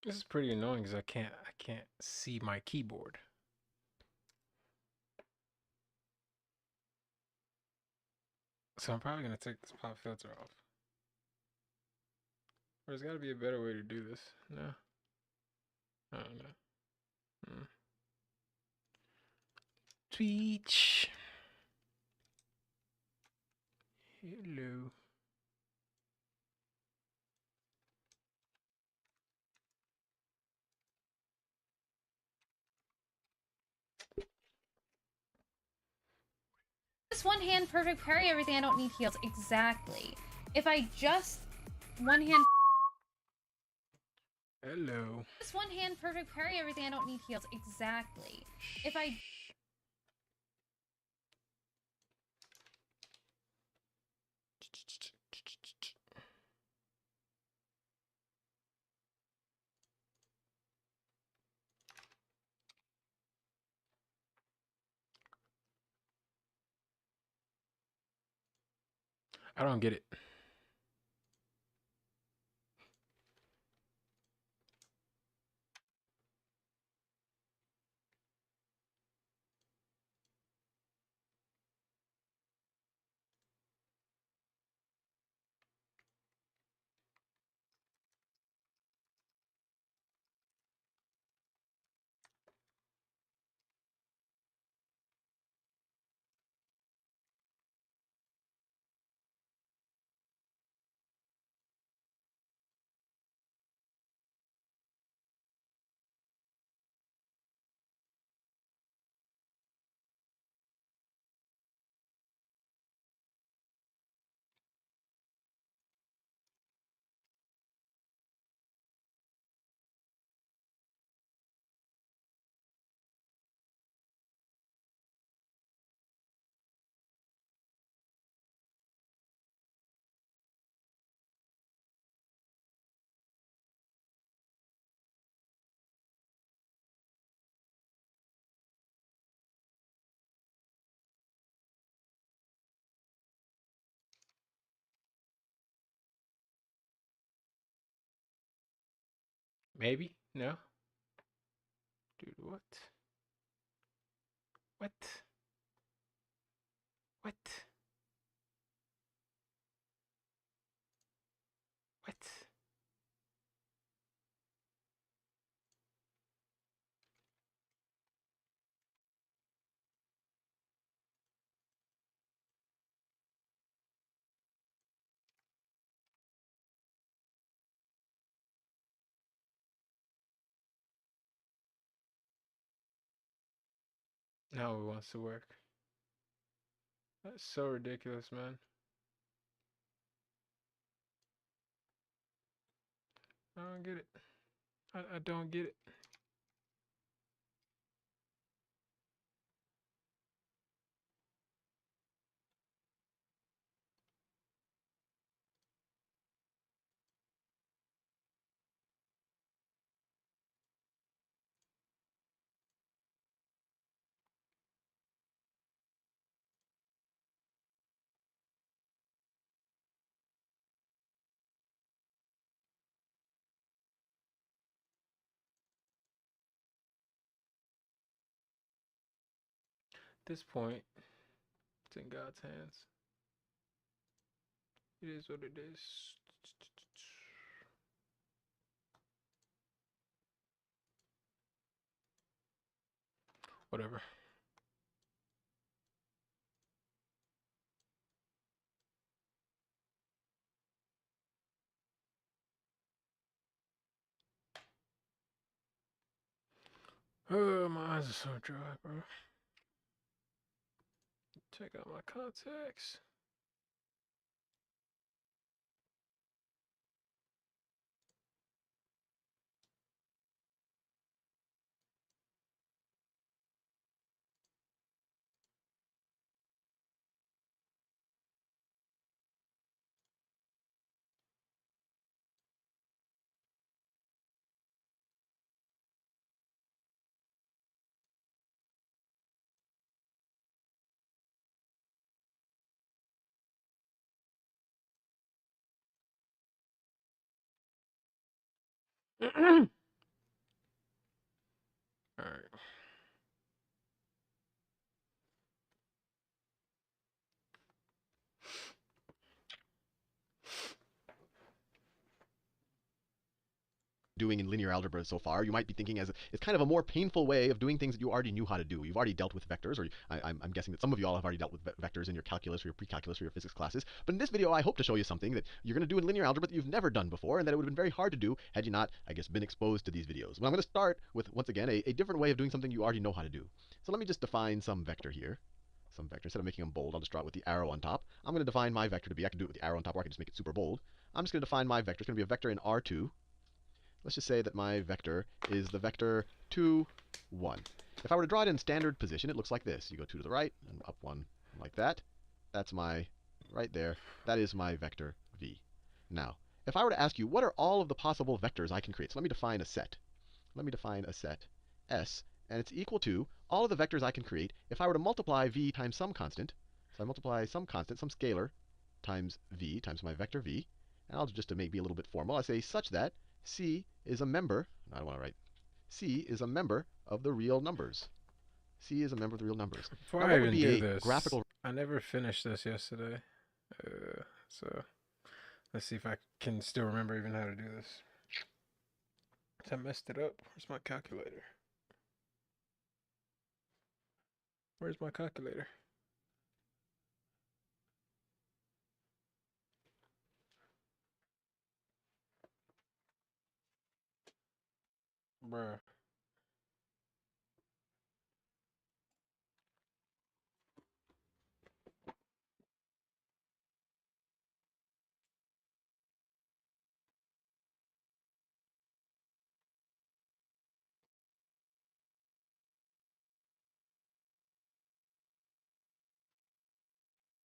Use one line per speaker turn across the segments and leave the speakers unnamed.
This is pretty annoying because I can't see my keyboard. So I'm probably gonna take this pop filter off. Or there's gotta be a better way to do this. No? I don't know. Hmm. Tweech. Hello.
Just one hand perfect parry everything, I don't need heals. Exactly. If I just one hand
Hello.
just one hand perfect parry everything, I don't need heals. Exactly. If I
I don't get it. Maybe? No? Dude, what? What? What? What? Now it wants to work. That's so ridiculous, man. I don't get it. I don't get it. At this point, it's in God's hands. It is what it is. Whatever. Oh, my eyes are so dry, bro. Check out my contacts.
doing in linear algebra so far, you might be thinking as it's kind of a more painful way of doing things that you already knew how to do. You've already dealt with vectors, or I'm guessing that some of you all have already dealt with vectors in your calculus or your pre-calculus or your physics classes. But in this video, I hope to show you something that you're going to do in linear algebra that you've never done before, and that it would have been very hard to do had you not, I guess, been exposed to these videos. Well, I'm going to start with, once again, a different way of doing something you already know how to do. So let me just define some vector here. Some vector. Instead of making them bold, I'll just draw it with the arrow on top. I'm going to define my vector to be, I can do it with the arrow on top, or I can just make it super bold. I'm just going to define my vector. It's going to be a vector in R2. Let's just say that my vector is the vector 2, 1. If I were to draw it in standard position, it looks like this. You go 2 to the right, and up 1 like that. That's my, right there, that is my vector v. Now, if I were to ask you, what are all of the possible vectors I can create? So let me define a set. Let me define a set S, and it's equal to all of the vectors I can create if I were to multiply v times some constant. So I multiply some constant, some scalar, times v, times my vector v. And I'll just to make be a little bit formal, I say such that C is a member, I don't want to write, C is a member of the real numbers. C is a member of the real numbers.
Before
Now,
I
what would
even
be
do
a
this,
graphical...
I never finished this yesterday. So let's see if I can still remember even how to do this. I messed it up. Where's my calculator? Where's my calculator? Bruh.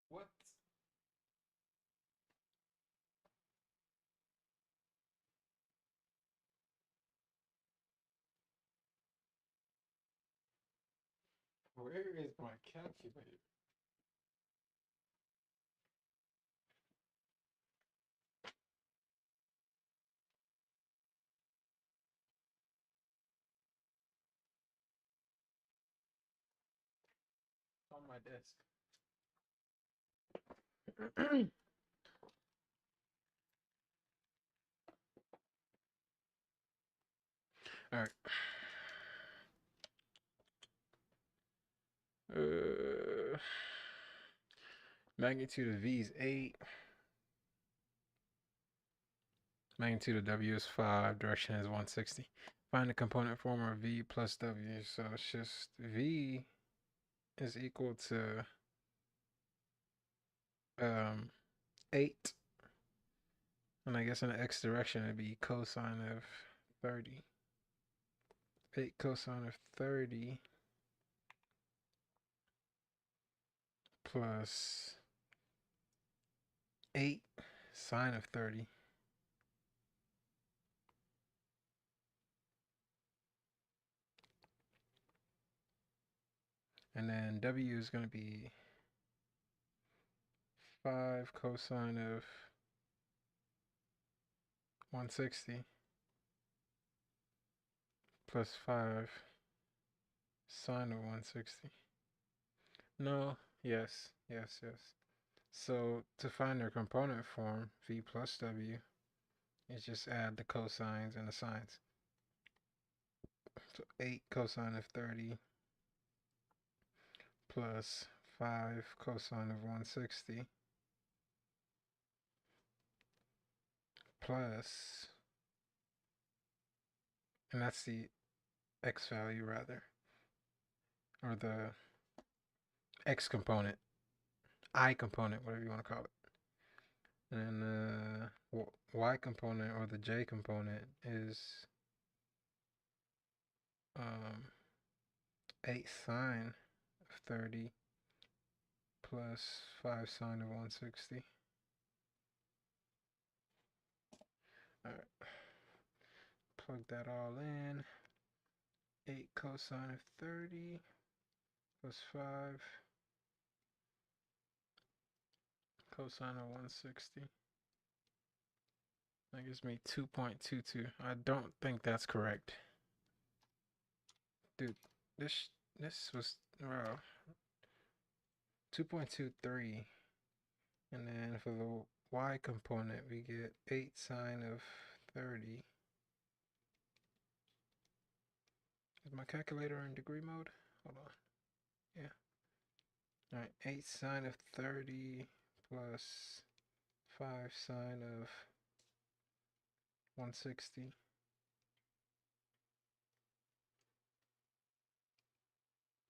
What? Where is my calculator? On my desk. All right. Magnitude of V is 8. Magnitude of W is 5. Direction is 160. Find the component form of V plus W. So it's just V is equal to 8. And I guess in the x direction it'd be cosine of 30. 8 cosine of 30 plus 8 sine of 30. And then W is going to be 5 cosine of 160 plus 5 sine of 160. No, yes. So to find their component form, V plus W, is just add the cosines and the sines. So 8 cosine of 30 plus 5 cosine of 160 plus, and that's the x value rather, or the x component, I component, whatever you want to call it. And the y component or the j component is 8 sine of 30 plus 5 sine of 160. Alright, plug that all in. 8 cosine of 30 plus 5 cosine of 160. That gives me 2.22. I don't think that's correct. Dude, this was, well, 2.23. And then for the y component, we get 8 sine of 30 Is my calculator in degree mode? Hold on. Yeah. Alright, 8 sine of 30 plus 5 sine of 160.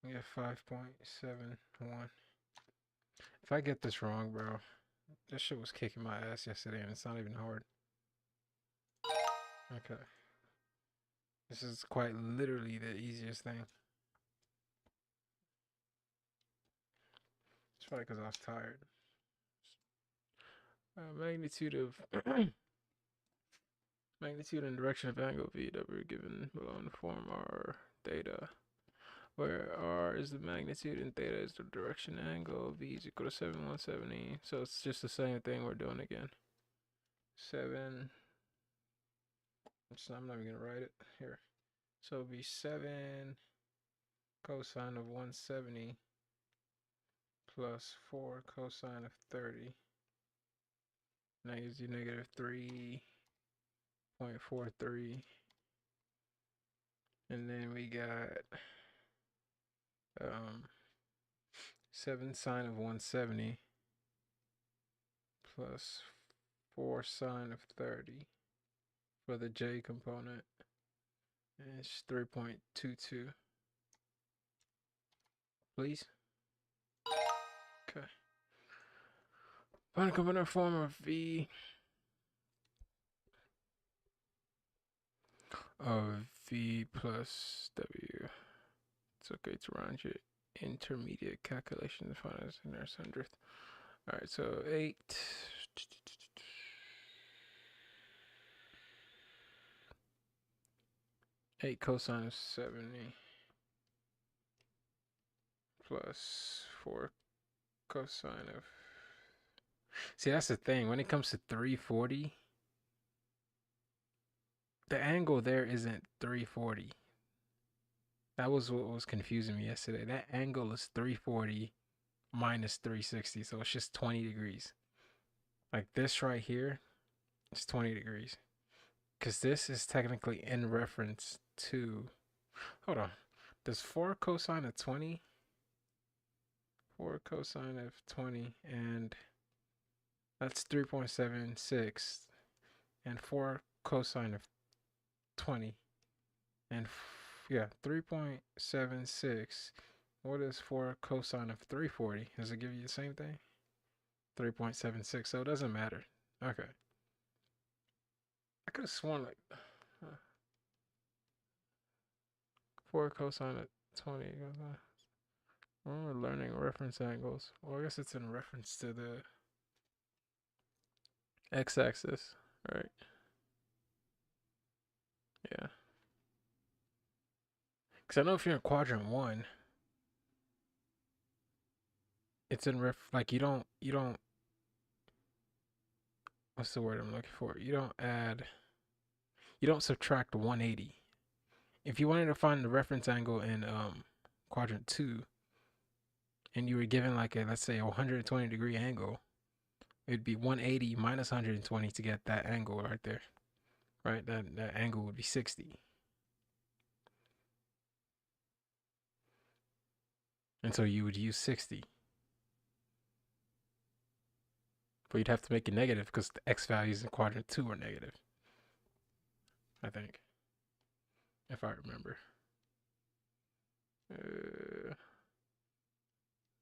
We have 5.71. If I get this wrong, bro, this shit was kicking my ass yesterday and it's not even hard. Okay. This is quite literally the easiest thing. It's probably because I was tired. Magnitude and direction of angle V that we're given below in the form are theta, where r is the magnitude and theta is the direction angle. V is equal to 7/170. So it's just the same thing we're doing again. 7. I'm not even gonna write it here. So it'll be 7 cosine of 170 plus 4 cosine of 30. That gives you negative 3.43. And then we got 7 sine of 170 plus 4 sine of 30 for the j component. And it's 3.22. Please. Okay. Find a component form of V of V plus W. It's okay to round your intermediate calculation to find as in there's hundredth. Alright, so 8 cosine of 70 plus 4 cosine of... See, that's the thing. When it comes to 340, the angle there isn't 340. That was what was confusing me yesterday. That angle is 340 minus 360, so it's just 20 degrees. Like this right here is 20 degrees. Because this is technically in reference to... Hold on. Does 4 cosine of 20? 4 cosine of 20, and that's 3.76. And 4 cosine of 20. And yeah, 3.76. What is 4 cosine of 340? Does it give you the same thing? 3.76, so it doesn't matter. Okay. I could have sworn like 4 cosine of 20. When we're learning reference angles, well, I guess it's in reference to the x-axis, right? Yeah. Because I know if you're in quadrant 1, it's in like you don't, what's the word I'm looking for? You don't subtract 180. If you wanted to find the reference angle in quadrant 2, and you were given like a, let's say, a 120 degree angle, it'd be 180 minus 120 to get that angle right there, right? That angle would be 60. And so you would use 60. But you'd have to make it negative because the x values in quadrant 2 are negative, I think, if I remember.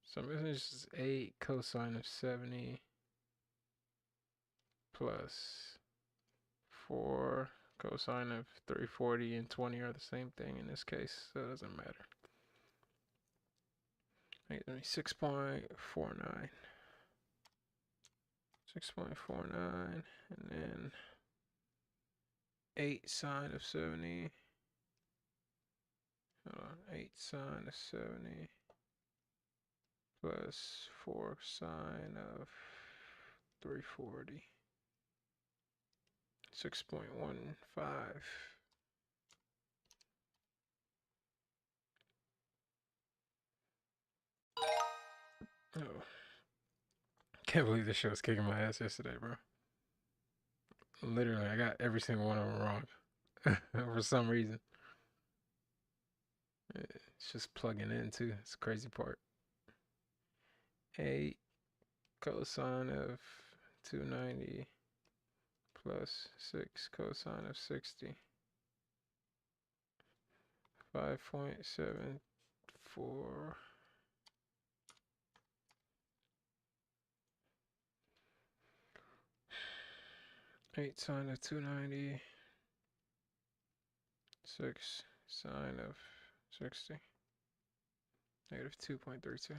So this is 8 cosine of 70 plus 4 cosine of 340 and 20 are the same thing in this case, so it doesn't matter. 6.49. 6.49, and then 8 sine of 70. Hold on, 8 sine of 70 plus 4 sine of 340. 6.15. Oh. Can't believe this shit was kicking my ass yesterday, bro. Literally, I got every single one of them wrong. For some reason. It's just plugging in too. It's the crazy part. 8 cosine of 290 plus 6 cosine of 60. 5.74. 8 sine of 290. 6 sine of 60. Negative 2.32.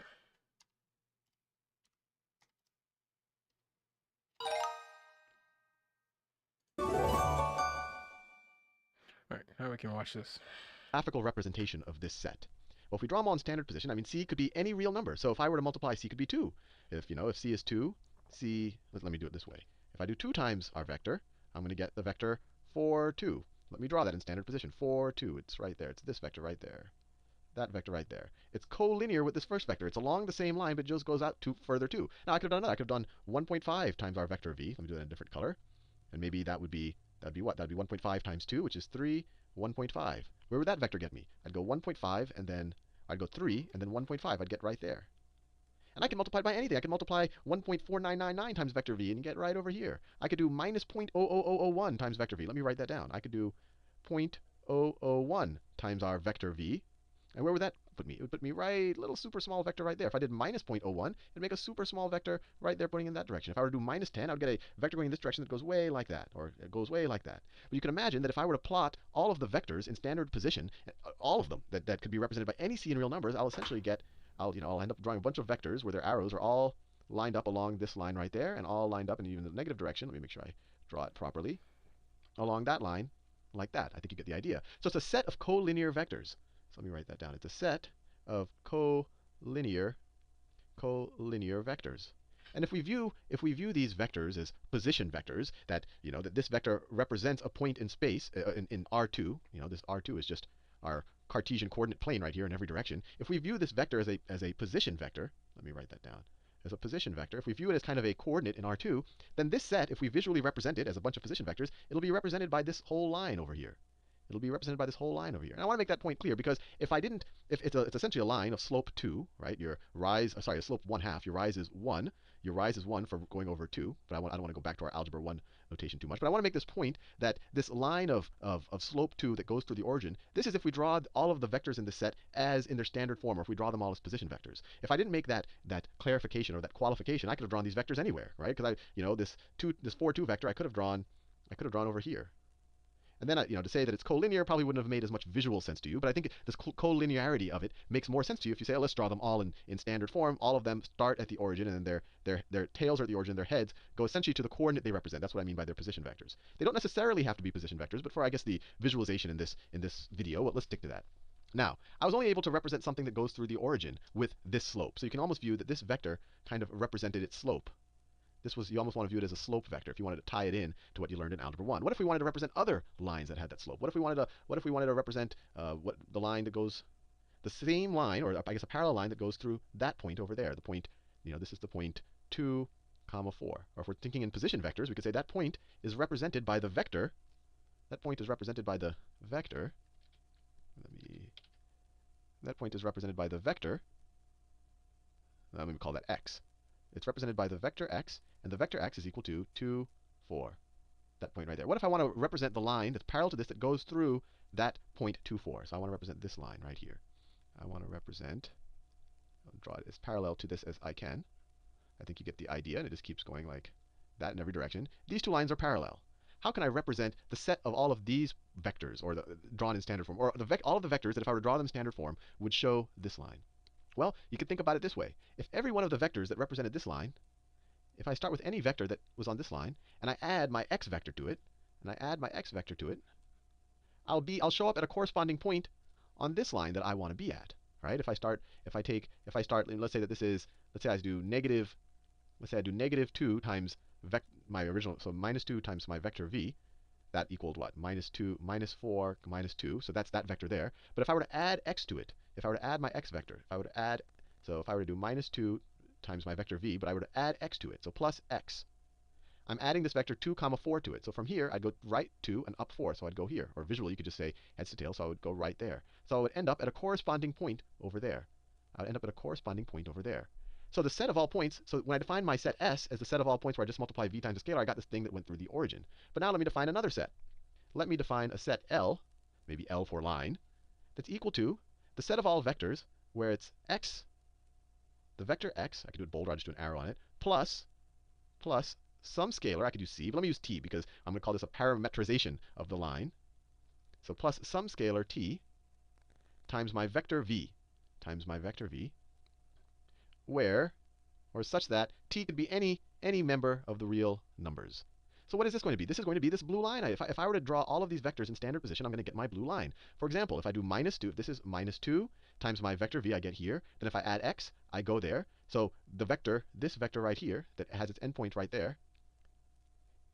Alright, now we can watch this.
Graphical representation of this set. Well, if we draw them all in standard position, I mean, C could be any real number. So if I were to multiply, C could be 2. If C is 2, C, let me do it this way. If I do 2 times our vector, I'm going to get the vector 4, 2. Let me draw that in standard position. 4, 2. It's right there. It's this vector right there. That vector right there. It's collinear with this first vector. It's along the same line, but it just goes out further too. Now I could have done another. I could have done 1.5 times our vector v. Let me do that in a different color. And maybe that'd be what? That'd be 1.5 times 2, which is 3, 1.5. Where would that vector get me? I'd go 1.5, and then I'd go 3, and then 1.5. I'd get right there. And I can multiply by anything. I can multiply 1.4999 times vector v and get right over here. I could do minus 0.00001 times vector v. Let me write that down. I could do 0.001 times our vector v. And where would that put me? It would put me right, little super small vector right there. If I did minus 0.01, it'd make a super small vector right there pointing in that direction. If I were to do minus 10, I would get a vector going in this direction that goes way like that, or it goes way like that. But you can imagine that if I were to plot all of the vectors in standard position, all of them that could be represented by any C in real numbers, I'll essentially get, I'll end up drawing a bunch of vectors where their arrows are all lined up along this line right there, and all lined up in even the negative direction. Let me make sure I draw it properly. Along that line, like that. I think you get the idea. So it's a set of collinear vectors. So let me write that down. It's a set of collinear vectors. And if we view these vectors as position vectors, that that this vector represents a point in space in R2, this R2 is just our Cartesian coordinate plane right here in every direction. If we view this vector as a position vector, let me write that down. As a position vector, if we view it as kind of a coordinate in R2, then this set, if we visually represent it as a bunch of position vectors, it'll be represented by this whole line over here. It'll be represented by this whole line over here. And I want to make that point clear because if it's essentially a line of slope 2, right? Your rise, sorry, slope 1/2. Your rise is 1. Your rise is 1 for going over 2. But I don't want to go back to our algebra 1 notation too much. But I want to make this point that this line of slope 2 that goes through the origin, this is if we draw all of the vectors in this set as in their standard form, or if we draw them all as position vectors. If I didn't make that clarification or that qualification, I could have drawn these vectors anywhere, right? Because this 4, 2 vector I could have drawn over here. And then, to say that it's collinear probably wouldn't have made as much visual sense to you, but I think this collinearity of it makes more sense to you if you say, oh, let's draw them all in standard form. All of them start at the origin, and then their tails are at the origin, their heads go essentially to the coordinate they represent. That's what I mean by their position vectors. They don't necessarily have to be position vectors, but for, I guess, the visualization in this video, well, let's stick to that. Now, I was only able to represent something that goes through the origin with this slope. So you can almost view that this vector kind of represented its slope. You almost want to view it as a slope vector if you wanted to tie it in to what you learned in Algebra 1. What if we wanted to represent other lines that had that slope? What if we wanted to represent the line that goes, the same line, or I guess a parallel line that goes through that point over there? The point, this is the point 2, 4. Or if we're thinking in position vectors, we could say that point is represented by the vector. That point is represented by the vector. That point is represented by the vector. Let me call that x. It's represented by the vector x, and the vector x is equal to 2, 4. That point right there. What if I want to represent the line that's parallel to this that goes through that point 2, 4? So I want to represent this line right here. I'll draw it as parallel to this as I can. I think you get the idea, and it just keeps going like that in every direction. These two lines are parallel. How can I represent the set of all of these vectors, or drawn in standard form, or all of the vectors that if I were to draw them in standard form would show this line? Well, you could think about it this way. If every one of the vectors that represented this line, if I start with any vector that was on this line, and I add my x vector to it, I'll show up at a corresponding point on this line that I want to be at, right? Let's say that this is, let's say I do negative 2 times my original, so minus 2 times my vector v. That equaled what? Minus 2, minus 4, minus 2. So that's that vector there. But if I were to add x to it, if I were to add my x vector, if I were to do minus 2 times my vector v, but I were to add x to it, so plus x, I'm adding this vector 2 comma 4 to it. So from here, I'd go right 2 and up 4. So I'd go here. Or visually, you could just say heads to tails. So I would go right there. So I would end up at a corresponding point over there. I would end up at a corresponding point over there. So the set of all points, so when I define my set S as the set of all points where I just multiply v times a scalar, I got this thing that went through the origin. But now let me define another set. Let me define a set L, maybe L for line, that's equal to the set of all vectors where it's x, the vector x, I could do it bolder, I'll just do an arrow on it, plus some scalar, I could use c, but let me use t because I'm going to call this a parametrization of the line. So plus some scalar t times my vector v, where, or such that t could be any member of the real numbers. So what is this going to be? This is going to be this blue line. If I were to draw all of these vectors in standard position, I'm going to get my blue line. For example, if I do minus 2, if this is minus 2 times my vector v I get here, then if I add x, I go there. So the vector, this vector right here, that has its endpoint right there,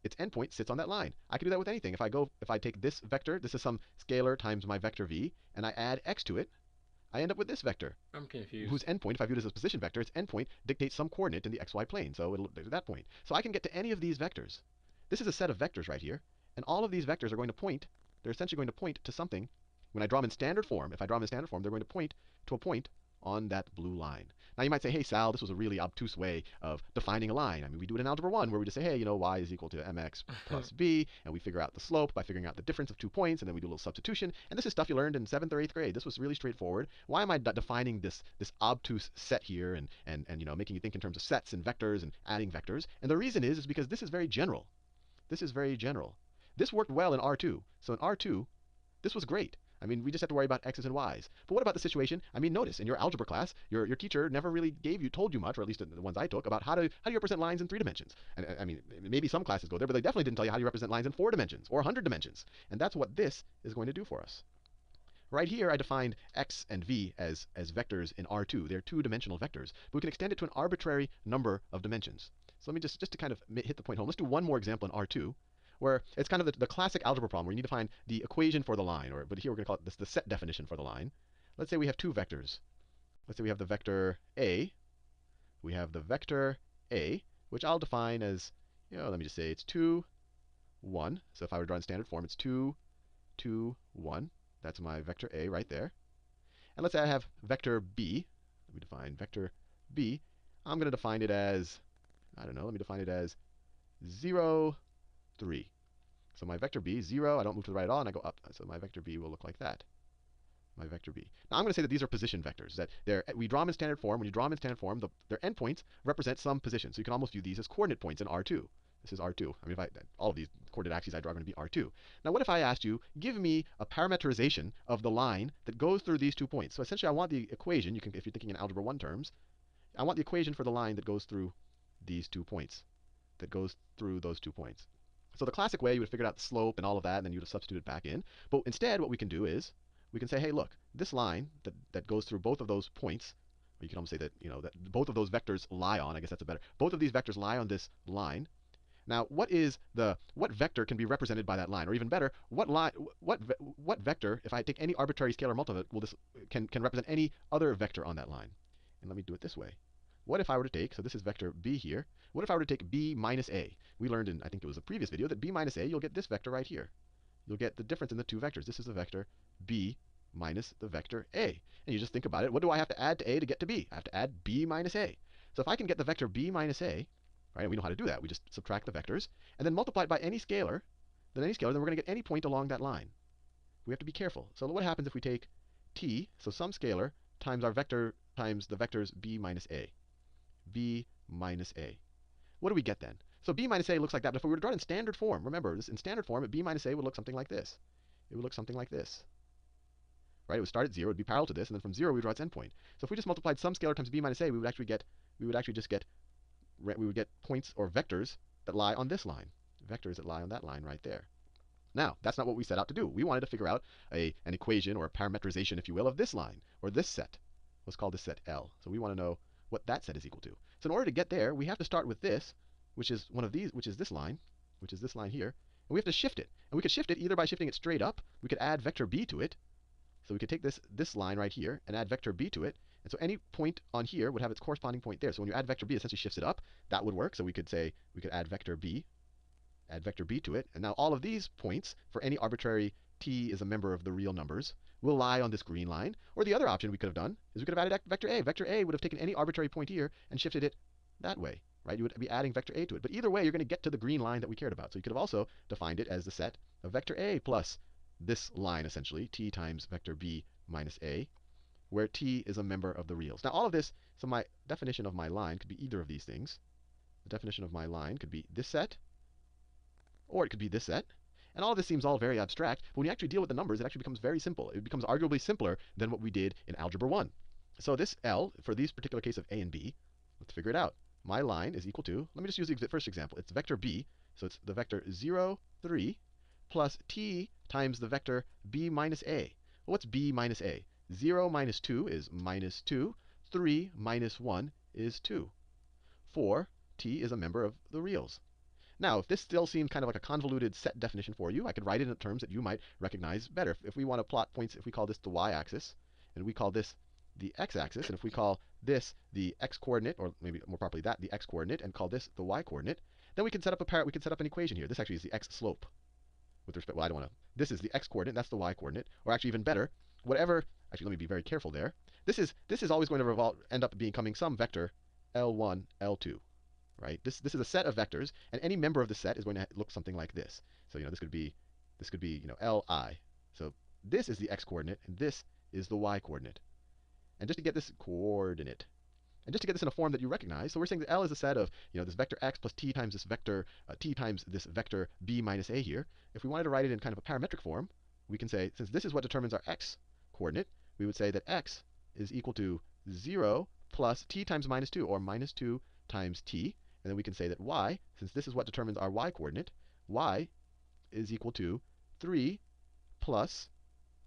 its endpoint sits on that line. I can do that with anything. If I take this vector, this is some scalar times my vector v, and I add x to it, I end up with this vector.
I'm confused.
Whose endpoint, if I view it as a position vector, its endpoint dictates some coordinate in the xy plane. So it'll do that point. So I can get to any of these vectors. This is a set of vectors right here, and all of these vectors are going to point, they're essentially going to point to something. When I draw them in standard form, if I draw them in standard form, they're going to point to a point on that blue line. Now you might say, hey Sal, this was a really obtuse way of defining a line. I mean, we do it in Algebra 1 where we just say, hey, you know, y is equal to mx plus b, and we figure out the slope by figuring out the difference of 2 points, and then we do a little substitution. And this is stuff you learned in 7th or 8th grade. This was really straightforward. Why am I defining this obtuse set here and you know, making you think in terms of sets and vectors and adding vectors? And the reason is because this is very general. This is very general. This worked well in R2. So in R2, this was great. I mean, we just have to worry about x's and y's. But what about the situation? I mean, notice in your algebra class, your teacher never really told you much, or at least the ones I took, about how do you represent lines in 3 dimensions. And I mean, maybe some classes go there, but they definitely didn't tell you how you represent lines in 4 dimensions or 100 dimensions. And that's what this is going to do for us. Right here, I defined x and v as vectors in R2. They're 2-dimensional vectors. But we can extend it to an arbitrary number of dimensions. So let me just to kind of hit the point home, let's do one more example in R2, where it's kind of the classic algebra problem where you need to find the equation for the line, but here we're going to call it the set definition for the line. Let's say we have 2 vectors. Let's say we have the vector a. We have the vector a, which I'll define as, you know, let me just say it's 2, 1. So if I were to draw in standard form, it's 2, 2, 1. That's my vector a right there. And let's say I have vector b. Let me define vector b. I'm going to define it as, I don't know, let me define it as 0, 3. So my vector b, 0, I don't move to the right at all, and I go up. So my vector b will look like that. My vector b. Now I'm going to say that these are position vectors. That we draw them in standard form. When you draw them in standard form, their endpoints represent some position. So you can almost view these as coordinate points in R2. This is R2. I mean, all of these coordinate axes I draw are going to be R2. Now what if I asked you, give me a parametrization of the line that goes through these 2 points? So essentially I want the equation, if you're thinking in Algebra 1 terms, I want the equation for the line that goes through these 2 points. That goes through those 2 points. So the classic way, you would have figured out the slope and all of that, and then you would have substituted back in. But instead, what we can do is, we can say, hey, look, this line that goes through both of those points, or you can almost say that, you know, that both of those vectors lie on, I guess that's a better, both of these vectors lie on this line. Now, what vector can be represented by that line? Or even better, what vector, if I take any arbitrary scalar multiple, can represent any other vector on that line? And let me do it this way. What if I were to take, so this is vector b here, what if I were to take b minus a? We learned in, I think it was a previous video, that b minus a, you'll get this vector right here. You'll get the difference in the 2 vectors. This is the vector b minus the vector a. And you just think about it, what do I have to add to a to get to b? I have to add b minus a. So if I can get the vector b minus a, right, and we know how to do that, we just subtract the vectors, and then multiply it by any scalar, then we're going to get any point along that line. We have to be careful. So what happens if we take t, so some scalar, times our vector, times the vectors b minus a. b minus a. What do we get then? So b minus a looks like that, but if we were to draw it in standard form, remember, in standard form, b minus a would look something like this. It would look something like this. Right? It would start at 0, it would be parallel to this, and then from 0 we would draw its endpoint. So if we just multiplied some scalar times b minus a, we would get points or vectors that lie on this line. Vectors that lie on that line right there. Now, that's not what we set out to do. We wanted to figure out an equation or a parametrization, if you will, of this line, or this set. Let's call this set L. So we want to know what that set is equal to. So in order to get there, we have to start with this, which is one of these, which is this line here, and we have to shift it. And we could shift it either by shifting it straight up, we could add vector b to it. So we could take this line right here and add vector b to it. And so any point on here would have its corresponding point there. So when you add vector b, it essentially shifts it up. That would work. So we could say, we could add vector b add vector b to it, and now all of these points, for any arbitrary t is a member of the real numbers, will lie on this green line. Or the other option we could have done is we could have added vector a. Vector a would have taken any arbitrary point here and shifted it that way, right? You would be adding vector a to it. But either way, you're going to get to the green line that we cared about. So you could have also defined it as the set of vector a plus this line, essentially, t times vector b minus a, where t is a member of the reals. Now all of this, so my definition of my line could be either of these things. The definition of my line could be this set, or it could be this set. And all of this seems all very abstract, but when you actually deal with the numbers, it actually becomes very simple. It becomes arguably simpler than what we did in Algebra 1. So this L, for these particular case of A and B, let's figure it out. My line is equal to, let me just use the first example. It's vector B, so it's the vector 0, 3, plus t times the vector b minus a. Well, what's b minus a? 0 minus 2 is minus 2. 3 minus 1 is 2. 4, t is a member of the reals. Now, if this still seems kind of like a convoluted set definition for you, I could write it in terms that you might recognize better. If we want to plot points, if we call this the y-axis, and we call this the x-axis, and if we call this the x-coordinate, or maybe more properly that, the x-coordinate, and call this the y-coordinate, then we can set up an equation here. This actually is the x-slope. With respect, well, I don't want to. This is the x-coordinate, that's the y-coordinate, or actually even better, whatever. Actually, let me be very careful there. This is always going to end up becoming some vector L1, L2. Right? This is a set of vectors, and any member of the set is going to look something like this. So this could be Li. So this is the x-coordinate, and this is the y-coordinate. And just to get this coordinate, and just to get this in a form that you recognize, so we're saying that L is a set of this vector x plus t times this vector t times this vector b minus a here. If we wanted to write it in kind of a parametric form, we can say, since this is what determines our x-coordinate, we would say that x is equal to 0 plus t times minus 2, or minus 2 times t. And then we can say that y, since this is what determines our y-coordinate, y is equal to 3 plus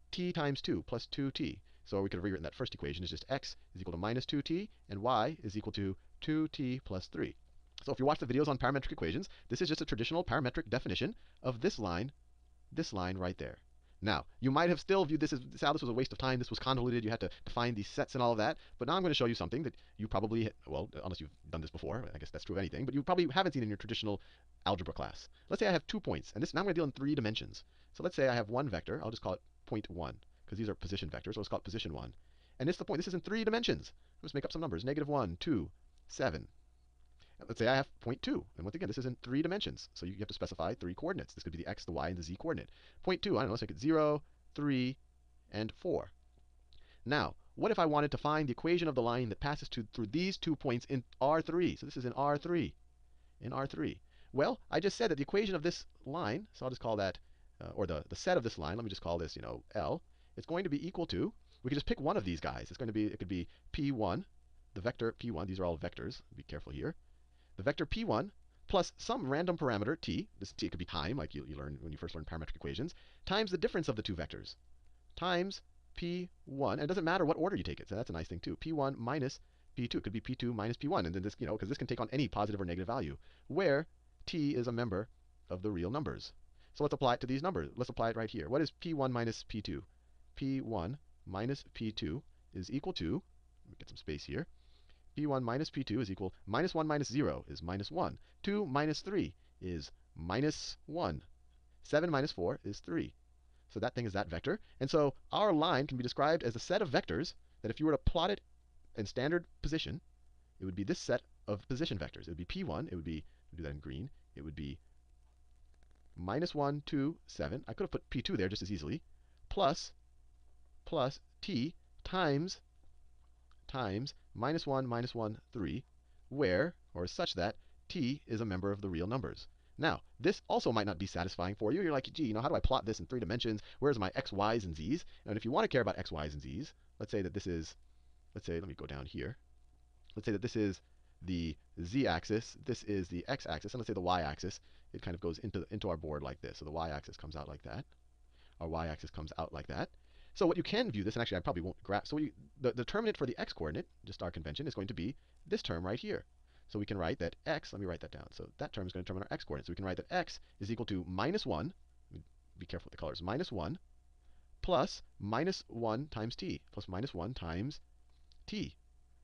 t times 2 plus 2t. So we could have rewritten that first equation as just x is equal to minus 2t, and y is equal to 2t plus 3. So if you watch the videos on parametric equations, this is just a traditional parametric definition of this line right there. Now, you might have still viewed this as, Sal, this was a waste of time, this was convoluted, you had to define these sets and all of that, but now I'm going to show you something that you probably, well, unless you've done this before, I guess that's true of anything, but you probably haven't seen in your traditional algebra class. Let's say I have 2 points, and now I'm going to deal in 3 dimensions. So let's say I have one vector, I'll just call it point 1, because these are position vectors, so let's call it position 1. And it's the point, this is in 3 dimensions. Let's make up some numbers, -1, 2, 7. Let's say I have point 2, and once again, this is in 3 dimensions, so you have to specify 3 coordinates. This could be the x, the y, and the z coordinate. Point 2, I don't know, let's make it 0, 3, and 4. Now, what if I wanted to find the equation of the line that passes through these 2 points in R3? So this is in R3. In R3. Well, I just said that the equation of this line, so I'll just call that, or the set of this line, let me just call this, L, it's going to be equal to, we can just pick one of these guys. It could be P1, the vector P1, these are all vectors, be careful here. The vector P1 plus some random parameter t, this t could be time, like you learned when you first learned parametric equations, times the difference of the 2 vectors, times P1, and it doesn't matter what order you take it, so that's a nice thing too. P1 minus P2, it could be P2 minus P1, and then this, because this can take on any positive or negative value, where t is a member of the real numbers. So let's apply it to these numbers. Let's apply it right here. What is P1 minus P2? P1 minus P2 is equal to, let me get some space here, P1 minus P2 is equal, minus 1 minus 0 is minus 1. 2 minus 3 is minus 1. 7 minus 4 is 3. So that thing is that vector. And so our line can be described as a set of vectors that if you were to plot it in standard position, it would be this set of position vectors. It would be P1, it would be, we'll do that in green, it would be minus 1, 2, 7. I could have put P2 there just as easily, plus t times minus 1, 3, where, or such that, t is a member of the real numbers. Now, this also might not be satisfying for you. You're like, gee, how do I plot this in 3 dimensions? Where's my x, y's, and z's? And if you want to care about x, y's, and z's, let's say that this is, let me go down here. Let's say that this is the z-axis, this is the x-axis, and let's say the y-axis, it kind of goes into our board like this. So the y-axis comes out like that. Our y-axis comes out like that. So what you can view this, and actually I probably won't graph, so the determinant for the x-coordinate, just our convention, is going to be this term right here. So we can write that x, let me write that down. So that term is going to determine our x-coordinate. So we can write that x is equal to minus 1, be careful with the colors, minus 1, plus minus 1 times t, plus minus 1 times t.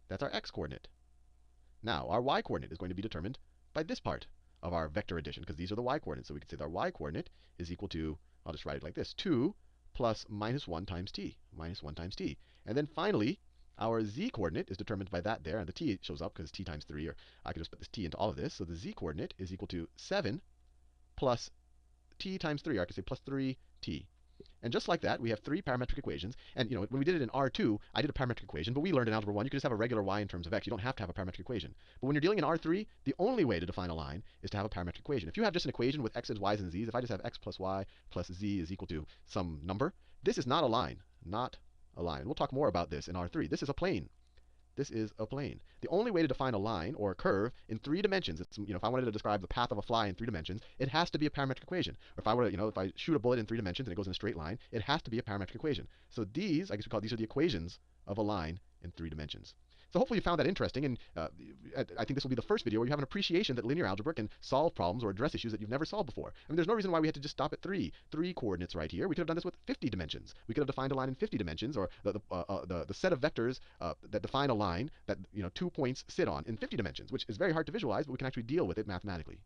That's our x-coordinate. Now, our y-coordinate is going to be determined by this part. of our vector addition, because these are the y-coordinates. So we could say that our y-coordinate is equal to, I'll just write it like this, 2 plus minus 1 times t, minus 1 times t. And then finally, our z-coordinate is determined by that there, and the t shows up because t times 3, or I could just put this t into all of this. So the z-coordinate is equal to 7 plus t times 3, or I could say plus 3t. And just like that, we have three parametric equations. And when we did it in R2, I did a parametric equation, but we learned in Algebra 1 you can just have a regular y in terms of x. You don't have to have a parametric equation. But when you're dealing in R3, the only way to define a line is to have a parametric equation. If you have just an equation with x's, y's, and z's, if I just have x plus y plus z is equal to some number, this is not a line. Not a line. We'll talk more about this in R3. This is a plane. This is a plane. The only way to define a line or a curve in 3 dimensions, if I wanted to describe the path of a fly in 3 dimensions, it has to be a parametric equation. Or if I were to, if I shoot a bullet in 3 dimensions and it goes in a straight line, it has to be a parametric equation. So these, I guess we call these are the equations of a line in 3 dimensions. So hopefully you found that interesting, and I think this will be the first video where you have an appreciation that linear algebra can solve problems or address issues that you've never solved before. I mean, there's no reason why we had to just stop at 3 coordinates right here. We could have done this with 50 dimensions. We could have defined a line in 50 dimensions, or the set of vectors that define a line that 2 points sit on in 50 dimensions, which is very hard to visualize, but we can actually deal with it mathematically.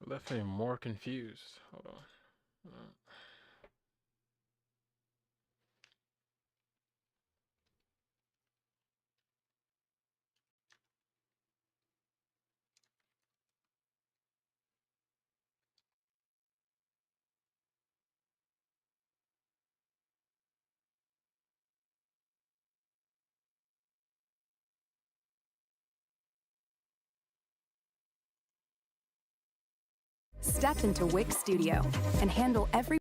Left me more confused. Hold on.
Step into Wix Studio and handle every...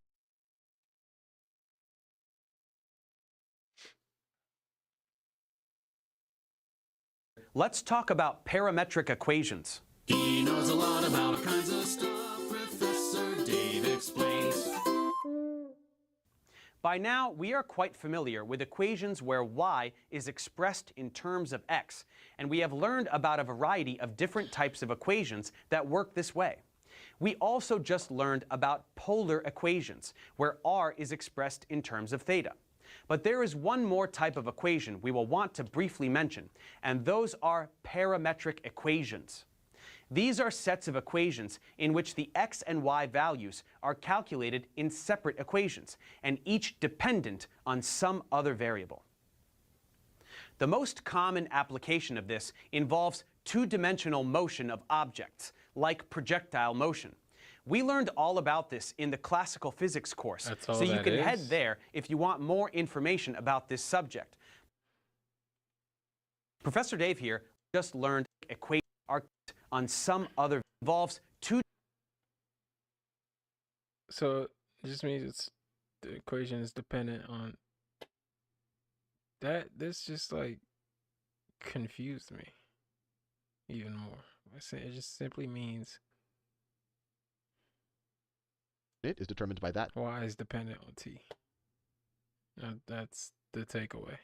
Let's talk about parametric equations.
He knows a lot about all kinds of stuff. Professor Dave explains.
By now, we are quite familiar with equations where y is expressed in terms of x, and we have learned about a variety of different types of equations that work this way. We also just learned about polar equations, where r is expressed in terms of theta. But there is one more type of equation we will want to briefly mention, and those are parametric equations. These are sets of equations in which the x and y values are calculated in separate equations, and each dependent on some other variable. The most common application of this involves two-dimensional motion of objects, like projectile motion. We learned all about this in the classical physics course, so you can head there if you want more information about this subject. Professor Dave here just learned equations are on some other involves two.
So it just means the equation is dependent on that. This just like confused me even more. It just simply means
It is determined by that.
y is dependent on t. That's the takeaway.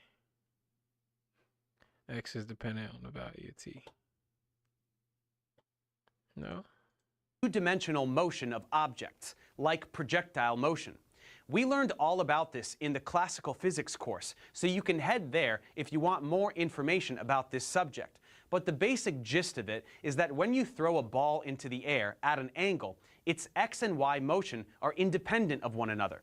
X is dependent on the value of t. No?
Two-dimensional motion of objects, like projectile motion. We learned all about this in the classical physics course, so you can head there if you want more information about this subject. But the basic gist of it is that when you throw a ball into the air at an angle, its x and y motion are independent of one another.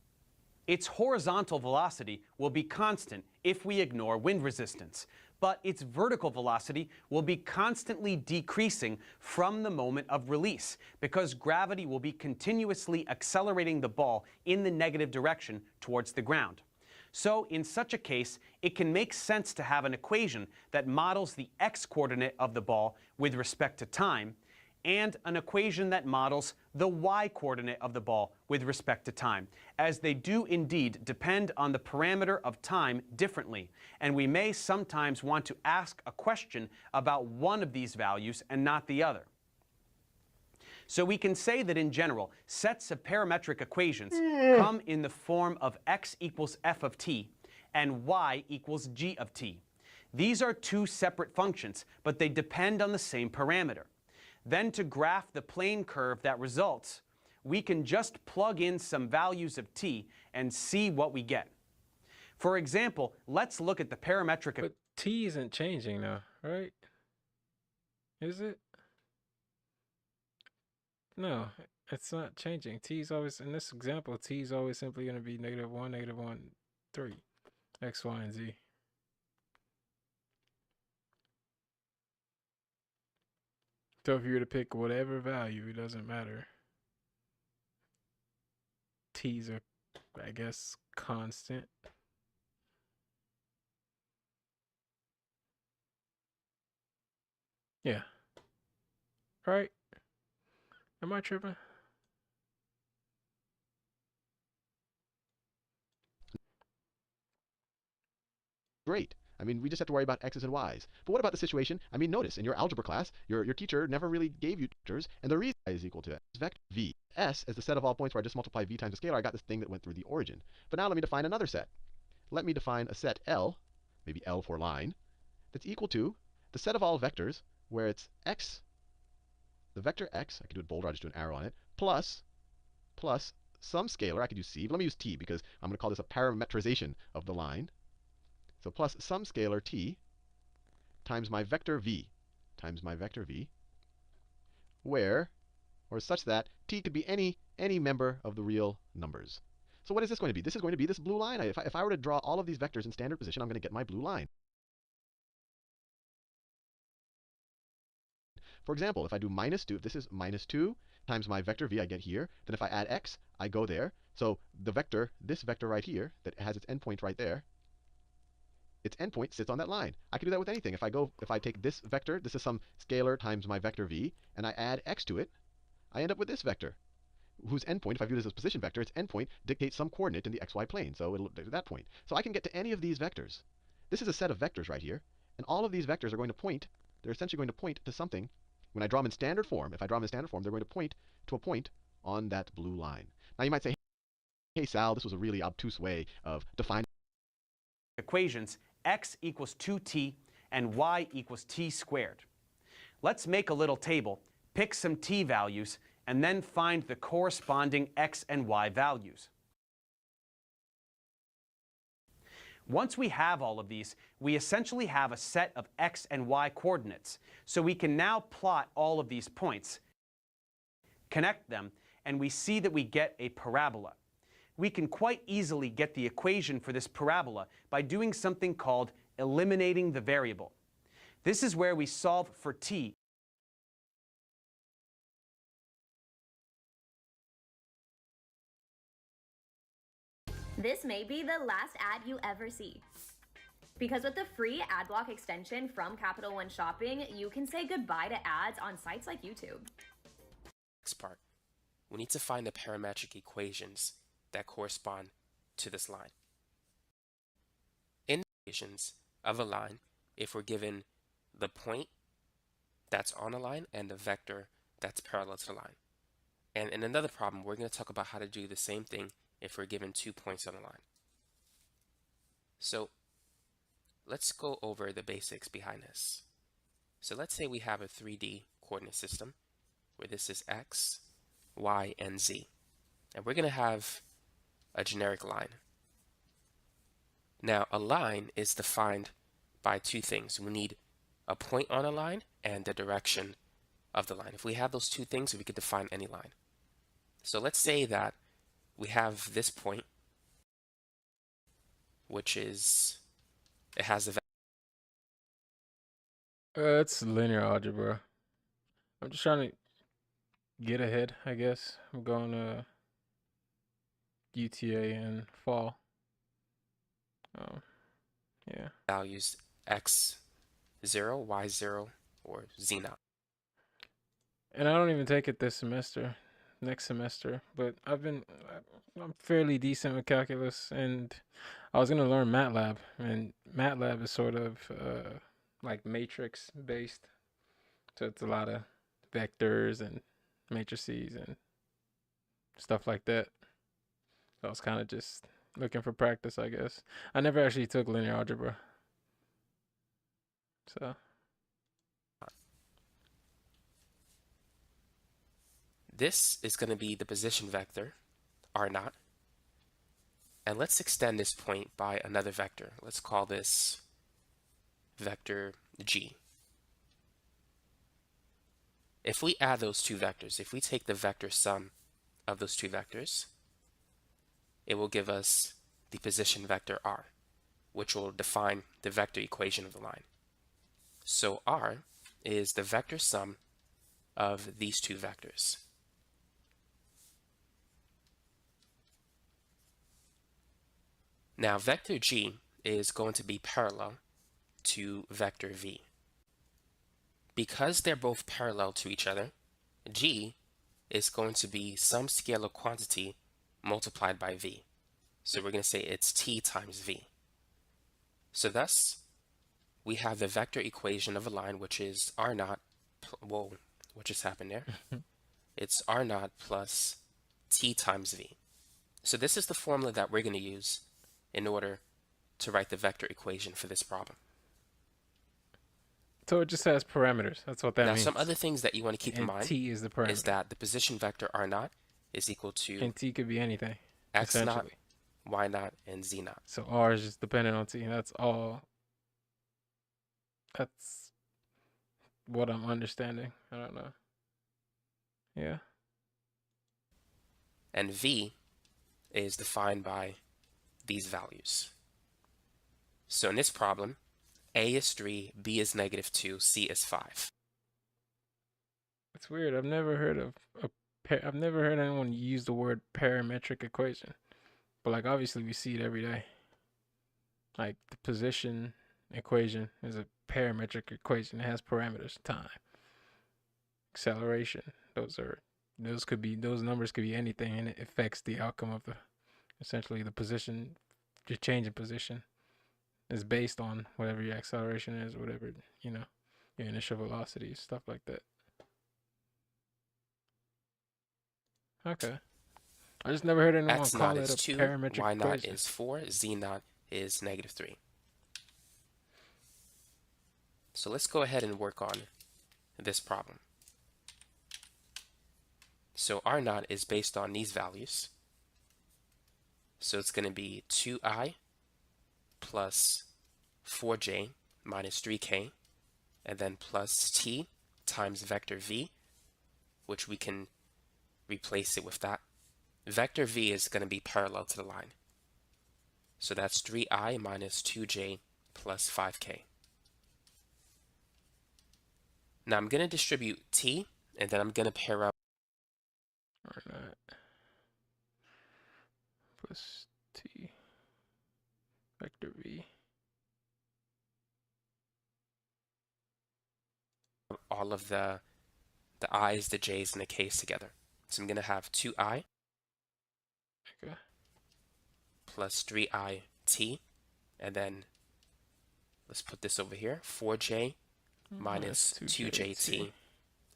Its horizontal velocity will be constant if we ignore wind resistance, but its vertical velocity will be constantly decreasing from the moment of release because gravity will be continuously accelerating the ball in the negative direction towards the ground. So in such a case, it can make sense to have an equation that models the x-coordinate of the ball with respect to time, and an equation that models the y-coordinate of the ball with respect to time, as they do indeed depend on the parameter of time differently, and we may sometimes want to ask a question about one of these values and not the other. So we can say that in general, sets of parametric equations come in the form of x equals f of t and y equals g of t. These are two separate functions, but they depend on the same parameter. Then to graph the plane curve that results, we can just plug in some values of t and see what we get. For example, let's look at the parametric.
But t isn't changing now, right? Is it? No, it's not changing. T is always, in this example, t is always simply going to be -1, -1, 3, x, y, and z. So if you were to pick whatever value, it doesn't matter. T's are, I guess, constant. Yeah. Right? Am I tripping?
Great. I mean, we just have to worry about x's and y's. But what about the situation? I mean, notice in your algebra class, your teacher never really gave you vectors, and the reason y is equal to s vector v. S as the set of all points where I just multiply v times a scalar, I got this thing that went through the origin. But now let me define another set. Let me define a set L, maybe L for line, that's equal to the set of all vectors where it's x, the vector x, I could do it bolder, I'll just do an arrow on it, plus some scalar, I could use c, but let me use t because I'm going to call this a parametrization of the line. So plus some scalar t times my vector v, where, or such that t could be any member of the real numbers. So what is this going to be? This is going to be this blue line. If I were to draw all of these vectors in standard position, I'm going to get my blue line. For example, if I do -2, if this is -2 times my vector v I get here, then if I add x, I go there. So the vector, this vector right here, that has its endpoint right there, its endpoint sits on that line. I can do that with anything. If I take this vector, this is some scalar times my vector v, and I add x to it, I end up with this vector, whose endpoint, if I view it as a position vector, its endpoint dictates some coordinate in the xy plane. So it'll do that point. So I can get to any of these vectors. This is a set of vectors right here, and all of these vectors are going to point, they're essentially going to point to something. When I draw them in standard form, if I draw them in standard form, they're going to point to a point on that blue line. Now you might say, hey Sal, this was a really obtuse way of defining
Equations, x equals 2t and y equals t squared. Let's make a little table, pick some t values, and then find the corresponding x and y values. Once we have all of these, we essentially have a set of x and y coordinates. So we can now plot all of these points, connect them, and we see that we get a parabola. We can quite easily get the equation for this parabola by doing something called eliminating the variable. This is where we solve for t.
This may be the last ad you ever see. Because with the free ad block extension from Capital One Shopping, you can say goodbye to ads on sites like YouTube.
Next part, we need to find the parametric equations that correspond to this line. In the equations of a line, if we're given the point that's on a line and the vector that's parallel to the line. And in another problem, we're going to talk about how to do the same thing if we're given 2 points on a line. So let's go over the basics behind this. So let's say we have a 3D coordinate system where this is x, y, and z. And we're going to have a generic line. Now, a line is defined by two things. We need a point on a line and the direction of the line. If we have those two things, we could define any line. So let's say that we have this point, which is, it has the
It's linear algebra. I'm just trying to get ahead, I guess. I'm going to UTA in fall. Yeah.
values x0, y0, or z0.
And I don't even take it this semester, next semester, but I'm fairly decent with calculus, and I was going to learn MATLAB, and MATLAB is sort of like matrix based. So it's a lot of vectors and matrices and stuff like that. So I was kind of just looking for practice, I guess. I never actually took linear algebra. So
This is going to be the position vector, r0. And let's extend this point by another vector. Let's call this vector g. If we add those two vectors, if we take the vector sum of those two vectors, it will give us the position vector r, which will define the vector equation of the line. So r is the vector sum of these two vectors. Now vector g is going to be parallel to vector v. Because they're both parallel to each other, g is going to be some scalar quantity multiplied by v. So we're going to say it's t times v. So thus, we have the vector equation of a line, which is r naught, whoa, what just happened there? It's r naught plus t times v. So this is the formula that we're going to use in order to write the vector equation for this problem.
So it just has parameters. That's what that
Now,
means.
some other things that you want to keep in mind
T is the parameter.
is that the position vector r naught is equal to
And T could be anything.
x naught,
Essentially.
y naught, and z naught.
So R is just dependent on T. That's all. That's what I'm understanding. I don't know. Yeah.
And v is defined by these values. So in this problem, a is 3, b is -2, c is 5.
It's weird. I've never heard of I've never heard anyone use the word parametric equation. But like obviously we see it every day. Like the position equation is a parametric equation. It has parameters, time, acceleration. Those numbers could be anything, and it affects the outcome of essentially the position. Your change in position is based on whatever your acceleration is, whatever, your initial velocity, stuff like that. Okay. I just never heard anyone
X
call
naught
it
is
a
2,
parametric
y naught
equation.
is 4, z naught is -3. So let's go ahead and work on this problem. So r naught is based on these values. So it's going to be 2i plus 4j minus 3k, and then plus t times vector v, which we can replace it with that. Vector v is going to be parallel to the line. So that's 3i minus 2j plus 5k. Now I'm going to distribute t, and then I'm going to pair up
R0 plus t vector v.
all of the i's, the j's, and the k's together. So I'm going to have 2i
Okay.
plus 3i t, and then let's put this over here, 4j minus 2jt,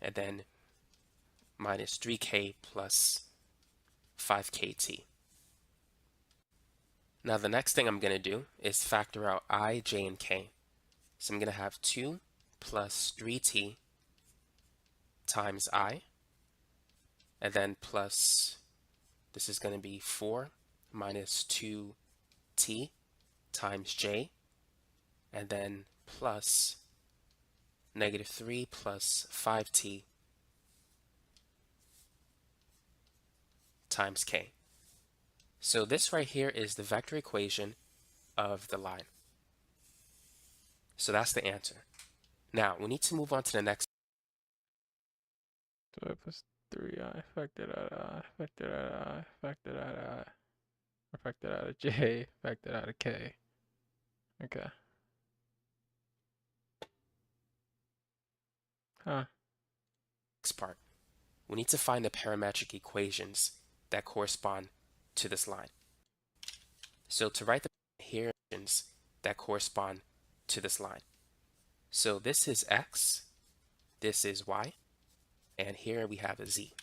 and then minus 3k plus 5kt. Now the next thing I'm going to do is factor out I, j, and k. So I'm going to have 2 plus 3t times I, and then plus, this is going to be 4 minus 2t times j, and then plus -3 plus 5t times k. So this right here is the vector equation of the line. So that's the answer. Now we need to move on to the next.
2i plus 3i factored out of I, factored out of I, factored out of I, or factored out of j, factored out of k. Okay. Huh.
Next part. We need to find the parametric equations that correspond to this line. So to write the equations that correspond to this line. So this is x, this is y, and here we have a z.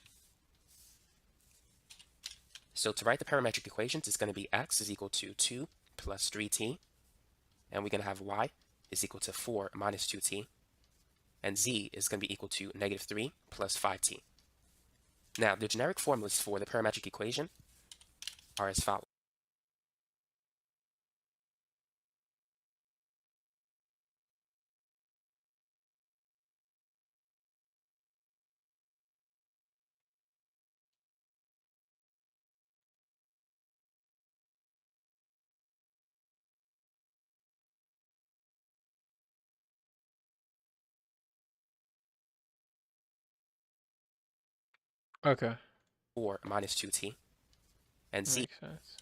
So to write the parametric equations, it's going to be x is equal to 2 plus 3t, and we're going to have y is equal to 4 minus 2t, and z is going to be equal to -3 plus 5t. Now, the generic formulas for the parametric equation are as follows.
Okay.
4 minus 2t, and z
Makes sense.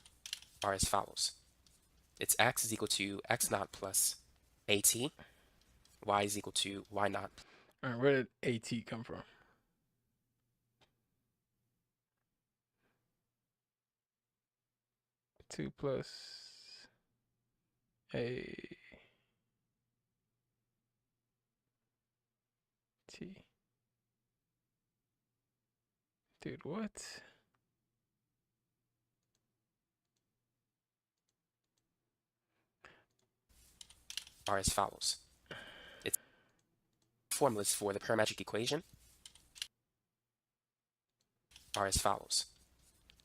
are as follows. It's x is equal to x naught plus at, y is equal to y naught.
All right, where did AT come from? Two plus a t. Dude, what?
Are as follows. It's formulas for the parametric equation are as follows.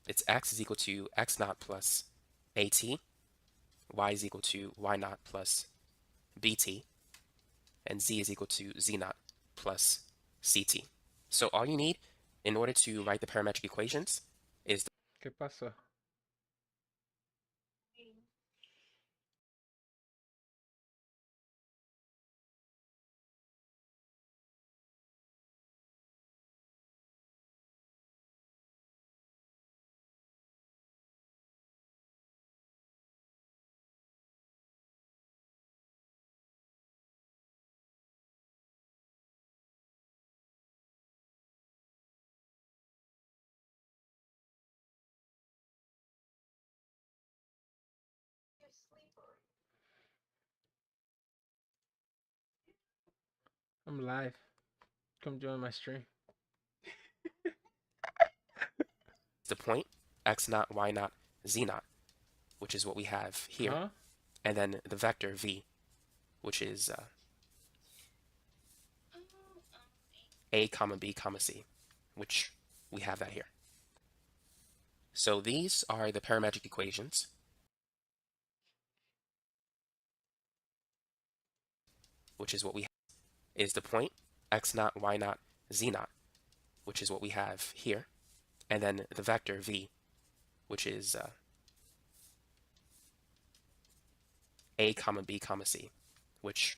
It's x is equal to x naught plus at, y is equal to y naught plus bt, and z is equal to z naught plus ct. So all you need in order to write the parametric equations is
¿Qué pasa? I'm live. Come join my stream.
the point x naught, y naught, z naught, which is what we have here,
Huh?
and then the vector v, which is a comma b comma c, which we have that here. So these are the parametric equations, which is what we have, is the point x naught, y naught, z naught, which is what we have here, and then the vector v, which is a comma b comma c, which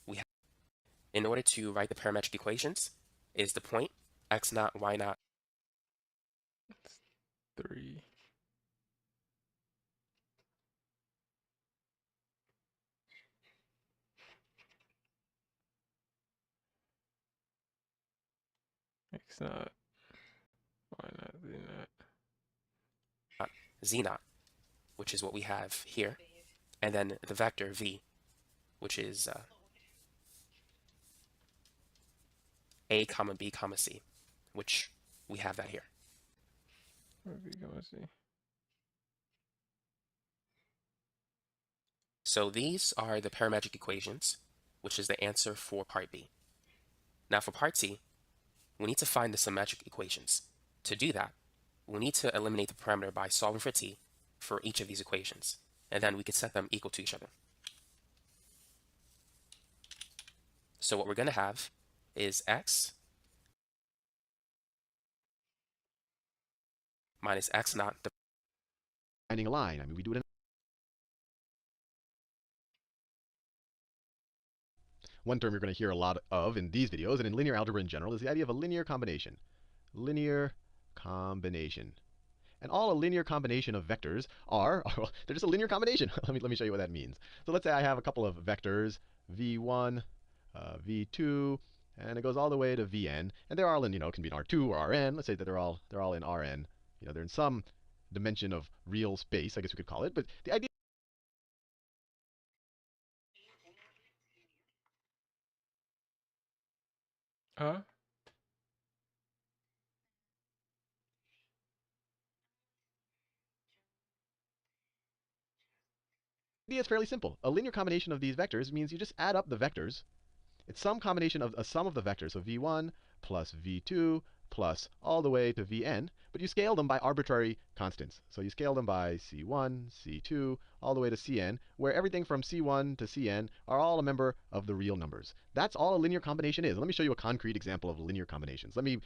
we have. In order to write the parametric equations, is the point x naught, y naught.
3. X naught. Why not Z naught?
z naught, which is what we have here, and then the vector v, which is a comma b comma c, which we have that here.
What we gonna see?
So these are the parametric equations, which is the answer for part B. Now for part C, we need to find the symmetric equations. To do that, we need to eliminate the parameter by solving for t for each of these equations, and then we can set them equal to each other. So what we're going to have is x minus x naught.
Finding a line. I mean, we do it in one term you're going to hear a lot of in these videos and in linear algebra in general is the idea of a linear combination. Linear combination. And all a linear combination of vectors are, well, they're just a linear combination. let me show you what that means. So let's say I have a couple of vectors, v1, v2, and it goes all the way to vn, and they're all in, it can be in R2 or Rn. Let's say that they're all in Rn. They're in some dimension of real space, I guess we could call it. But the idea
Huh?
is fairly simple. A linear combination of these vectors means you just add up the vectors. It's some combination of a sum of the vectors, so v1 plus v2 plus all the way to vn, but you scale them by arbitrary constants. So you scale them by c1, c2, all the way to cn, where everything from c1 to cn are all a member of the real numbers. That's all a linear combination is. Let me show you a concrete example of linear combinations. Let me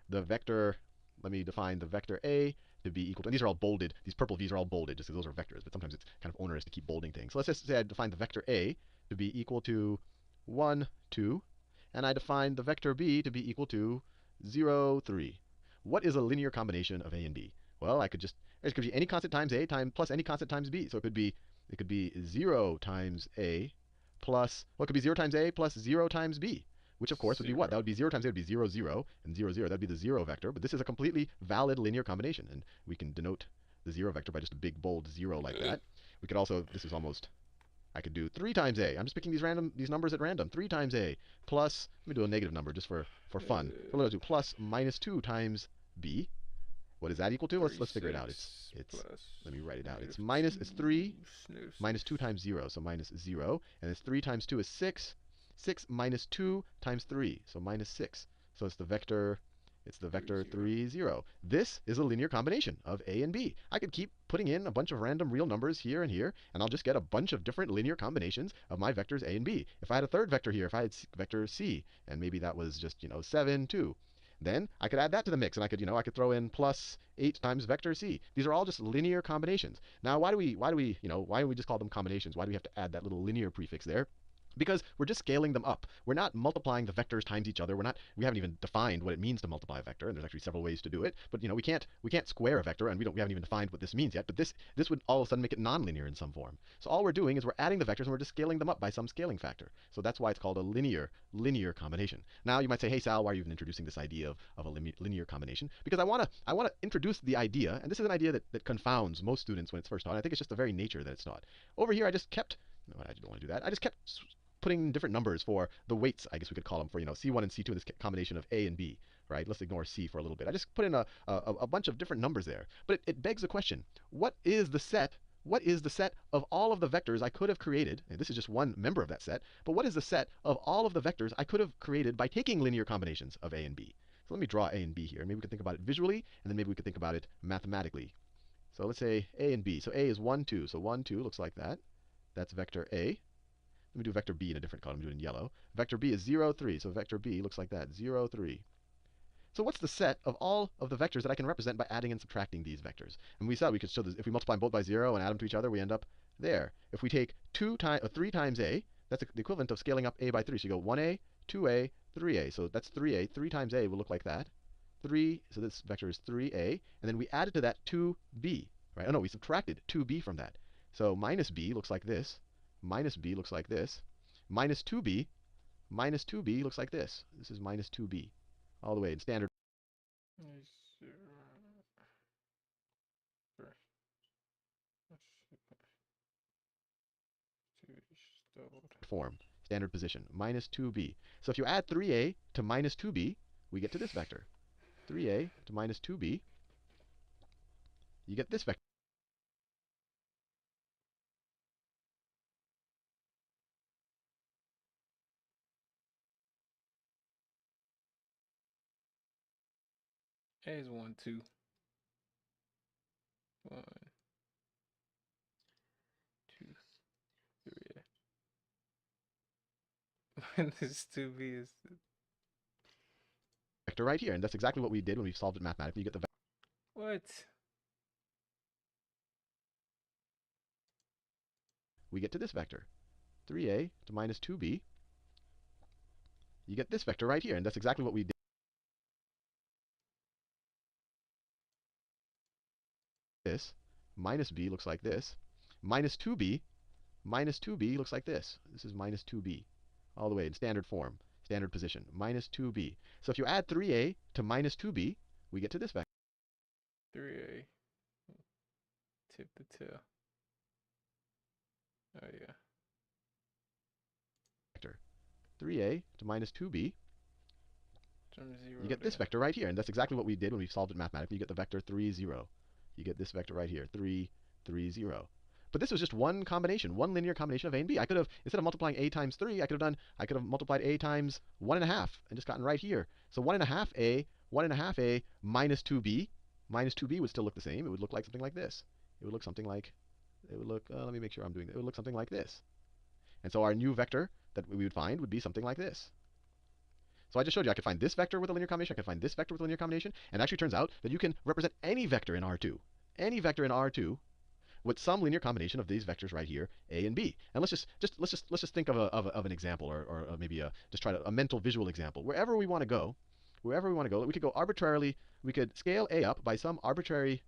define the vector a to be equal to, and these are all bolded, these purple v's are all bolded just because those are vectors, but sometimes it's kind of onerous to keep bolding things. So let's just say I define the vector a to be equal to 1, 2, and I define the vector b to be equal to 0, 3. What is a linear combination of a and b? Well, it could be any constant times a plus any constant times b. So it could be 0 times a plus, well, it could be 0 times a plus 0 times b, which of course would be what? That would be 0 times a would be 0, 0, and 0, 0. That would be the 0 vector. But this is a completely valid linear combination, and we can denote the 0 vector by just a big bold 0 like that. We could also, this is almost, I could do 3 times a. I'm just picking these numbers at random. 3 times a plus, let me do a negative number just for fun. So let's do plus minus 2 times b. What is that equal to? Let's figure it out. It's let me write it out. It's 3 minus 2 times 0, so minus 0. And it's 3 times 2 is 6. 6 minus 2 times 3, so minus 6. So it's the vector 3, 0. This is a linear combination of a and b. I could keep putting in a bunch of random real numbers here and here, and I'll just get a bunch of different linear combinations of my vectors a and b. If I had a third vector here, if I had vector c, and maybe that was just, 7, 2, then I could add that to the mix, and I could throw in plus 8 times vector c. These are all just linear combinations. Now, why do we just call them combinations? Why do we have to add that little linear prefix there? Because we're just scaling them up. We're not multiplying the vectors times each other. We haven't even defined what it means to multiply a vector, and there's actually several ways to do it. But we can't square a vector, and we haven't even defined what this means yet. But this would all of a sudden make it nonlinear in some form. So all we're doing is we're adding the vectors and we're just scaling them up by some scaling factor. So that's why it's called a linear combination. Now you might say, hey Sal, why are you even introducing this idea of a linear combination? Because I want to introduce the idea, and this is an idea that confounds most students when it's first taught. I think it's just the very nature that it's taught. Over here, I just kept, no, I don't want to do that. I just kept putting different numbers for the weights, I guess we could call them, for C1 and C2 in this combination of A and B, right? Let's ignore C for a little bit. I just put in a bunch of different numbers there. But it begs the question, what is the set of all of the vectors I could have created? And this is just one member of that set, but what is the set of all of the vectors I could have created by taking linear combinations of A and B? So let me draw A and B here. Maybe we could think about it visually, and then maybe we could think about it mathematically. So let's say A and B. So A is 1, 2. So 1, 2 looks like that. That's vector A. Let me do vector b in a different color. I'm doing it in yellow. Vector b is 0, 3. So vector b looks like that, 0, 3. So what's the set of all of the vectors that I can represent by adding and subtracting these vectors? And we said we could show this. If we multiply them both by 0 and add them to each other, we end up there. If we take 3 times a, that's the equivalent of scaling up a by 3. So you go 1a, 2a, 3a. So that's 3a. 3 times a will look like that. 3, so this vector is 3a. And then we added to that 2b, right? Oh no, we subtracted 2b from that. So minus b looks like this. Minus b looks like this. Minus 2b looks like this. This is minus 2b. All the way in standard form. Standard position. Minus 2b. So if you add 3a to minus 2b, we get to this vector. 3a to minus 2b, you get this vector.
A is 1, 2. 1, 2, 3. And this 2b is
Vector right here, and that's exactly what we did when we solved it mathematically. You get the vector.
what?
We get to this vector. 3a to minus 2b. You get this vector right here, and that's exactly what we did. This minus b looks like this. Minus 2b looks like this. This is minus 2b. All the way in standard form, standard position. Minus 2b. So if you add 3a to minus 2b, we get to this vector.
3a. Tip the tail. Oh yeah.
Vector. 3a to minus 2b.
From 0
You get this vector right here, and that's exactly what we did when we solved it mathematically. You get the vector 3, 0. You get this vector right here, 3, 3, 0. But this was just one combination, one linear combination of a and b. I could have, instead of multiplying a times 3, I could have multiplied a times 1.5 and just gotten right here. So 1.5a minus 2b. Minus 2b would still look the same. It would look like something like this. It would look something like, let me make sure I'm doing it. It would look something like this. And so our new vector that we would find would be something like this. So I just showed you I could find this vector with a linear combination, I could find this vector with a linear combination, and it actually turns out that you can represent any vector in R2. Any vector in R2 with some linear combination of these vectors right here, a and b. And let's just think of an example, or maybe just try a mental visual example. Wherever we want to go, we could go arbitrarily. We could scale a up by some arbitrary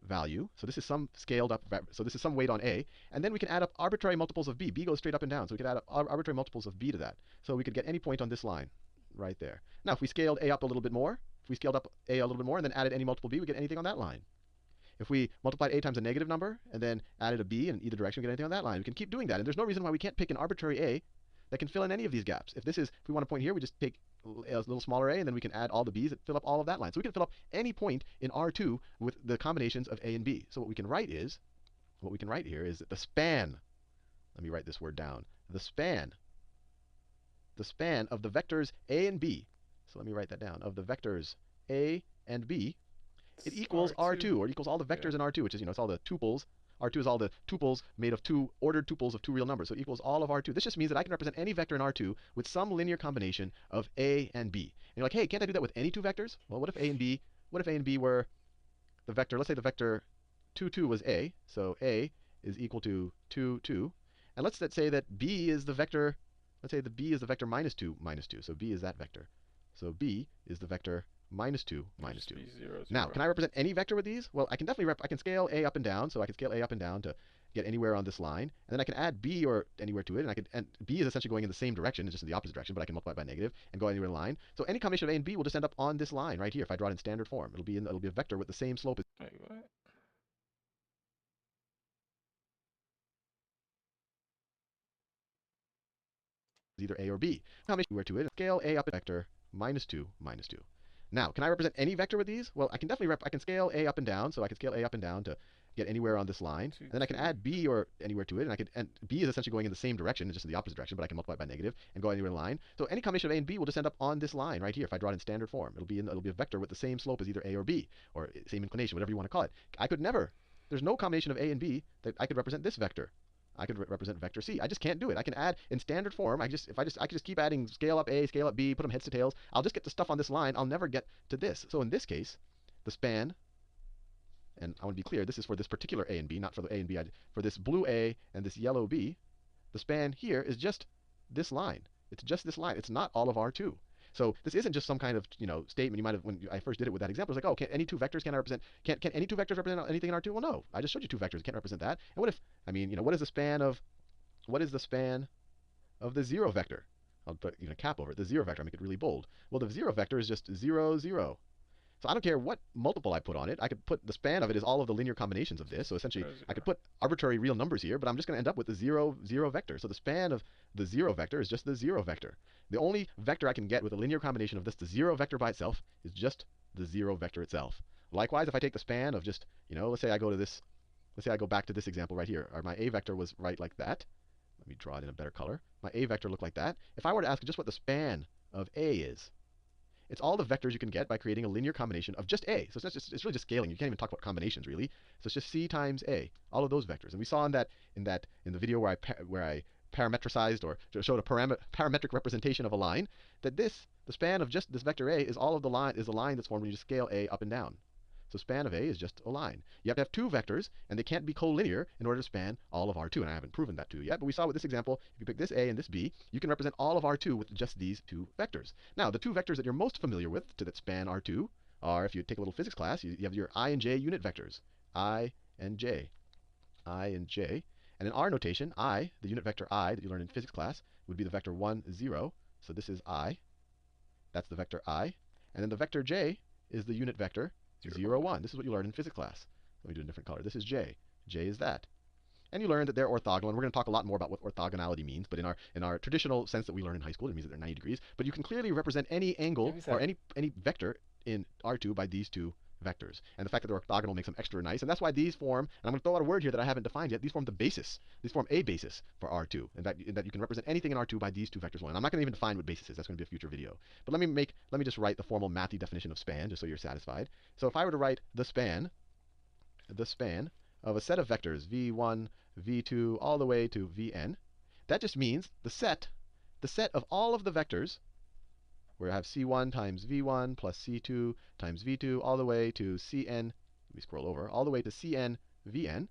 value. So this is some scaled up, so this is some weight on A, and then we can add up arbitrary multiples of B. B goes straight up and down, so we could add up arbitrary multiples of B to that. So we could get any point on this line right there. Now, if we scaled A up a little bit more, and then added any multiple B, we get anything on that line. If we multiplied A times a negative number, and then added a B in either direction, we get anything on that line. We can keep doing that, and there's no reason why we can't pick an arbitrary A that can fill in any of these gaps. If we want a point here, we just take a little smaller a, and then we can add all the b's that fill up all of that line. So we can fill up any point in R2 with the combinations of a and b. So what we can write here is that the span, let me write this word down, the span of the vectors a and b, so let me write that down, of the vectors a and b, it equals R2, or it equals all the vectors in R2, which is, it's all the tuples. R2 is all the tuples made of two ordered tuples of two real numbers. So it equals all of R2. This just means that I can represent any vector in R2 with some linear combination of A and B. And you're like, hey, can't I do that with any two vectors? Well, what if A and B were the vector, let's say the vector 2, 2 was A. So A is equal to 2, 2. And let's say that B is the vector, let's say the B is the vector minus 2, minus 2. So B is that vector. So B is the vector minus 2, minus 2.
0,
Now, can I represent any vector with these? Well, I can definitely I can scale A up and down, so I can scale A up and down to get anywhere on this line, and then I can add B or anywhere to it, and B is essentially going in the same direction, it's just in the opposite direction, but I can multiply it by negative and go anywhere in the line. So any combination of A and B will just end up on this line right here if I draw it in standard form. It'll be a vector with the same slope as
Wait, what?
either A or B. Combination where to it, scale A up a vector minus 2, minus 2. Now, can I represent any vector with these? Well, I can definitely I can scale A up and down, so I can scale A up and down to get anywhere on this line. And then I can add B or anywhere to it, and B is essentially going in the same direction, it's just in the opposite direction, but I can multiply it by negative and go anywhere in the line. So any combination of A and B will just end up on this line right here if I draw it in standard form. It'll be a vector with the same slope as either A or B, or same inclination, whatever you want to call it. There's no combination of A and B that I could represent this vector. I could represent vector C. I just can't do it. I can add in standard form. I can just keep adding scale up A, scale up B, put them heads to tails. I'll just get the stuff on this line. I'll never get to this. So in this case, the span, and I want to be clear, this is for this particular A and B, not for the A and B. For this blue A and this yellow B, the span here is just this line. It's just this line. It's not all of R2. So this isn't just some kind of statement you might have when I first did it with that example. It's like, oh, can any two vectors represent anything in R2? Well, no, I just showed you two vectors. Can't represent that. And what if what is the span of the zero vector? I'll put a cap over it. The zero vector. I'll make it really bold. Well, the zero vector is just 0, 0. So I don't care what multiple I put on it. I could put the span of it is all of the linear combinations of this. So essentially, I could put arbitrary real numbers here, but I'm just going to end up with the 0, 0 vector. So the span of the zero vector is just the zero vector. The only vector I can get with a linear combination of this, the zero vector by itself, is just the zero vector itself. Likewise, if I take the span of just, let's say I go back to this example right here. Or my A vector was right like that. Let me draw it in a better color. My A vector looked like that. If I were to ask just what the span of A is, it's all the vectors you can get by creating a linear combination of just A. So it's really just scaling. You can't even talk about combinations really. So it's just C times A, all of those vectors. And we saw in the video where I parametricized or showed a parametric representation of a line, that the span of just this vector A is the line that's formed when you just scale A up and down. So span of A is just a line. You have to have two vectors, and they can't be collinear in order to span all of R2. And I haven't proven that to you yet, but we saw with this example, if you pick this A and this B, you can represent all of R2 with just these two vectors. Now, the two vectors that you're most familiar with that span R2 are, if you take a little physics class, you have your I and J unit vectors. I and J. I and J. And in R notation, I, the unit vector I that you learned in physics class, would be the vector 1, 0. So this is I. That's the vector I. And then the vector J is the unit vector 0, 1. This is what you learned in physics class. Let me do a different color. This is J. J is that. And you learn that they're orthogonal, and we're going to talk a lot more about what orthogonality means, but in our traditional sense that we learn in high school, it means that they're 90 degrees. But you can clearly represent any angle or any vector in R2 by these two vectors. And the fact that they're orthogonal makes them extra nice, and that's why these form, and I'm going to throw out a word here that I haven't defined yet, these form the basis. These form a basis for R2, and that you can represent anything in R2 by these two vectors alone. I'm not going to even define what basis is. That's going to be a future video. But let me just write the formal mathy definition of span, just so you're satisfied. So if I were to write the span of a set of vectors, v1, v2, all the way to vn, that just means the set of all of the vectors, where I have c1 times v1 plus c2 times v2 all the way to cn, let me scroll over, all the way to cn vn.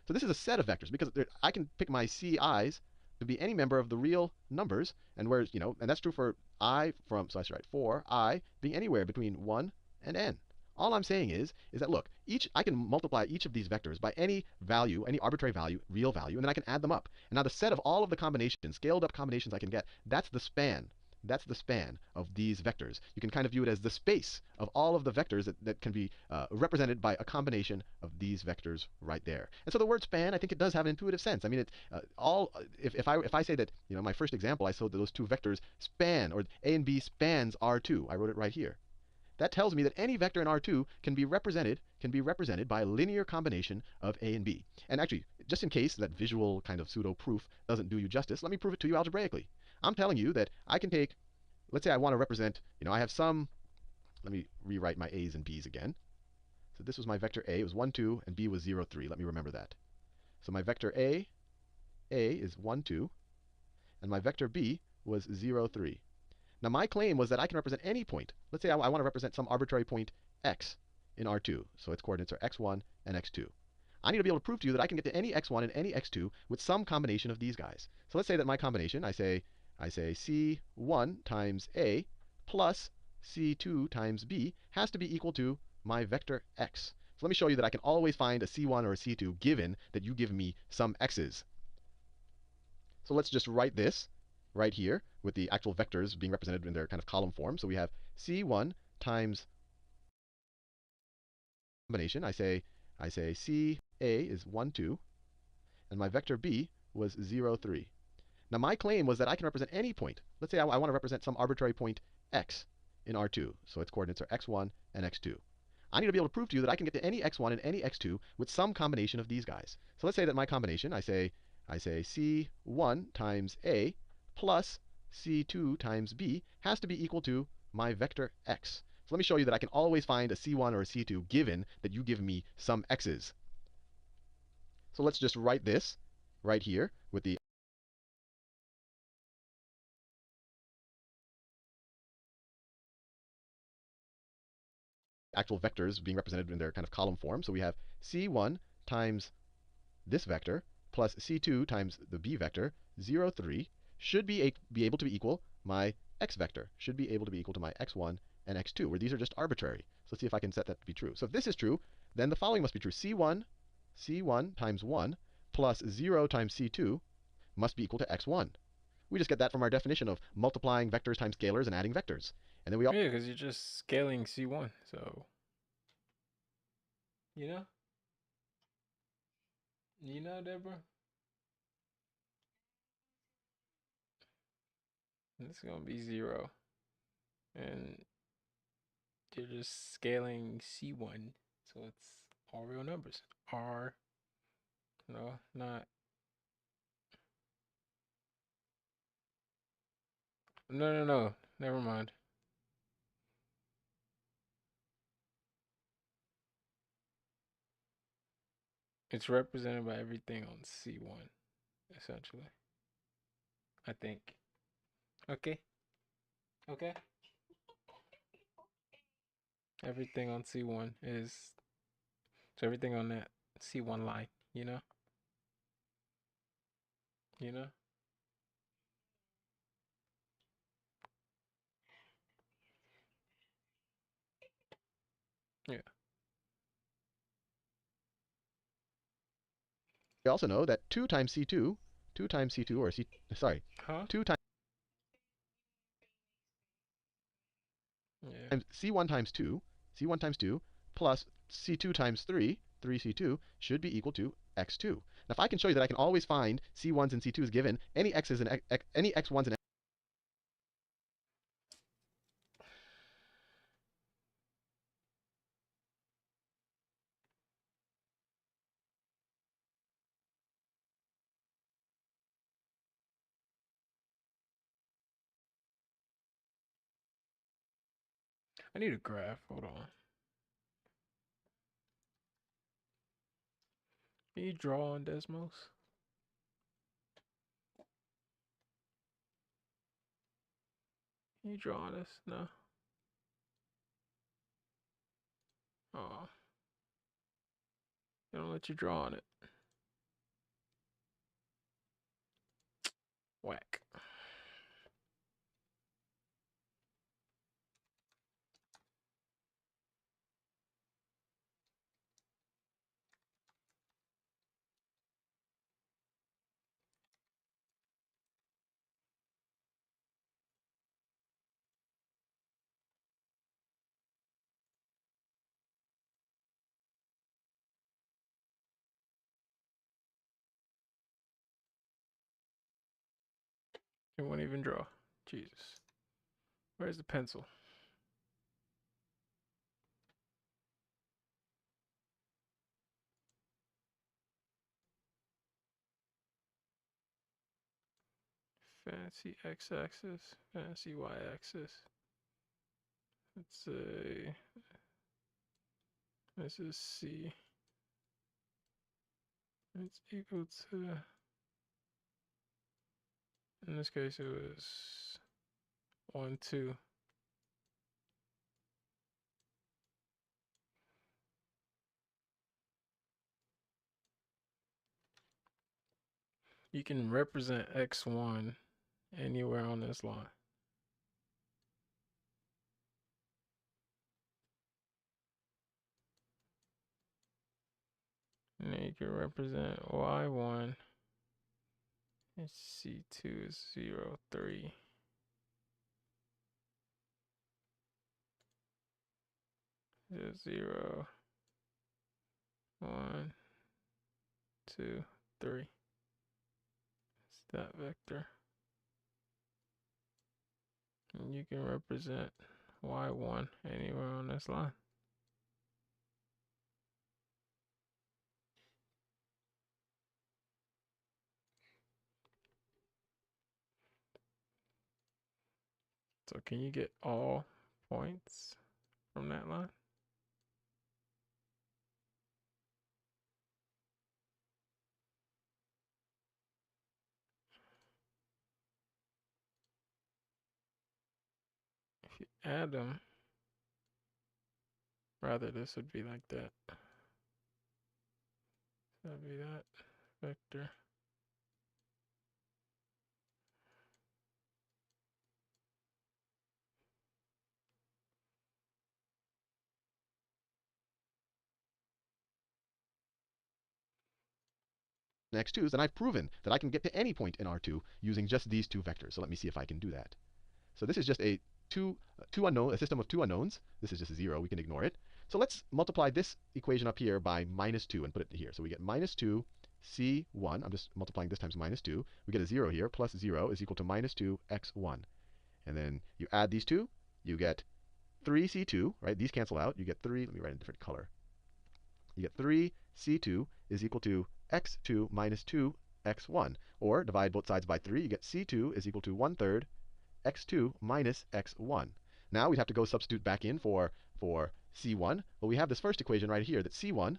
So this is a set of vectors because I can pick my ci's to be any member of the real numbers, and whereas, and that's true for I from, so I should write for I being anywhere between 1 and n. All I'm saying is that look, I can multiply each of these vectors by any value, any arbitrary value, real value, and then I can add them up. And now the set of all of the combinations, scaled up combinations I can get, that's the span. That's the span of these vectors. You can kind of view it as the space of all of the vectors that can be represented by a combination of these vectors right there. And so the word span, I think it does have an intuitive sense. I mean, it if I say that, my first example, I showed that those two vectors span, or A and B spans R2. I wrote it right here. That tells me that any vector in R2 can be represented by a linear combination of A and B. And actually, just in case that visual kind of pseudo proof doesn't do you justice, let me prove it to you algebraically. I'm telling you that I can take, let's say I want to represent, I have some, let me rewrite my A's and B's again. So this was my vector A, it was 1, 2, and B was 0, 3. Let me remember that. So my vector A is 1, 2, and my vector B was 0, 3. Now my claim was that I can represent any point. Let's say I want to represent some arbitrary point x in R2. So its coordinates are x1 and x2. I need to be able to prove to you that I can get to any x1 and any x2 with some combination of these guys. So let's say that my combination, I say C1 times A plus C2 times B has to be equal to my vector x. So let me show you that I can always find a C1 or a C2 given that you give me some x's. So let's just write this right here with the actual vectors being represented in their kind of column form. So we have C1 times combination. I say CA is 1, 2, and my vector B was 0, 3. Now my claim was that I can represent any point. Let's say I want to represent some arbitrary point x in R2. So its coordinates are x1 and x2. I need to be able to prove to you that I can get to any x1 and any x2 with some combination of these guys. So let's say that my combination, I say C1 times A plus C2 times B has to be equal to my vector x. So let me show you that I can always find a C1 or a C2 given that you give me some x's. So let's just write this right here with the actual vectors being represented in their kind of column form. So we have C1 times this vector plus C2 times the B vector, 0, 3, should be able to be equal my x vector, should be able to be equal to my x1 and x2, where these are just arbitrary. So let's see if I can set that to be true. So if this is true, then the following must be true. C1 times 1 plus 0 times C2 must be equal to x1. We just get that from our definition of multiplying vectors times scalars and adding vectors. And then we
Yeah, because you're just scaling C1, so you know? Deborah? It's gonna be 0. And you're just scaling C1, so it's all real numbers. R, no, not. No. Never mind. It's represented by everything on C1, essentially. I think. Okay. Everything on C1 is. So everything on that C1 line, you know? Yeah.
We also know that 2 times C2, or sorry,
Huh?
2 times
Yeah.
C1 times 2 plus C2 times 3, 3C2, should be equal to x2. Now if I can show you that I can always find C1s and C2s given any x's and any x1s and
I need a graph. Hold on. Can you draw on Desmos? Can you draw on this? No. Oh. They don't let you draw on it. Whack. It won't even draw. Jesus. Where's the pencil? Fancy x-axis, fancy y-axis. Let's say this is C. It's equal to, in this case it was 1, 2. You can represent x1 anywhere on this line. And then you can represent y1 and c2 is 0, 3. 0, 1, 2, 3. It's that vector. And you can represent y1 anywhere on this line. So can you get all points from that line? If you add them, rather this would be like that. That'd be that vector.
X2s, then I've proven that I can get to any point in R2 using just these two vectors. So let me see if I can do that. So this is just a system of two unknowns. This is just 0. We can ignore it. So let's multiply this equation up here by -2 and put it here. So we get -2 c1. I'm just multiplying this times -2. We get a 0 here. Plus 0 is equal to -2 x1. And then you add these two. You get 3c2, right? These cancel out. You get 3. Let me write in a different color. You get 3c2 is equal to x2 minus 2 x1. Or divide both sides by 3. You get c2 is equal to 1/3 x2 minus x1. Now we'd have to go substitute back in for c1. Well, we have this first equation right here that c1,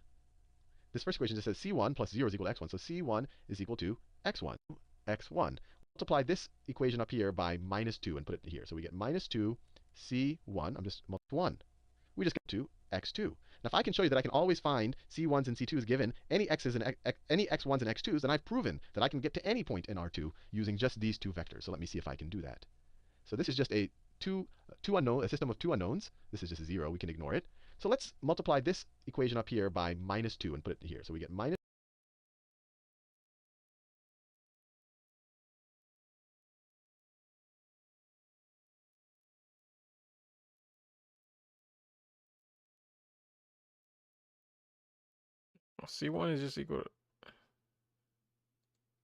this first equation just says c1 plus 0 is equal to x1. So c1 is equal to x1. Multiply this equation up here by -2 and put it here. So we get -2 c1. I'm just multiplying 1. We just get to x2. Now, if I can show you that I can always find c1s and c2s given any x's and any x1s and x2s, then I've proven that I can get to any point in R2 using just these two vectors. So let me see if I can do that. So this is just a system of two unknowns. This is just 0. We can ignore it. So let's multiply this equation up here by -2 and put it here. So we get minus.
C1 is just equal to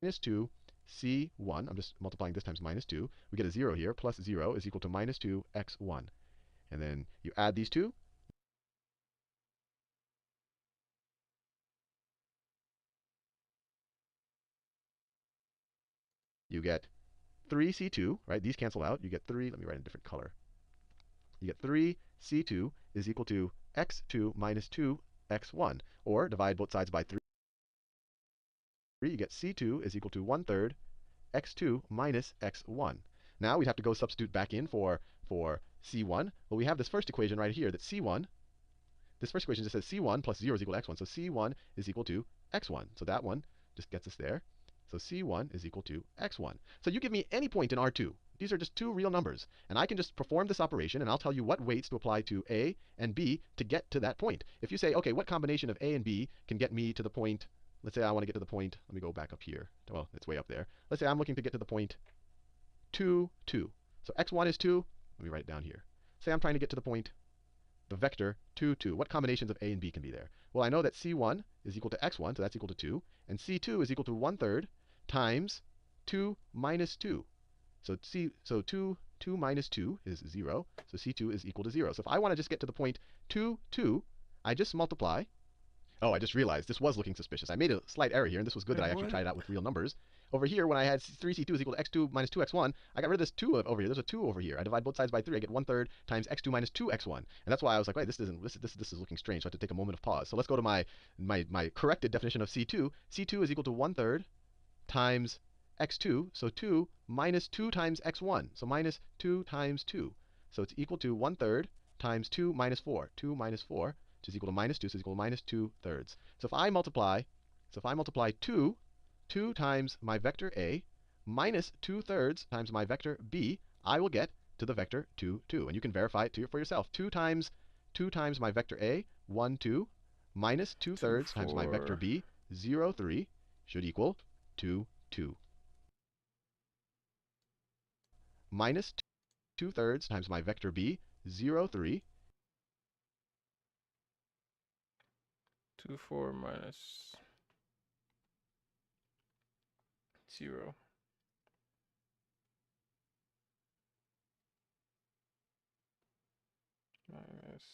-2 c1. I'm just multiplying this times -2. We get a 0 here. Plus 0 is equal to -2 x1. And then you add these two. You get 3c2, right? These cancel out. You get 3. Let me write in a different color. You get 3c2 is equal to x2 minus 2 x1. Or divide both sides by 3. You get c2 is equal to 1/3 x2 minus x1. Now we'd have to go substitute back in for c1. Well, we have this first equation right here that c1, this first equation just says c1 plus 0 is equal to x1. So c1 is equal to x1. So that one just gets us there. So C1 is equal to x1. So you give me any point in R2. These are just two real numbers. And I can just perform this operation, and I'll tell you what weights to apply to A and B to get to that point. If you say, okay, what combination of A and B can get me to the point, let's say I want to get to the point, let me go back up here. Well, it's way up there. Let's say I'm looking to get to the point 2, 2. So x1 is 2. Let me write it down here. Say I'm trying to get to the point, the vector 2, 2. What combinations of A and B can be there? Well, I know that C1 is equal to x1, so that's equal to 2. And C2 is equal to 1/3 times 2 minus 2. So 2 minus 2 is 0. So C2 is equal to 0. So if I want to just get to the point 2, 2, I just multiply. Oh, I just realized this was looking suspicious. I made a slight error here, and this was good that I actually tried it out with real numbers. Over here, when I had 3c2 is equal to x2 minus 2x1, I got rid of this 2 over here. There's a 2 over here. I divide both sides by 3. I get 1/3 times x2 minus 2x1. And that's why I was like, wait, this is looking strange. So I had to take a moment of pause. So let's go to my corrected definition of c2. c2 is equal to 1/3 times x2. So 2 minus 2 times x1. So minus 2 times 2. So it's equal to 1/3 times 2 minus 4. 2 minus 4, which is equal to minus 2, so it's equal to minus 2/3. So if I multiply 2 times my vector A minus 2/3 times my vector B, I will get to the vector 2, 2. And you can verify it for yourself. 2 times my vector A, 1, 2, minus 2/3 times my vector B, 0, 3, should equal 2, 2. Minus 2/3 times my vector B, 0, 3.
2, 4 minus 0. Minus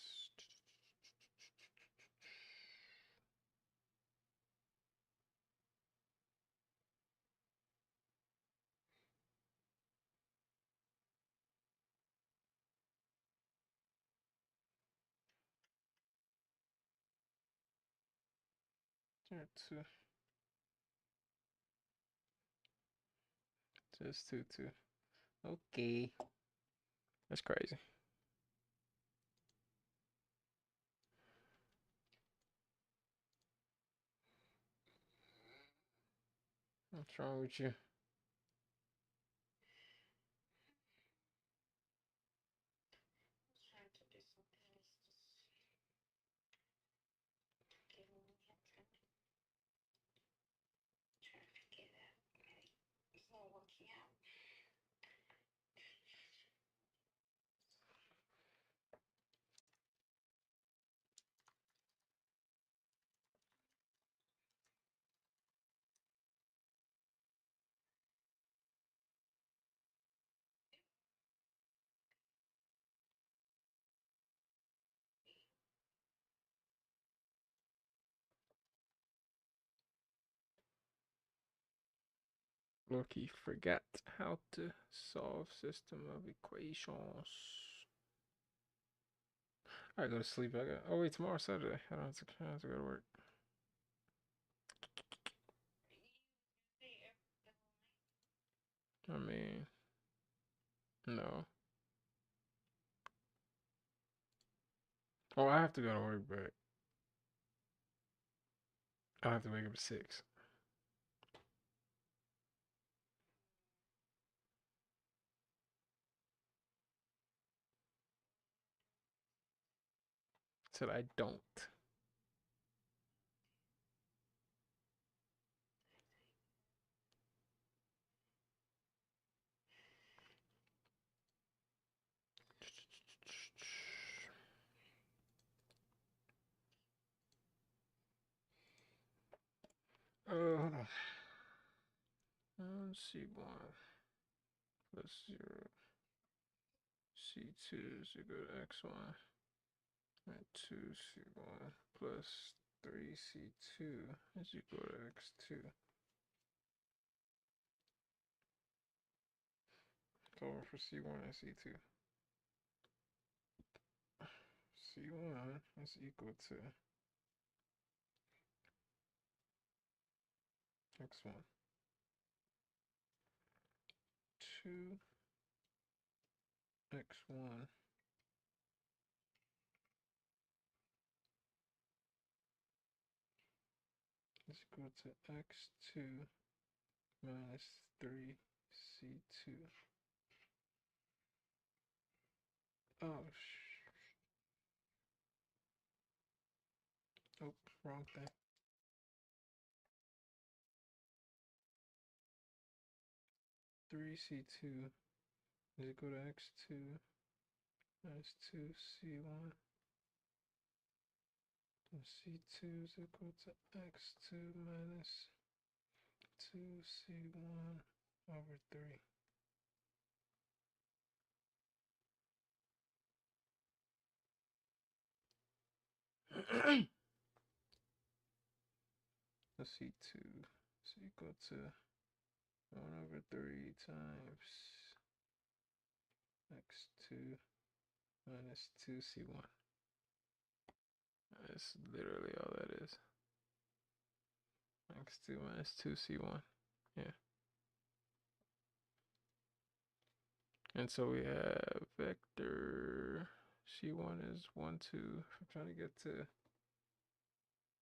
2. Just 2, 2. Okay. That's crazy. What's wrong with you? Loki forgot how to solve system of equations. I go to sleep. Oh wait, tomorrow's Saturday. I don't have to go to work. I mean, no. Oh, I have to go to work, but I have to wake up at 6. Said I don't. Hold on. C1 plus 0. C2 is equal to x1. And 2C1 plus 3C2 is equal to x2. Solving for C1 and C2. C1 is equal to x1. 2 x1 is equal to x2 minus 3c2. Oh, oh, wrong thing. 3c2 is equal to x2 minus 2c1. C2 is equal to x2 minus 2c1 over 3. The C2 is equal to 1 over 3 times x2 minus 2c1. That's literally all that is. X2 minus 2c1. Yeah. And so we have vector c1 is 1, 2. If I'm trying to get to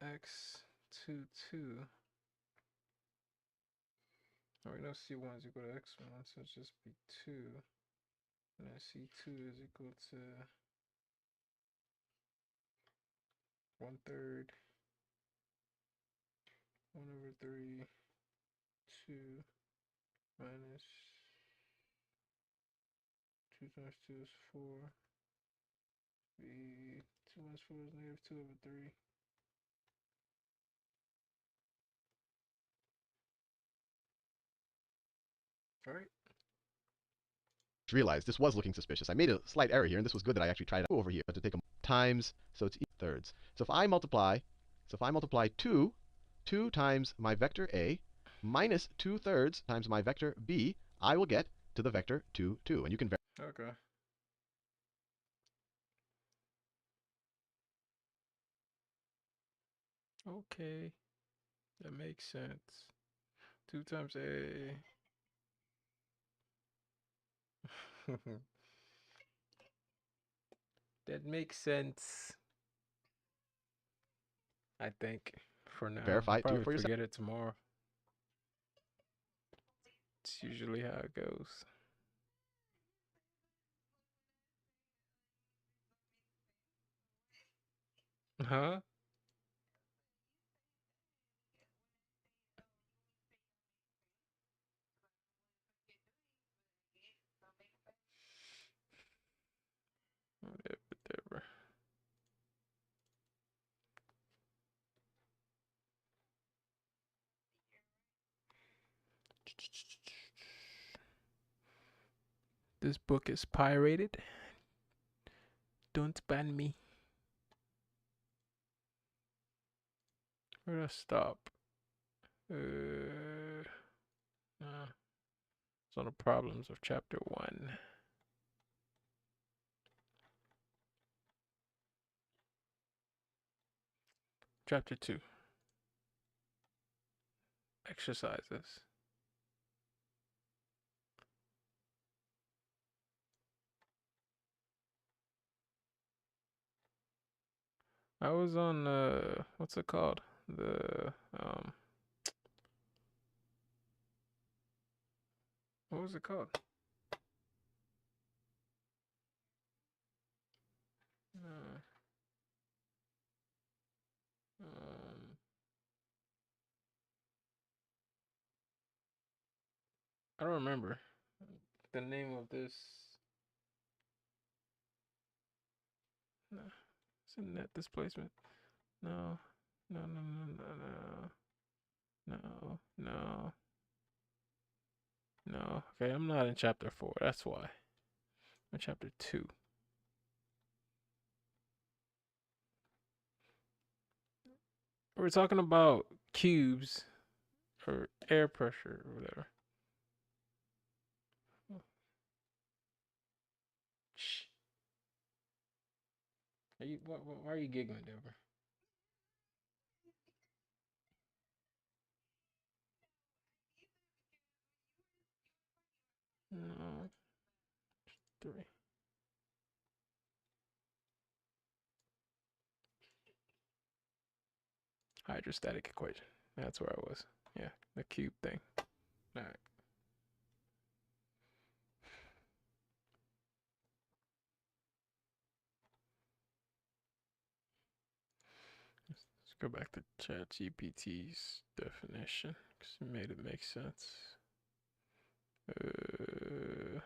x2, 2. Oh, we know c1 is equal to x1, so it's just be 2. And then c2 is equal to 1/3 1 over 3, 2 minus 2 times 2 is 4. Be 2 minus 4 is negative 2 over 3. All right.
Realized this was looking suspicious. I made a slight error here, and this was good that I actually tried it over here. But to take a times, so it's thirds. So if I multiply 2 times my vector A minus 2/3 times my vector B, I will get to the vector 2, 2. And you can
Okay. Okay. That makes sense. 2 times A. That makes sense. I think for now.
verify
I'll
it, do
probably
it for yourself.
forget it tomorrow. It's usually how it goes. Huh? Whatever. This book is pirated. Don't ban me. Where do I stop? It's on the problems of chapter 1. Chapter 2. Exercises. I was on what's it called? The what was it called? Uh, um, I don't remember the name of this. No, it's a net displacement. No, no, no, no, no, no, no, no, no. Okay, I'm not in chapter 4. That's why. I'm in chapter 2. We're talking about cubes or air pressure or whatever. Shh. Why are you giggling, Deborah? No. 3. Hydrostatic equation. That's where I was. Yeah, the cube thing. All right. Let's go back to ChatGPT's definition because it made it make sense. Mm,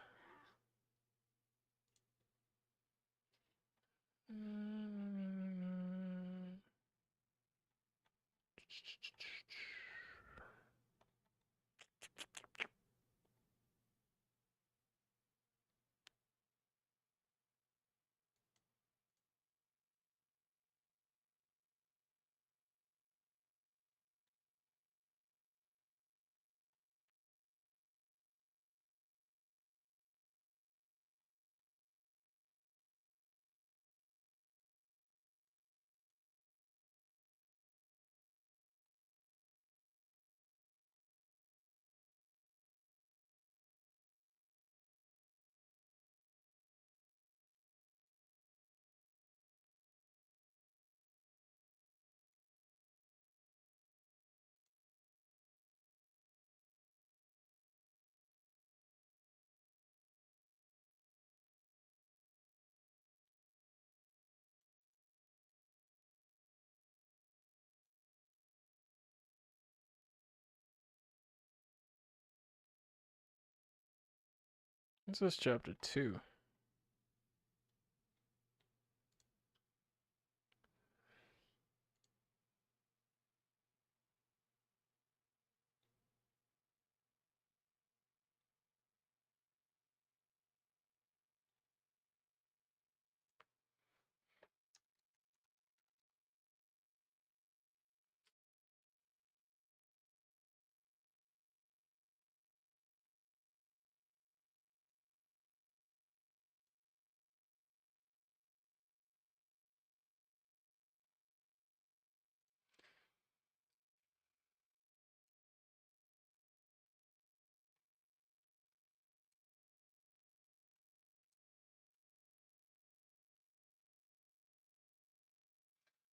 This is chapter 2.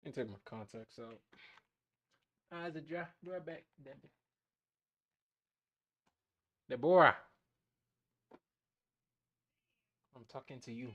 Let me take my contacts out. Eyes are dry. Go back, Deborah. I'm talking to you.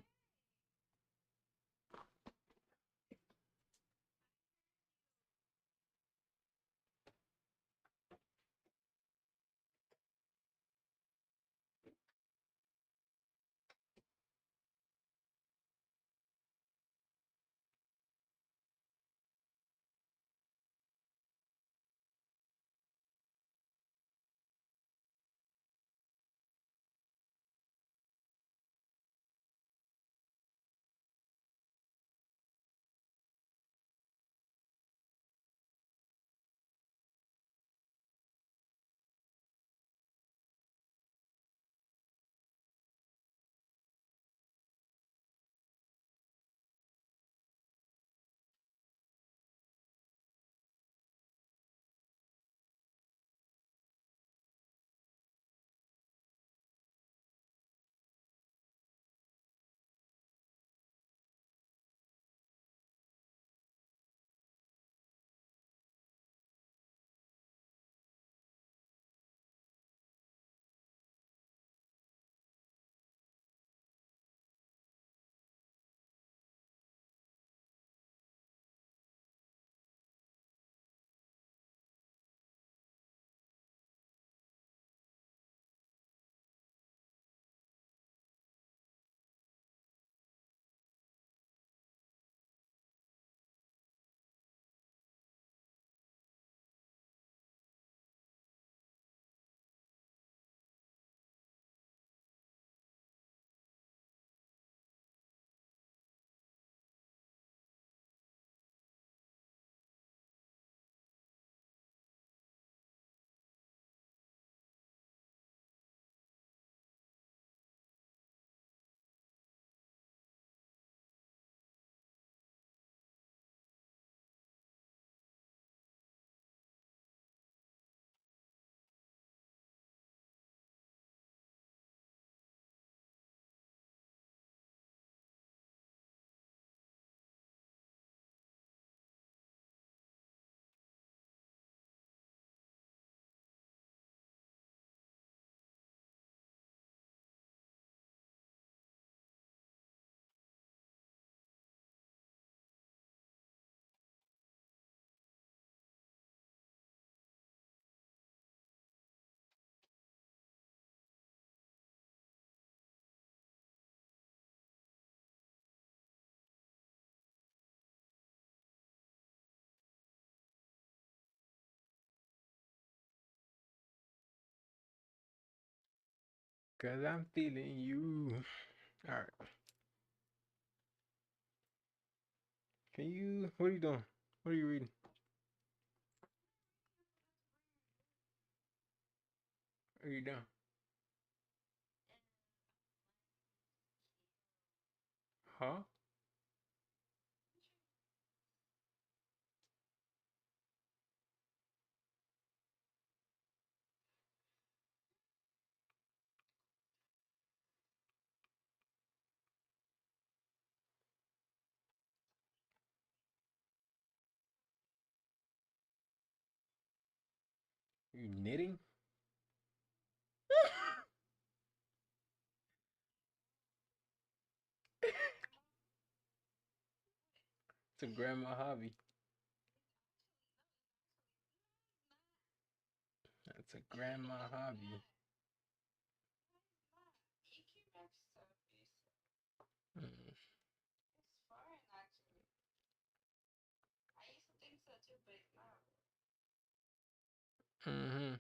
Cause I'm feeling you. Alright. Can you, what are you doing? What are you reading? Are you done? Huh? You knitting? It's a grandma hobby. That's a grandma hobby. Mm. Mm-hmm.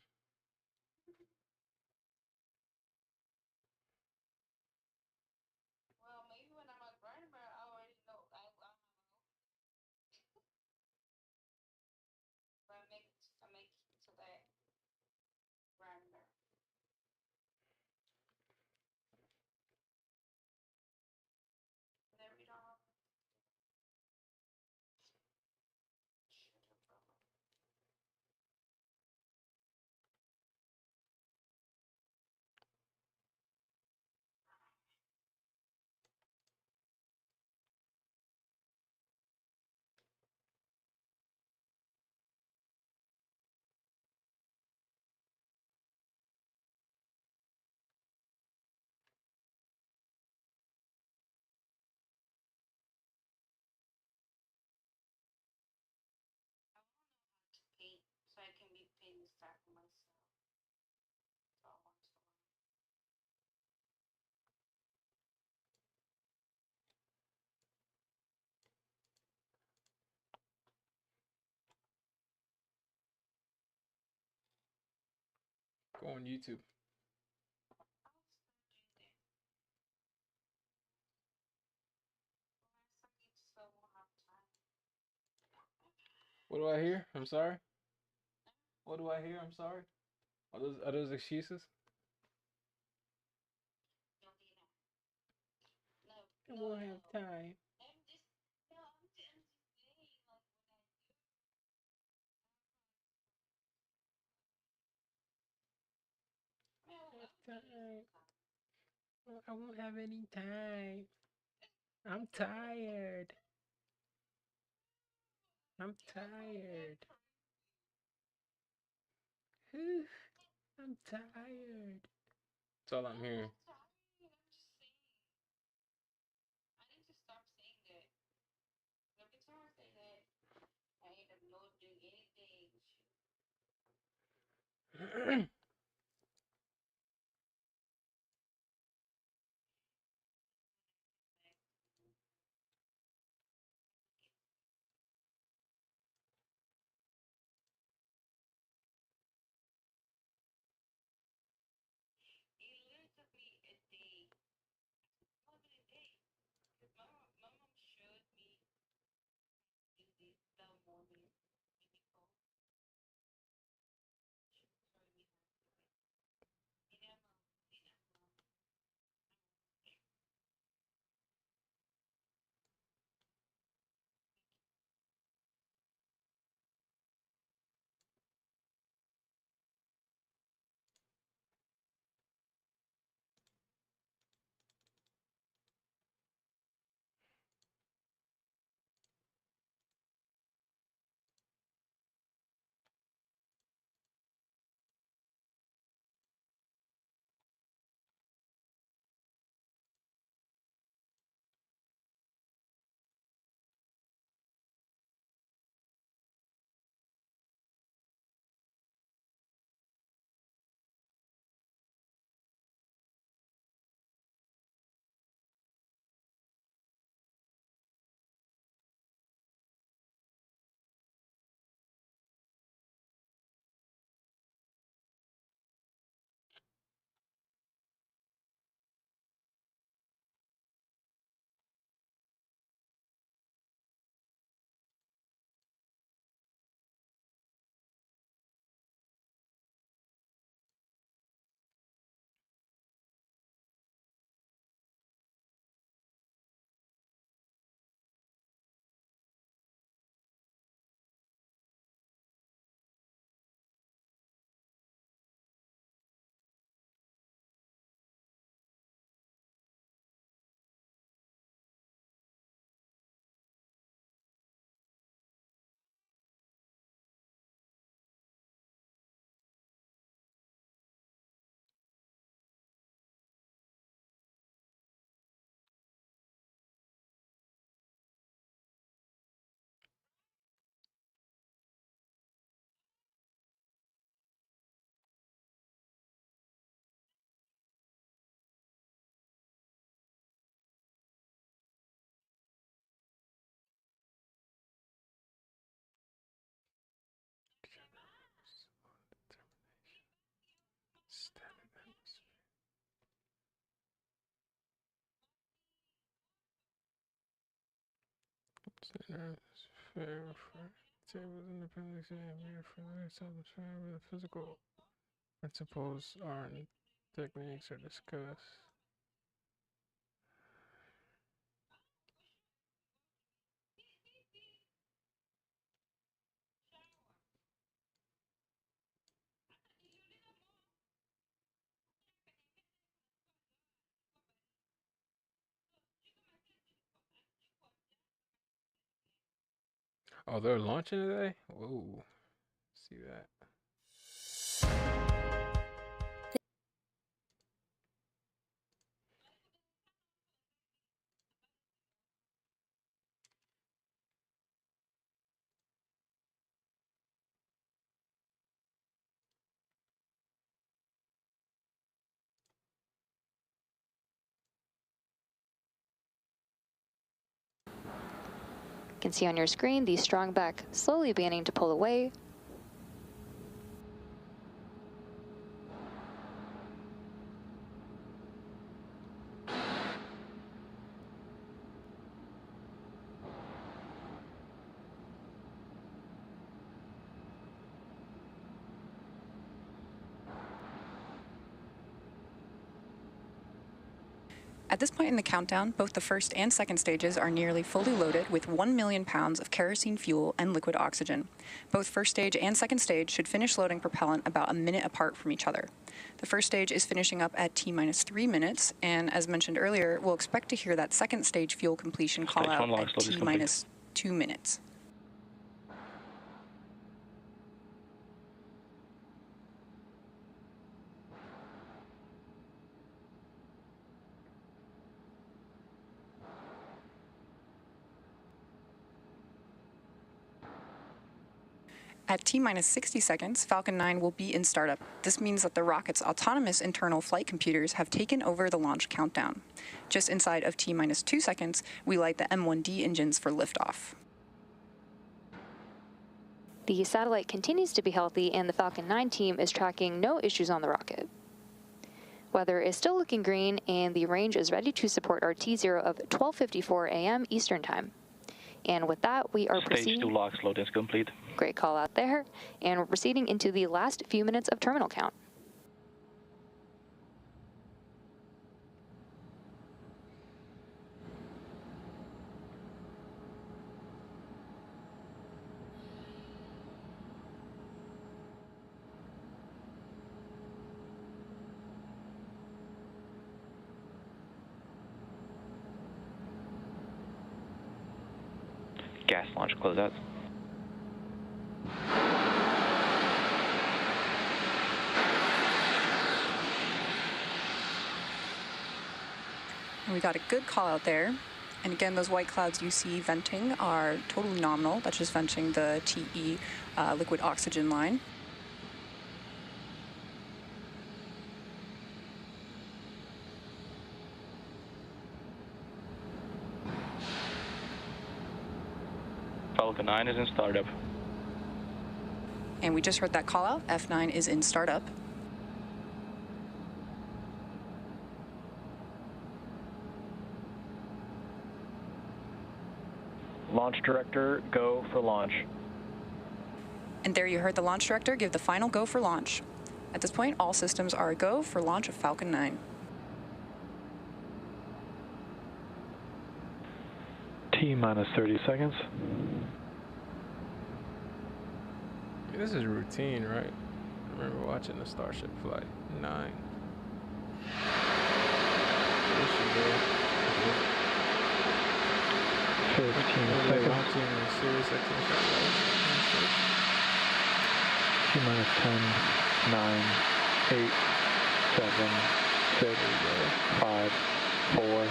Go on YouTube. What do I hear? I'm sorry. What do I hear? I'm sorry. Are those excuses? I won't have time. Time. I won't have any time. I'm tired. I'm tired. I'm tired. That's all I'm hearing. Fair for tables in appendix A and for the self-fair where the physical principles and techniques are discussed. Oh, they're launching today? Whoa. See that.
You can see on your screen the strong back slowly beginning to pull away.
At this point in the countdown, both the first and second stages are nearly fully loaded with 1 million pounds of kerosene fuel and liquid oxygen. Both first stage and second stage should finish loading propellant about a minute apart from each other. The first stage is finishing up at T-3 minutes, and as mentioned earlier, we'll expect to hear that second stage fuel completion call out at T-2 minutes. At T-minus 60 seconds, Falcon 9 will be in startup. This means that the rocket's autonomous internal flight computers have taken over the launch countdown. Just inside of T-minus 2 seconds, we light the M1D engines for liftoff.
The satellite continues to be healthy, and the Falcon 9 team is tracking no issues on the rocket. Weather is still looking green, and the range is ready to support our T0 of 12:54 a.m. Eastern Time. And with that, we are proceeding.
Stage 2 LOX load is complete.
Great call out there. And we're proceeding into the last few minutes of terminal count.
Gas launch closeouts.
And we got a good call out there. And again, those white clouds you see venting are totally nominal. That's just venting the TE liquid oxygen line.
Falcon 9 is in startup.
And we just heard that call out. F9 is in startup.
Launch director, go for launch.
And there you heard the launch director give the final go for launch. At this point, all systems are a go for launch of Falcon 9.
T-minus 30 seconds.
This is routine, right? I remember watching the Starship Flight 9. This should go.
15 seconds.
Launching a Sirius XM
T-minus 10, 9, 8, 7, 6, 5, 4,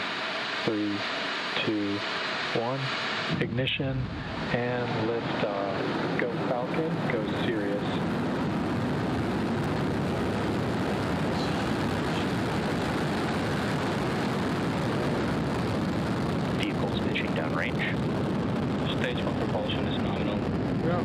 3, 2, 1. Ignition and liftoff. Go Falcon, go Sirius. Vehicles pitching downrange. Stage 1 propulsion is nominal.
Yeah.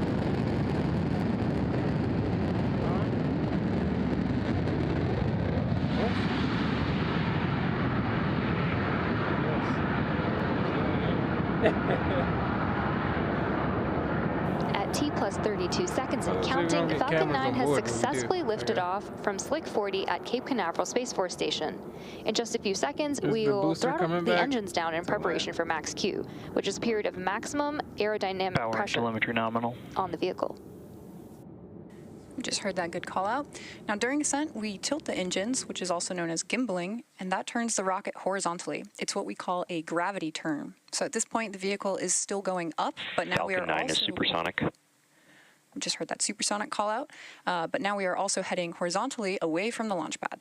42 seconds and
Oh, so we're
counting,
gonna get
Falcon
cameras
9
on
has
board when we do.
successfully lifted
Okay.
off from Slick 40 at Cape Canaveral Space Force Station. In just a few seconds,
Is
we
the
will
booster
throttle
coming
the
back
engines down in
to land?
preparation for Max Q, which is a period of maximum aerodynamic
Power and
pressure
telemetry nominal.
on the vehicle.
We just heard that good call out. Now during ascent, we tilt the engines, which is also known as gimbaling, and that turns the rocket horizontally. It's what we call a gravity turn. So at this point, the vehicle is still going up, but now we are
Falcon 9 is
also...
supersonic.
We just heard that supersonic call out, but now we are also heading horizontally away from the launch pad.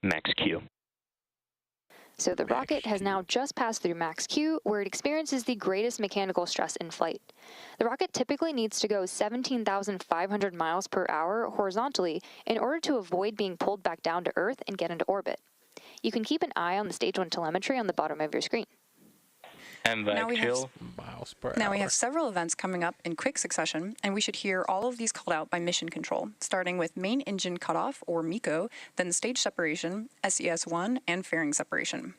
Max Q.
So the rocket has now just passed through Max Q, where it experiences the greatest mechanical stress in flight. The rocket typically needs to go 17,500 miles per hour horizontally in order to avoid being pulled back down to Earth and get into orbit. You can keep an eye on the stage 1 telemetry on the bottom of your screen.
Now we have
Miles per
Now
hour.
we have several events coming up in quick succession, and we should hear all of these called out by mission control, starting with main engine cutoff, or MECO, then stage separation, SES-1, and fairing separation.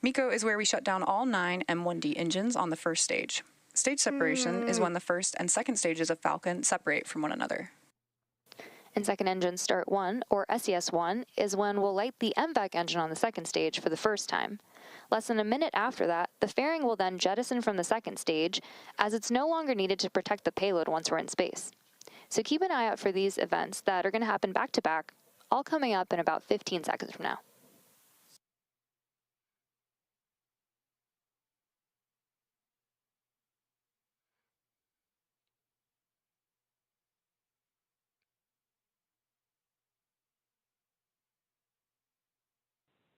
MECO is where we shut down all 9 M1D engines on the first stage. Stage separation is when the first and second stages of Falcon separate from one another.
And second engine start 1, or SES-1, is when we'll light the MVAC engine on the second stage for the first time. Less than a minute after that, the fairing will then jettison from the second stage, as it's no longer needed to protect the payload once we're in space. So keep an eye out for these events that are going to happen back to back, all coming up in about 15 seconds from now.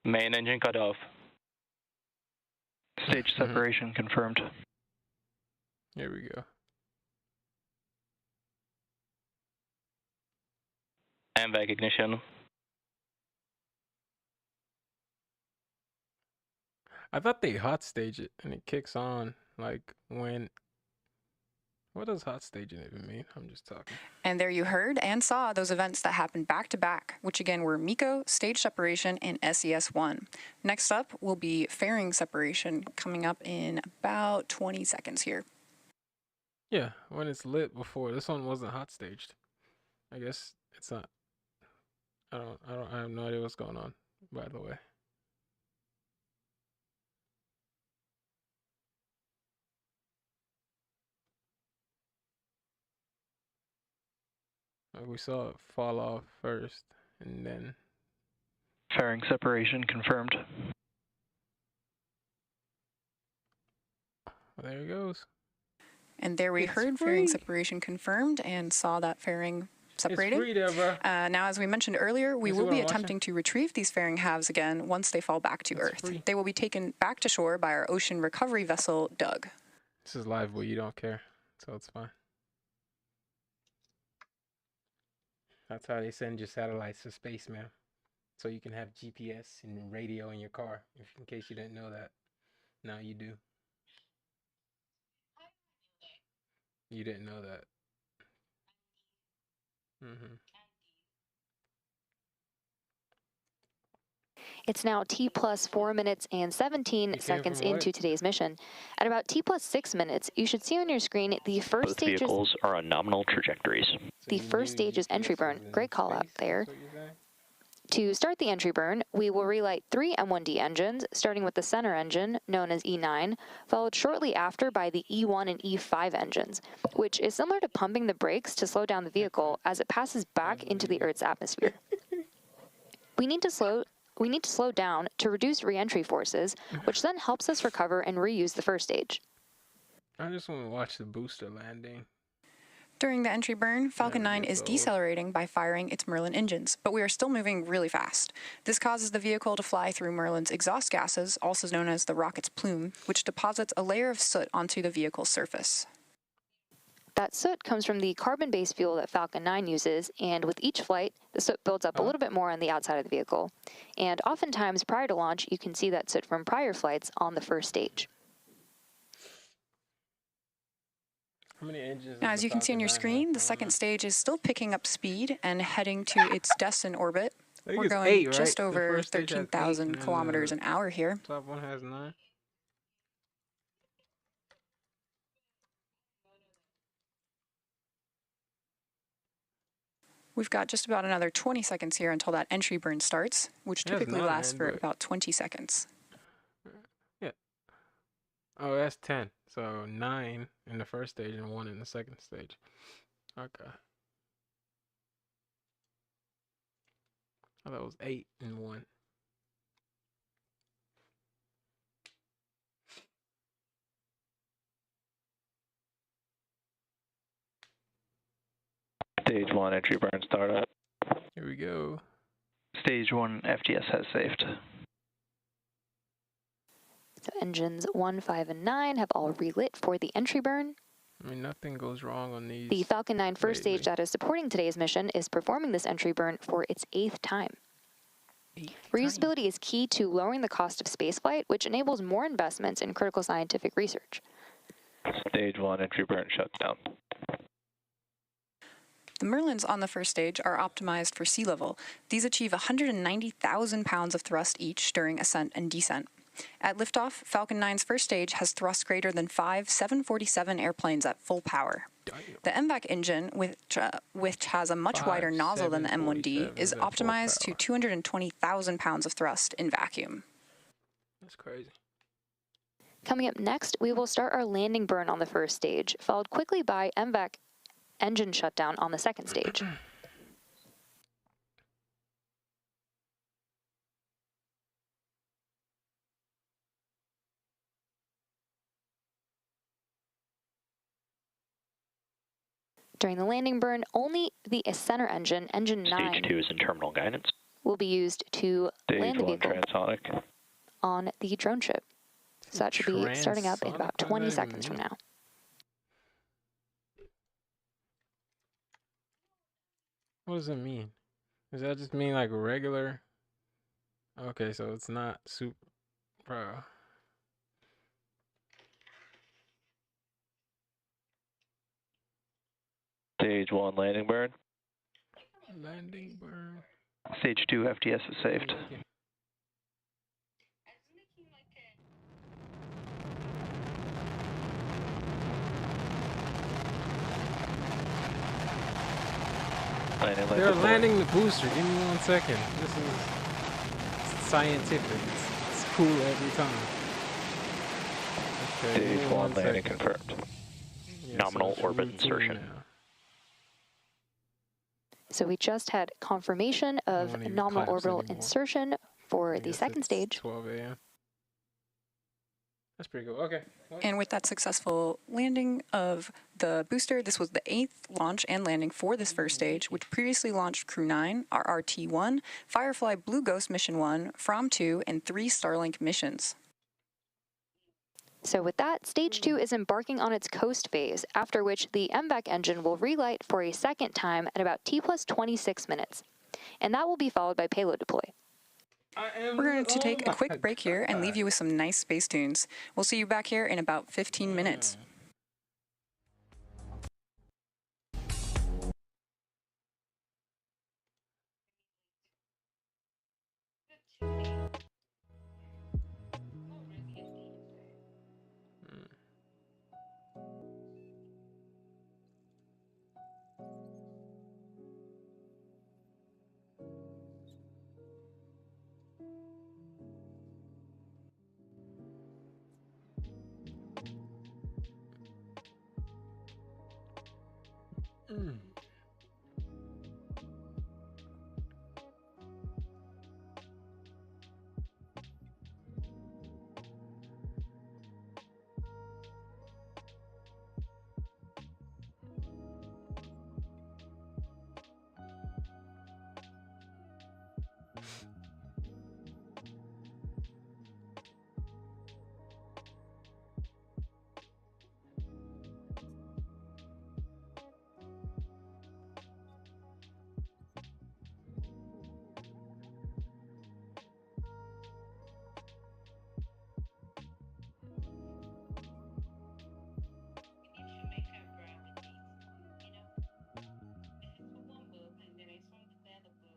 Main engine cut off. Stage separation confirmed.
Here we go.
MVAC ignition.
I thought they hot stage it and it kicks on like when. What does hot staging even mean? I'm just talking.
And there you heard and saw those events that happened back to back, which again were MECO, stage separation, and SES-1. Next up will be fairing separation, coming up in about 20 seconds here.
Yeah, when it's lit before. This one wasn't hot staged. I guess it's not. I have no idea what's going on, by the way. We saw it fall off first, and then
Fairing separation confirmed.
well, there it goes.
And there we
It's
heard
free.
fairing separation confirmed and saw that fairing separating.
It's free there, bro.
Now, as we mentioned earlier, we
You see
will
what
be
I'm watching?
attempting to retrieve these fairing halves again once they fall back to
It's
Earth.
free.
They will be taken back to shore by our ocean recovery vessel, Doug.
This is live, but you don't care, so it's fine. That's how they send your satellites to space, man. So you can have GPS and radio in your car, in case you didn't know that. Now you do. You didn't know that.
It's now T plus 4 minutes and 17
came
seconds
from what?
into today's mission. At about T plus 6 minutes, you should see on your screen the first
Both
stage's
vehicles are on nominal trajectories.
the first stage's entry burn. Great call out there. To start the entry burn, we will relight 3 M1D engines, starting with the center engine, known as E9, followed shortly after by the E1 and E5 engines, which is similar to pumping the brakes to slow down the vehicle as it passes back into the Earth's atmosphere. We need to slow down to reduce re-entry forces, which then helps us recover and reuse the first stage.
I just want to watch the booster landing.
During the entry burn, Falcon 9
gets
is
old.
decelerating by firing its Merlin engines, but we are still moving really fast. This causes the vehicle to fly through Merlin's exhaust gases, also known as the rocket's plume, which deposits a layer of soot onto the vehicle's surface.
That soot comes from the carbon-based fuel that Falcon 9 uses, and with each flight, the soot builds up a little bit more on the outside of the vehicle. And oftentimes, prior to launch, you can see that soot from prior flights on the first stage.
How many engines?
Now, as you can see on your screen, the second stage is still picking up speed and heading to its destined orbit,
think
We're
it's
going
8, right?
just
The
over
first stage has 8,
13,000
and
kilometers
the
an hour here.
top one has 9.
We've got just about another 20 seconds here until that entry burn starts, which
It has
typically
9,
lasts for
but
about 20 seconds.
yeah. Oh, that's 10. So 9 in the first stage and 1 in the second stage. Okay. I thought it was 8 and 1.
Stage 1 entry burn startup.
Here we go.
Stage 1 FTS has saved.
So engines 1, 5, and 9 have all relit for the entry burn.
I mean, nothing goes wrong on these.
The Falcon 9 first
lately.
stage that is supporting today's mission is performing this entry burn for its 8th time. Reusability is key to lowering the cost of spaceflight, which enables more investments in critical scientific research.
Stage 1 entry burn shut down.
The Merlins on the first stage are optimized for sea level. These achieve 190,000 pounds of thrust each during ascent and descent. At liftoff, Falcon 9's first stage has thrust greater than 5 747 airplanes at full power. The MVAC engine, which has a much wider nozzle than the M1D, is optimized to 220,000 pounds of thrust in vacuum.
That's crazy.
Coming up next, we will start our landing burn on the first stage, followed quickly by MVAC engine shutdown on the second stage. During the landing burn, only the center engine, engine 9,
Stage 2 is in terminal guidance.
will be used to
Stage
land the
1
vehicle
transonic.
on the drone ship. So that should be starting up in about 20 seconds from now.
What does it mean? Does that just mean like regular? Okay, so it's not super, bro.
Stage 1 landing burn.
Landing burn.
Stage 2 FTS is saved.
Okay. They're landing the booster. Give me 1 second. This is scientific. It's cool every time. Okay,
Stage 1 landing
second.
confirmed.
Yeah,
Nominal
so
orbit
routine
insertion.
now.
So we just had confirmation of
Won't even
nominal
collapse
orbital
anymore.
insertion for
I
the
guess
second
it's
stage.
12 a.m. That's pretty cool. Okay.
And with that successful landing of the booster, this was the 8th launch and landing for this first stage, which previously launched Crew 9, RRT-1, Firefly Blue Ghost Mission 1, From 2, and 3 Starlink missions.
So with that, stage 2 is embarking on its coast phase, after which the MVAC engine will relight for a second time at about T plus 26 minutes. And that will be followed by payload deploy.
We're going to take a quick break here and leave you with some nice space tunes. We'll see you back here in about 15 minutes.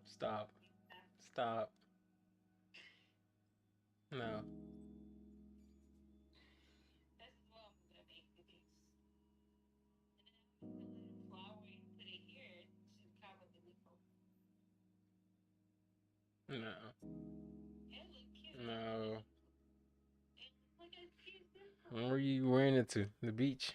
Stop. Stop. No. No. No. Where are you wearing it to? The beach?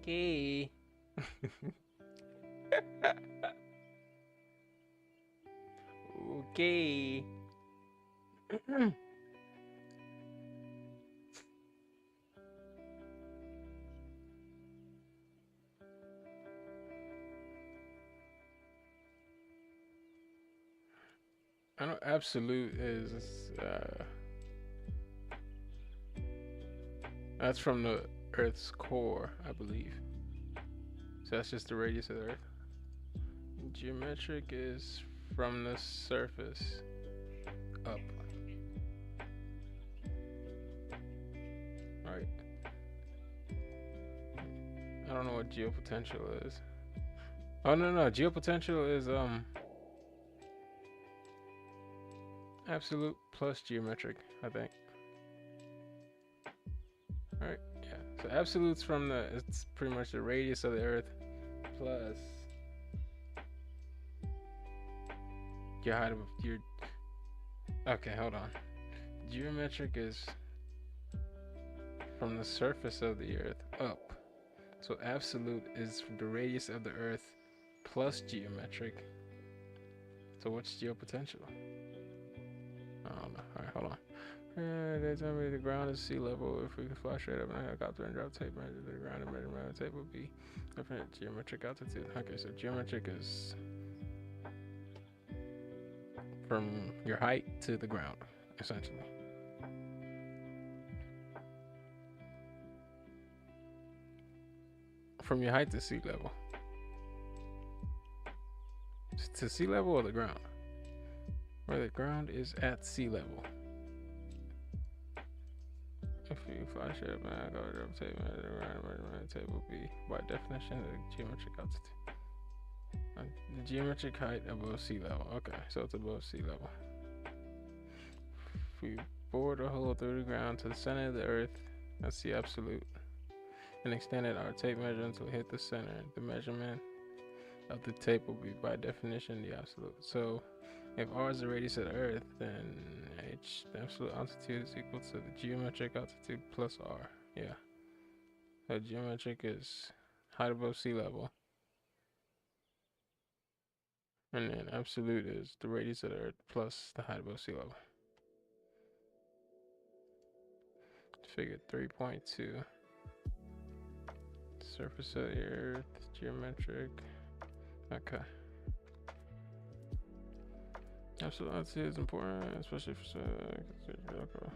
Okay. Okay. I know absolute is that's from the Earth's core, I believe. So that's just the radius of the Earth. Geometric is from the surface up. Right. I don't know what geopotential is. Oh no, geopotential is absolute plus geometric, I think. Alright, yeah. So absolute's from it's pretty much the radius of the Earth plus your height of your. Okay, hold on. Geometric is from the surface of the Earth up. So absolute is the radius of the Earth plus geometric. So what's geopotential? I don't know. Alright, hold on. They tell me the ground is sea level. If we can fly straight up in a helicopter and drop tape measure to the ground, and measurement of the tape would be different geometric altitude. Okay, so geometric is from your height to the ground, essentially. From your height to sea level. To sea level or the ground? Where the ground is at sea level. If you fly straight up and I go to the tape measure, the ground measurement of the tape will be, by definition, the geometric altitude. The geometric height above sea level. Okay, so it's above sea level. If we bored a hole through the ground to the center of the Earth, that's the absolute, and extended our tape measure until it hit the center, the measurement of the tape will be, by definition, the absolute. So if r is the radius of the Earth, then h, the absolute altitude, is equal to the geometric altitude plus r. Yeah. So geometric is height above sea level. And then absolute is the radius of the Earth plus the height above sea level. Figure 3.2. Surface of the Earth, geometric. Okay. Absolute altitude is important, especially for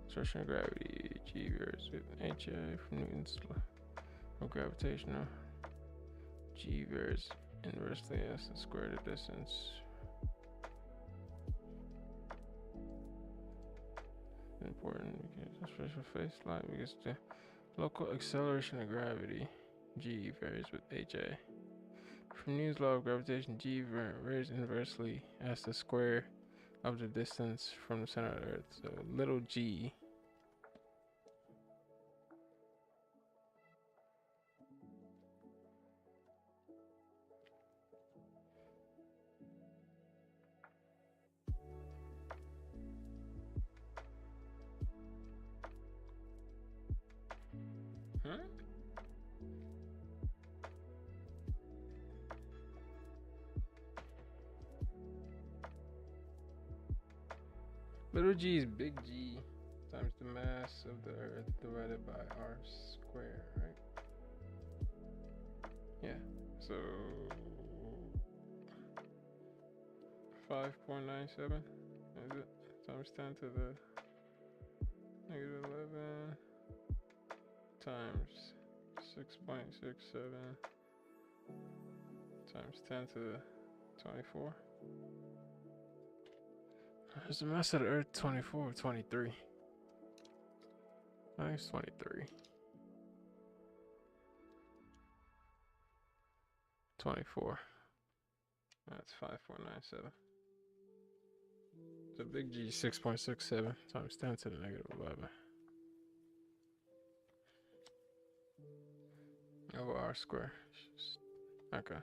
stretching of gravity. G varies with HA from Newton's law of gravitational. G varies inversely as the square of the distance. Important because especially for phase flight, because the local acceleration of gravity, G varies with HA. From Newton's law of gravitation, G varies inversely as the square of the distance from the center of the Earth. So little g Little g is big G times the mass of the Earth divided by r squared, right? Yeah, so 5.97 is it? Times 10 to the negative 11 times 6.67 times 10 to the 24. Is the mass of the Earth 24 or 23? I think it's 23. 24. That's 5497. So big G 6.67 times 10 to the negative 11 over R squared. Okay.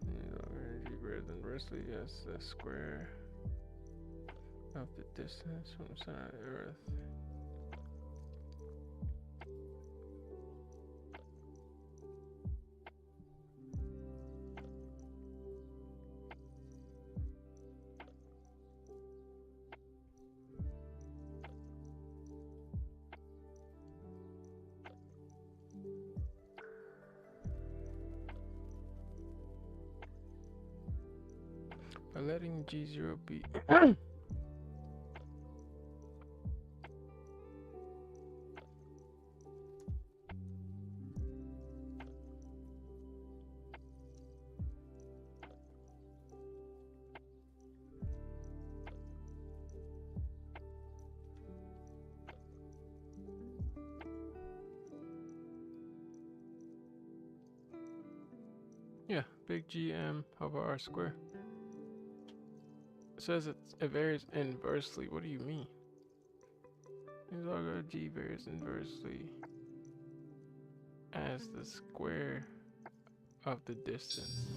Energy greater than inversely, yes, the square of the distance from the center of the Earth. By letting G0 be yeah, big GM over R squared. It says it varies inversely. What do you mean? It's all good. G varies inversely as the square of the distance.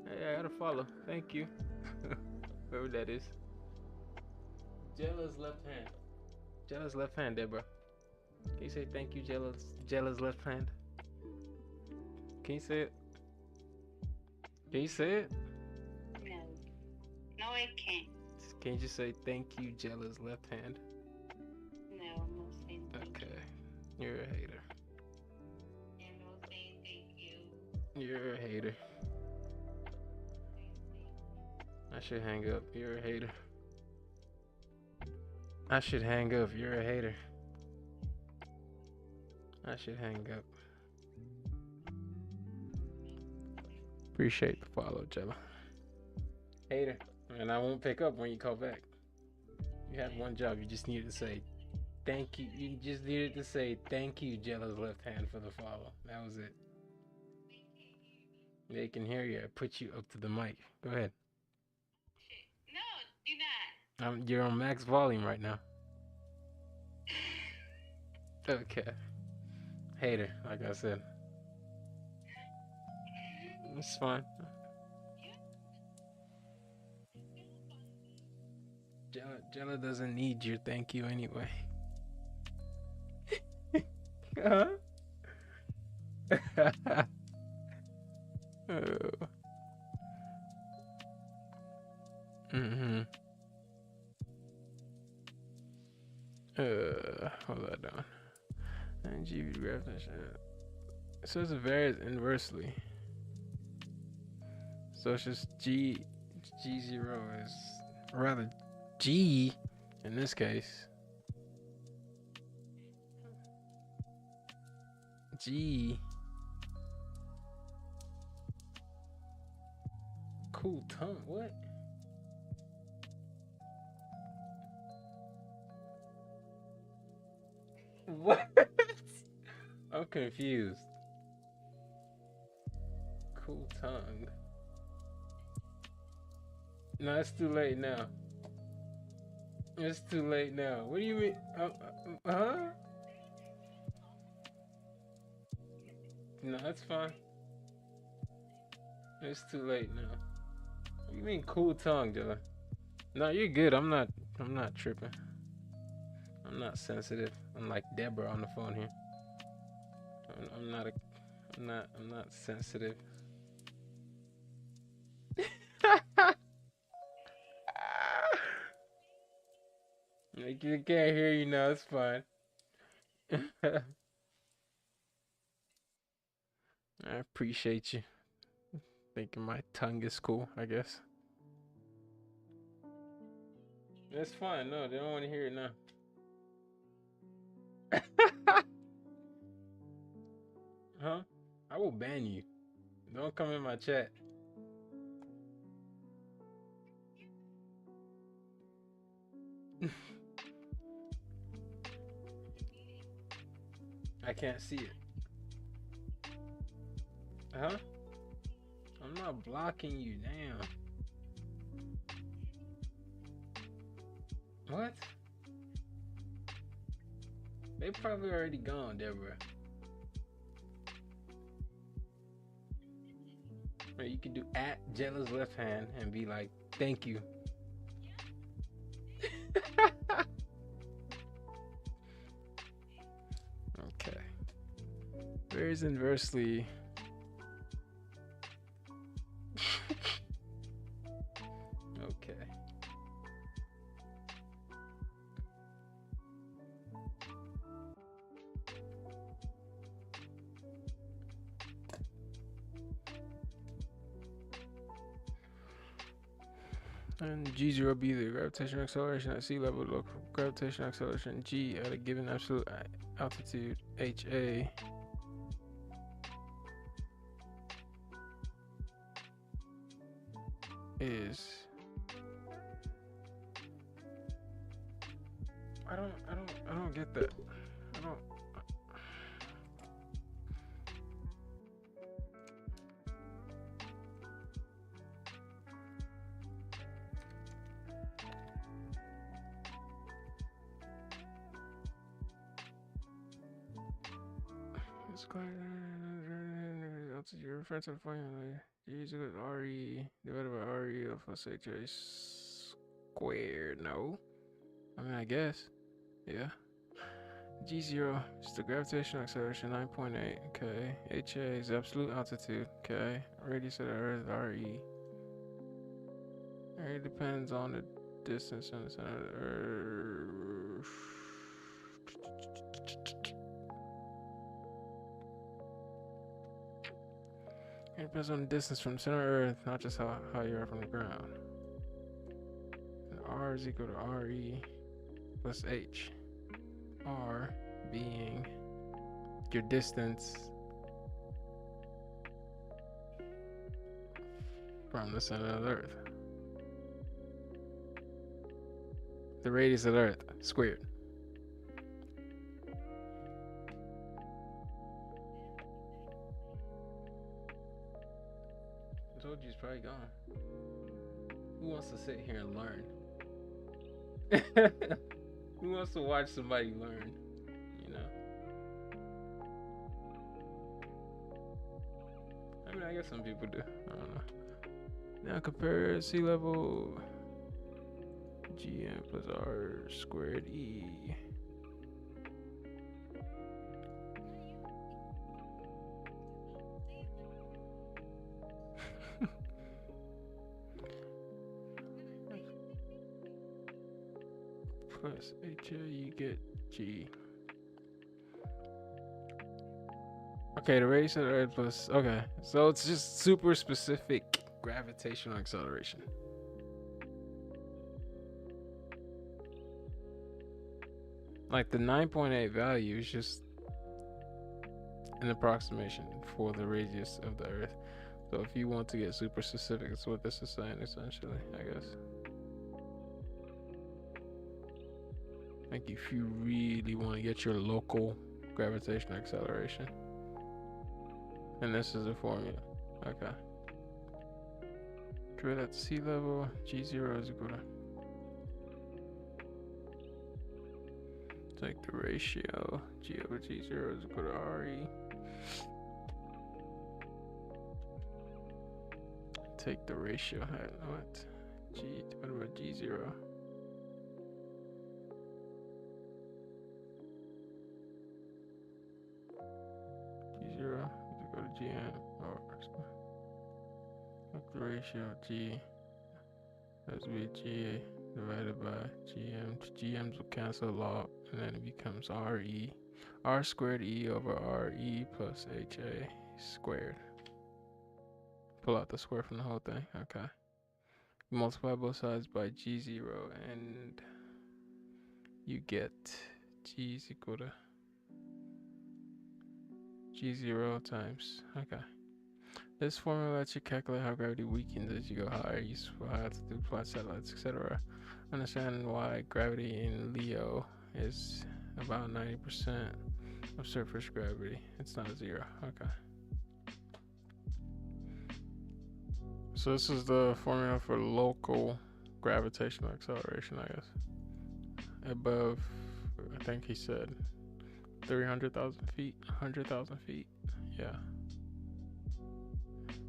Hey, I gotta follow. Thank you. Whoever that is. Jella's left hand. Jella's left hand, Deborah. Can you say thank you, Jella's left hand? Can you say it? Can you say it?
No. No, I can't.
Can you just say thank you, Jella's left hand?
No, I'm not saying thank you.
Okay. You're a hater.
I'm not saying thank you.
You're a hater. I should hang up. You're a hater. I should hang up. You're a hater. I should hang up. Appreciate the follow, Jella. Hater. And I won't pick up when you call back. You have one job. You just needed to say thank you. You just needed to say thank you, Jella's left hand, for the follow. That was it. They can hear you. I put you up to the mic. Go ahead.
No, do not.
You're on max volume right now. Okay. Hater, like I said. It's fine. Jella doesn't need your thank you anyway. Huh? Oh. Hold that down. And GV graph definition. It says it varies inversely. So it's just G0 is, or rather G in this case. G. Cool tongue, what? What? I'm confused. Cool tongue. No, it's too late now. It's too late now. What do you mean? Huh? No, that's fine. It's too late now. What do you mean cool tongue, Dylan? No, you're good. I'm not tripping. I'm not sensitive. I'm like Deborah on the phone here. I'm not sensitive. I can't hear you now. It's fine. I appreciate you thinking my tongue is cool, I guess. That's fine. No, they don't want to hear it now. Huh? I will ban you. Don't come in my chat. I can't see it. Huh? I'm not blocking you, damn. What? They probably already gone, Deborah. Or you could do @Jella's left hand and be like, thank you. Okay. Where's inversely? Okay. And G0 be the gravitational acceleration at sea level, local gravitational acceleration G at a given absolute altitude HA is I don't get that. I don't. It's quite altitude reference to the formula. G is equal to RE divided by RE plus HA squared. No. I mean, I guess. Yeah. G0 is the gravitational acceleration, 9.8. Okay. HA is absolute altitude. Okay. Radius of the Earth, RE. It depends on the distance from the center of the Earth. It depends on the distance from the center of Earth, not just how you are from the ground. And R is equal to RE plus H. R being your distance from the center of the Earth. The radius of the Earth squared. I told you he's probably gone. Who wants to sit here and learn? Who wants to watch somebody learn? You know? I mean, I guess some people do. I don't know. Now compare sea level GM plus R squared E. Plus HA, you get G. Okay, the radius of the Earth plus. Okay, so it's just super specific gravitational acceleration. Like the 9.8 value is just an approximation for the radius of the Earth. So if you want to get super specific, that's what this is saying essentially, I guess. Like if you really want to get your local gravitational acceleration. And this is the formula. Okay. Create at sea level, G0 is equal to. Take the ratio, G over G0 is equal to RE. Take the ratio, what? G divided by G0. G0 is equal to GM, or take the ratio G, that's be G divided by GM. GMs will cancel out, and then it becomes RE. R squared E over RE plus HA squared. Pull out the square from the whole thing. Okay. Multiply both sides by G0, and you get G is equal to G0 times. Okay. This formula lets you calculate how gravity weakens as you go higher. Useful how to do plot satellites, etc. Understand why gravity in Leo is about 90% of surface gravity. It's not 0. Okay. So this is the formula for local gravitational acceleration, I guess. Above, I think he said 300,000 feet, 100,000 feet. Yeah.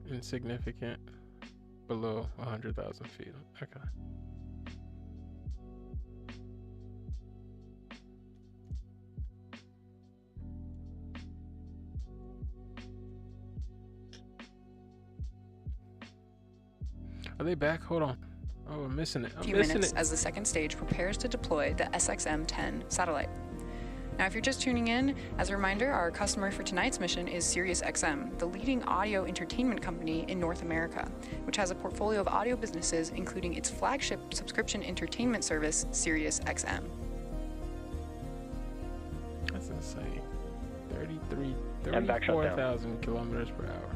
Insignificant below 100,000 feet. Okay. Are they back? Hold on. Oh, I'm missing it. I'm
few
missing
minutes
it.
as the second stage prepares to deploy the SXM-10 satellite. Now, if you're just tuning in, as a reminder, our customer for tonight's mission is SiriusXM, the leading audio entertainment company in North America, which has a portfolio of audio businesses, including its flagship subscription entertainment service, SiriusXM.
That's insane. 34,000 kilometers per hour.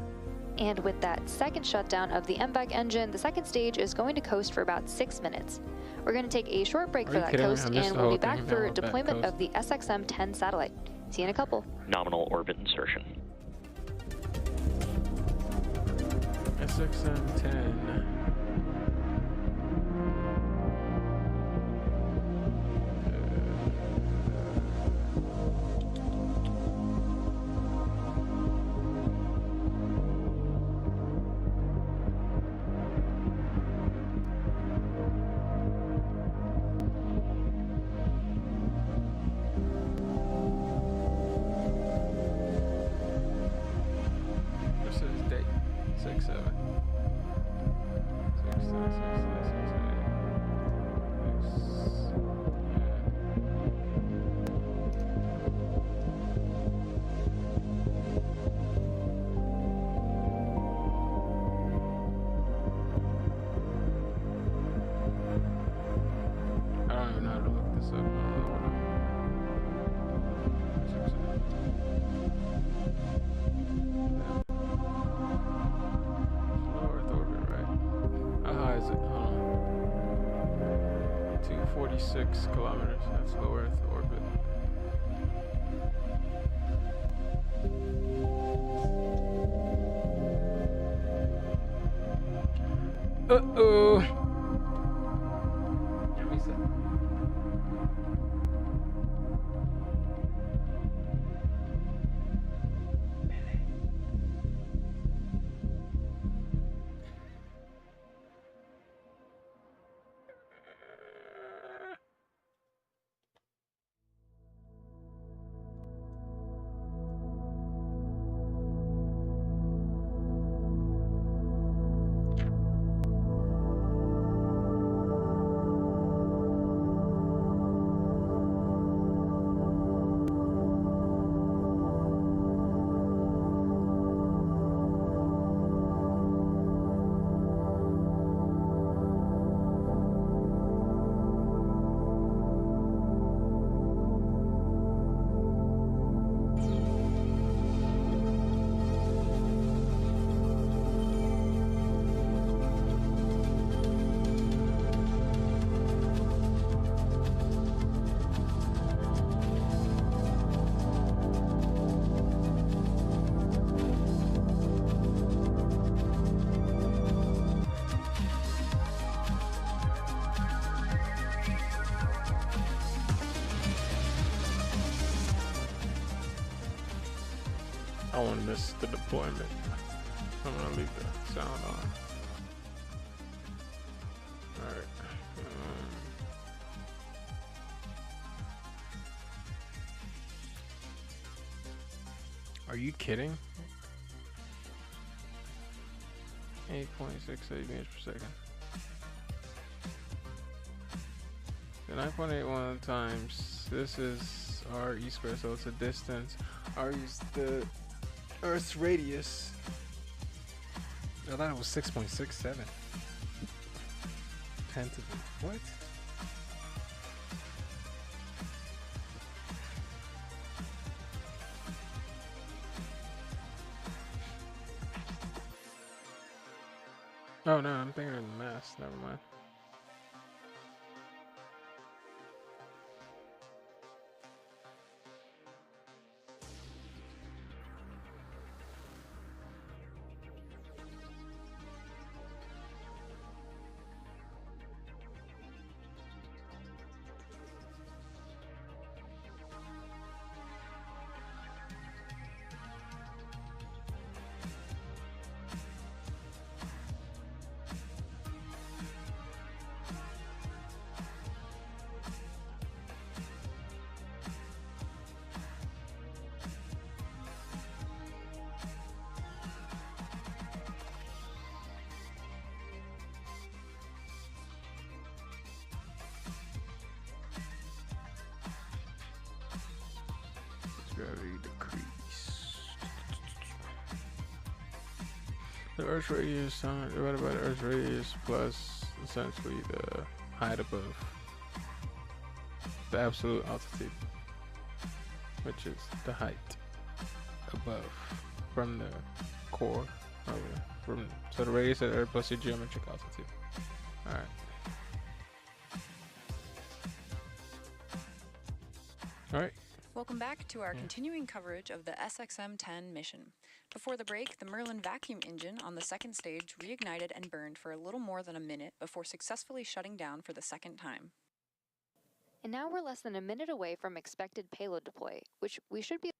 And with that second shutdown of the MVAC engine, the second stage is going to coast for about 6 minutes. We're going to take a short break for that coast, and we'll be back for deployment of the SXM-10 satellite. See you in a couple.
Nominal orbit insertion.
SXM-10. Kilometers. That's low Earth orbit. Uh-oh. I don't want to miss the deployment. I'm gonna leave the sound on. Alright. Are you kidding? 8.68 meters per second. The 9.81 times, this is r e squared, so it's a distance. R is the Earth's radius. I thought it was 6.67. Pentagon. What? Oh no, I'm thinking of the mass. Never mind. Gravity decrease. The Earth's radius divided by the Earth's radius plus essentially the height above the absolute altitude, which is the height above from the core so the radius of the Earth plus your geometric altitude. All right. All right.
Welcome back to our continuing coverage of the SXM-10 mission. Before the break, the Merlin vacuum engine on the second stage reignited and burned for a little more than a minute before successfully shutting down for the second time.
And now we're less than a minute away from expected payload deploy, which we should be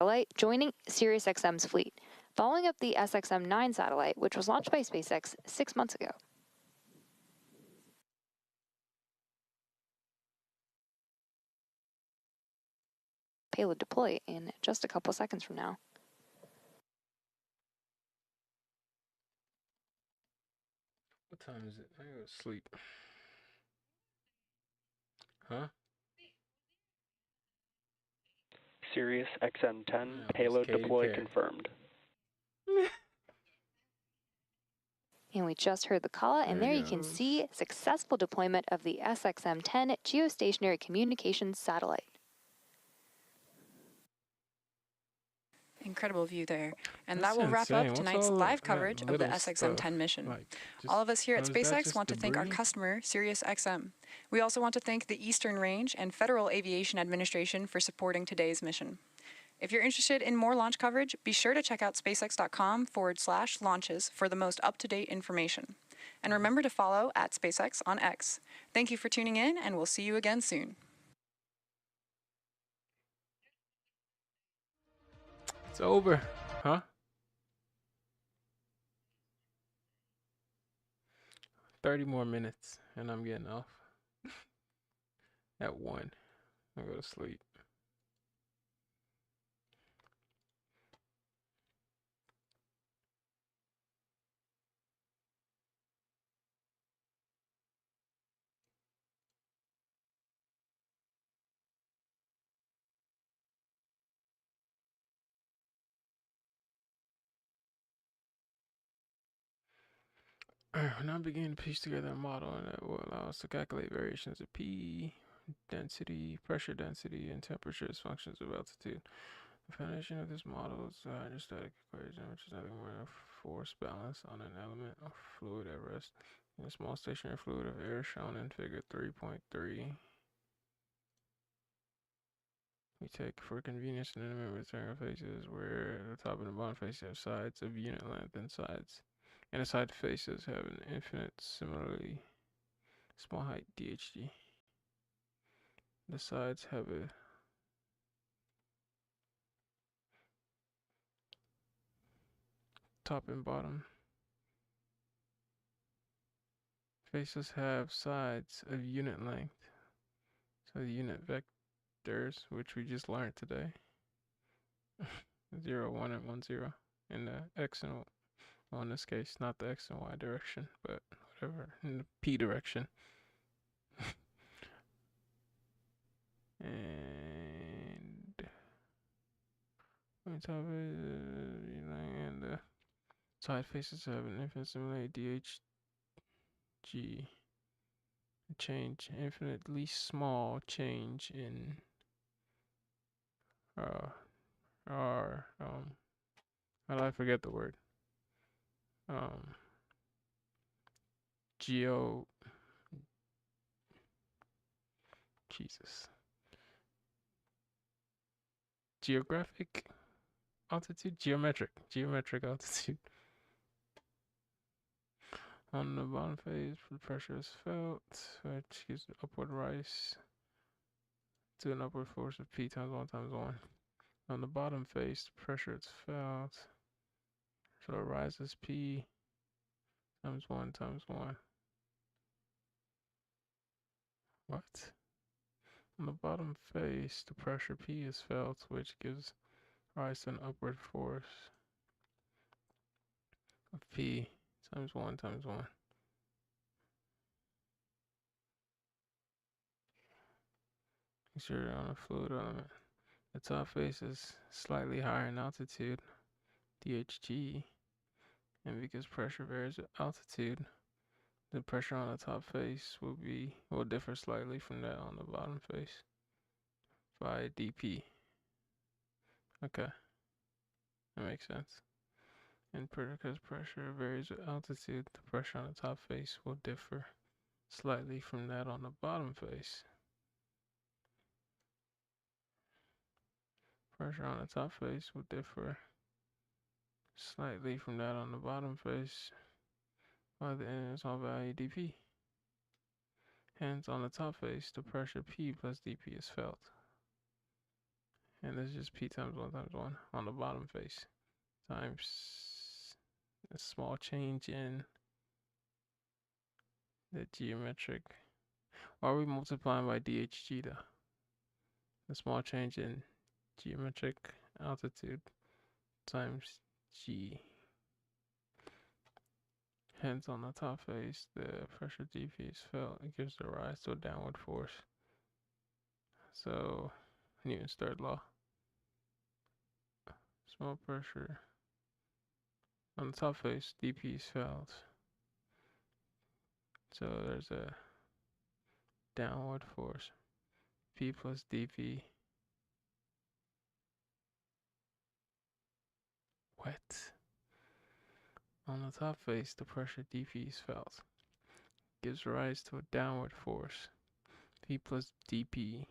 satellite joining SiriusXM's fleet, following up the SXM-9 satellite, which was launched by SpaceX 6 months ago. Payload deploy in just a couple seconds from now.
What time is it? I gotta go to sleep. Huh?
Sirius XM-10
Yeah,
payload
Katy
deploy
Perry.
confirmed.
And we just heard the call, and there you can see successful deployment of the SXM-10 geostationary communications satellite.
Incredible view there. And
That's
that will wrap up
insane. What's
tonight's
all
live
that
coverage of the
little
SXM-10
stuff?
mission.
Like,
All of us here at
is that
SpaceX
just
want to thank our
debris?
customer, SiriusXM. We also want to thank the Eastern Range and Federal Aviation Administration for supporting today's mission. If you're interested in more launch coverage, be sure to check out spacex.com/launches for the most up-to-date information. And remember to follow at SpaceX on X. Thank you for tuning in, and we'll see you again soon.
It's over, huh? 30 more minutes, and I'm getting off at 1. I go to sleep. We're now beginning to piece together a model that will allow us to calculate variations of P, density, pressure density, and temperature as functions of altitude. The foundation of this model is the hydrostatic equation, which is nothing more than a force balance on an element of fluid at rest in a small stationary fluid of air shown in figure 3.3. We take for convenience an intimate rectangular faces where the top and the bottom face have sides of unit length and sides. And the side faces have an infinite similarly small height DHG. The sides have a top and bottom. Faces have sides of unit length. So the unit vectors, which we just learned today, 0, 1, and 1, 0, in the x and, well, in this case, not the x and y direction, but whatever, in the p direction. And on top of it, and the side faces have an infinite similarity DHG. Change, infinitely small change in how do I forget the word? Geo. Jesus. Geographic altitude? Geometric altitude. On the bottom phase, the pressure is felt, which gives an upward rise to an upward force of P times 1 times 1. On the bottom face, the pressure is felt, so it rises P times 1 times 1. What? On the bottom face, the pressure P is felt, which gives rise to an upward force of P times 1 times 1. Exerted on a fluid element. The top face is slightly higher in altitude, dHg, and because pressure varies with altitude, the pressure on the top face will differ slightly from that on the bottom face by dP. Okay, that makes sense. And because pressure varies with altitude, the pressure on the top face will differ slightly from that on the bottom face. Pressure on the top face will differ slightly from that on the bottom face by the internal value dP. Hence, on the top face, the pressure P plus dP is felt. And this is just P times 1 times 1 on the bottom face times a small change in the geometric. Why are we multiplying by dHg though? The small change in geometric altitude times g. Hence, on the top face, the pressure dP is felt. It gives the rise to a downward force. So, Newton's third law. Small pressure on the top face, dP is felt. So there's a downward force, P plus dP. What? On the top face, the pressure dP is felt. Gives rise to a downward force, P plus dP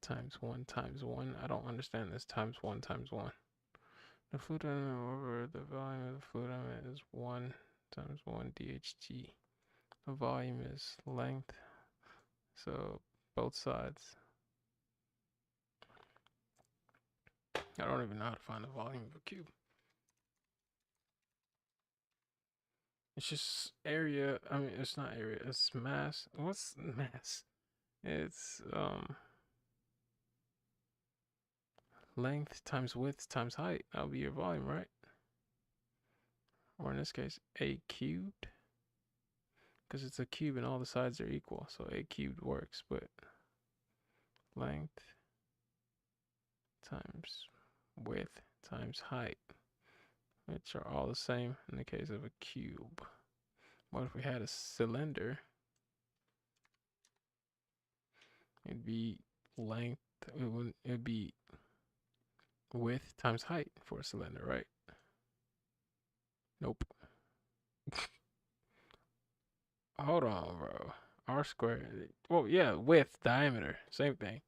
times 1 times 1. I don't understand this times 1 times 1. The fluid element over the volume of the fluid element is 1 times 1 dHg. The volume is length, so both sides. I don't even know how to find the volume of a cube. It's just area. I mean, it's not area. It's mass. What's mass? It's length times width times height. That'll be your volume, right? Or in this case, a cubed, because it's a cube and all the sides are equal. So a cubed works, but length times width times height, which are all the same in the case of a cube. What if we had a cylinder? It'd be length, it'd be width times height for a cylinder, right? Nope. Hold on, bro. R squared. Well, yeah, width, diameter, same thing,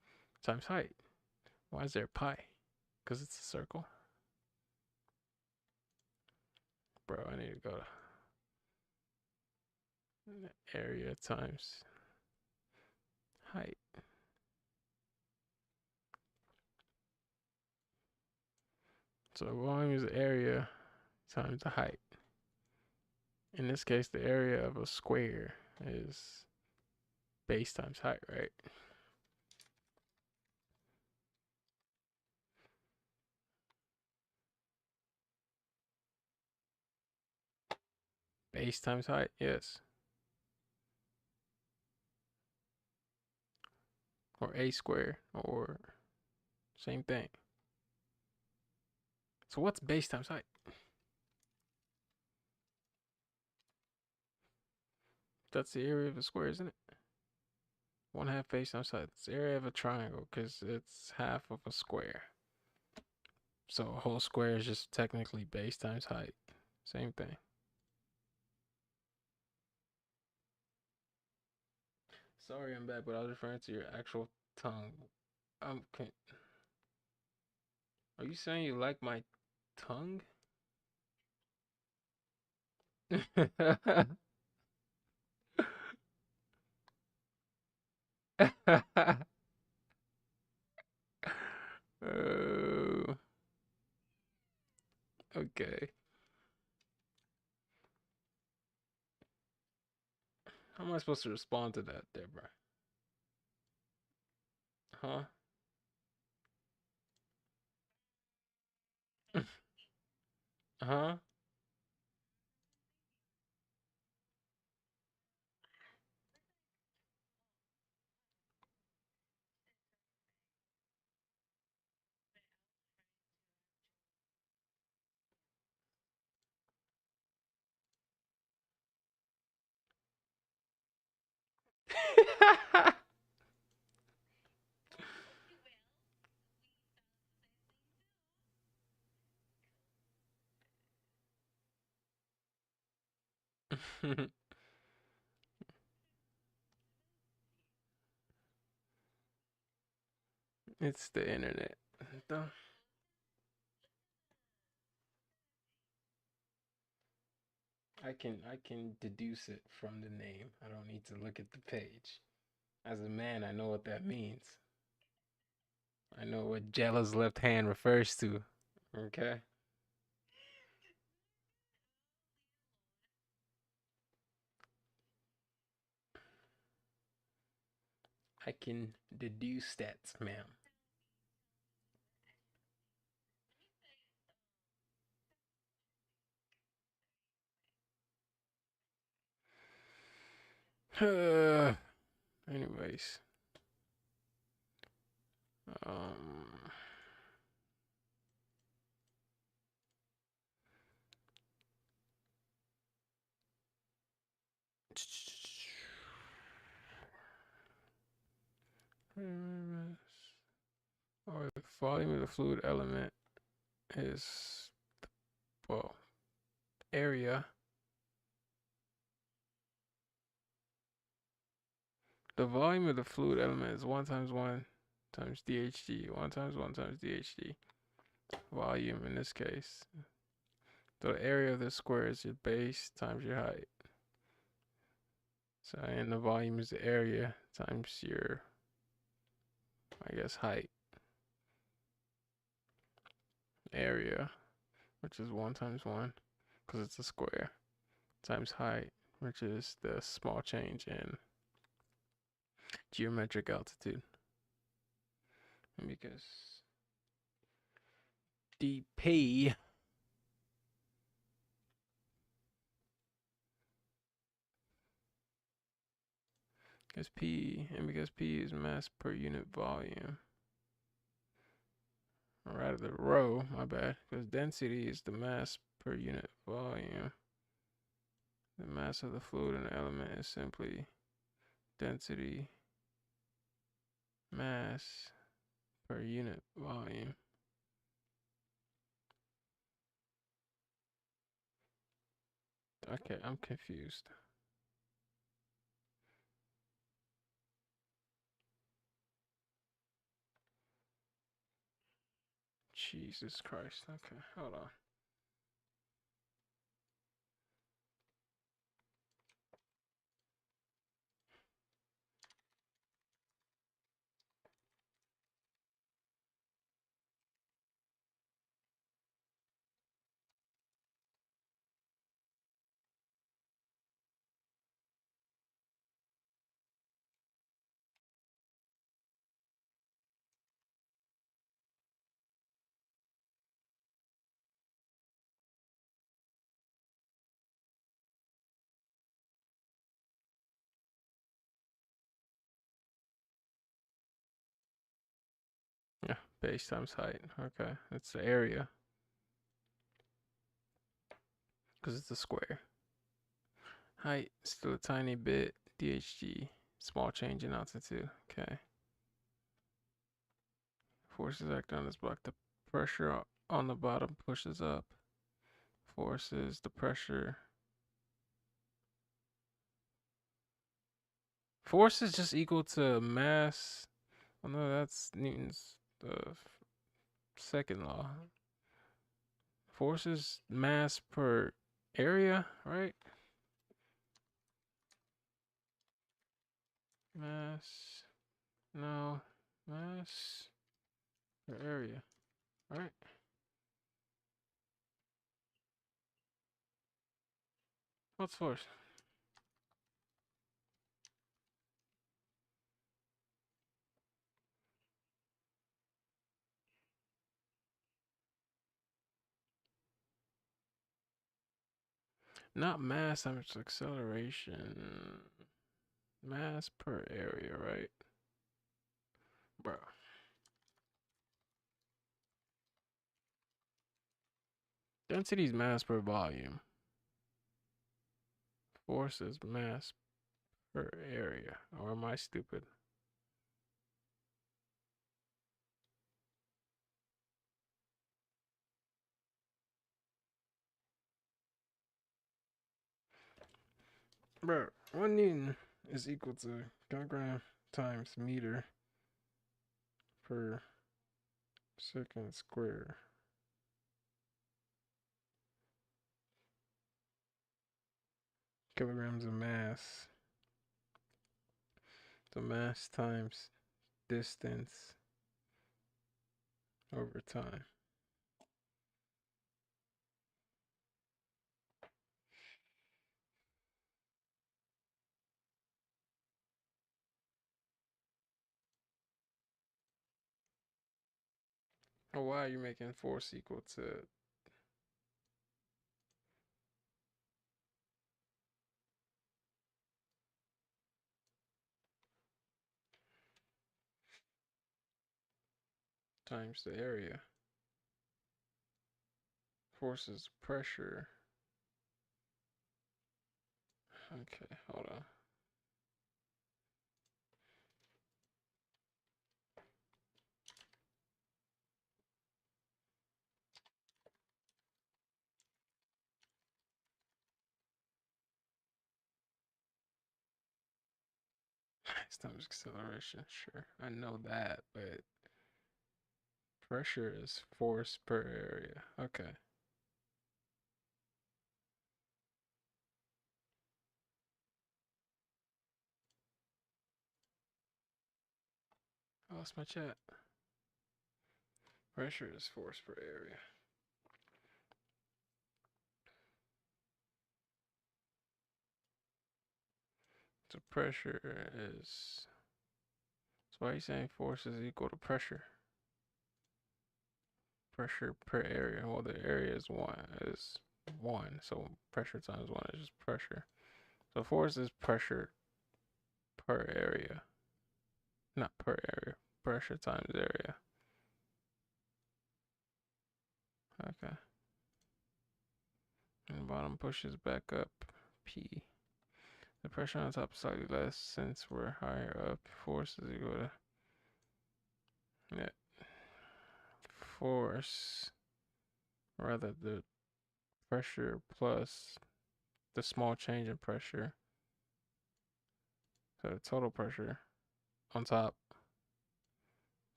times height. Why is there pi? Because it's a circle. Bro, I need to go to area times height. So volume is area times the height. In this case, the area of a square is base times height, right? Base times height, yes. Or a square, or same thing. So what's base times height? That's the area of a square, isn't it? 1/2 base times height. It's the area of a triangle because it's half of a square. So a whole square is just technically base times height. Same thing. Sorry, I'm back, but I was referring to your actual tongue. Are you saying you like my tongue? Oh, okay. How am I supposed to respond to that, Deborah? Huh? Huh? It's the internet. I can deduce it from the name. I don't need to look at the page. As a man, I know what that means. I know what Jella's left hand refers to. Okay? I can deduce that, ma'am. Anyways. Or the volume of the fluid element is, well, area. The volume of the fluid element is 1 times 1 times dHd. 1 times 1 times dHd. Volume in this case. So the area of the square is your base times your height. So, and the volume is the area times your, I guess, height. Area, which is 1 times 1, because it's a square, times height, which is the small change in geometric altitude. And because dP is P, and because P is mass per unit volume, or rather the rho, my bad, because density is the mass per unit volume. The mass of the fluid in the element is simply density mass per unit volume. Okay, I'm confused. Jesus Christ. Okay, hold on. Yeah, base times height. Okay, that's the area. Because it's a square. Height, still a tiny bit. DHG, Small change in altitude. Okay. Forces act on this block. The pressure on the bottom pushes up. Forces the pressure. Force is just equal to mass. Oh no, that's Newton's second law. Force is mass per area, right? Mass. No. Mass per area, right? What's force? Not mass times acceleration. Mass per area, right? Bro. Density is mass per volume. Force is mass per area. Or am I stupid? Bro, 1 Newton is equal to kilogram times meter per second square. Kilograms of mass. So mass times distance over time. Oh, why are you making force equal to times the area? Force is pressure. Okay, hold on. Mass times acceleration, sure. I know that, but pressure is force per area. Okay. I lost my chat. Pressure is force per area. So pressure is. So why are you saying force is equal to pressure? Pressure per area. Well, the area is one. So pressure times one is just pressure. So force is pressure per area. Not per area. Pressure times area. Okay. And the bottom pushes back up. P. The pressure on top is slightly less since we're higher up. Force is equal to yeah. Force, rather the pressure plus the small change in pressure. So the total pressure on top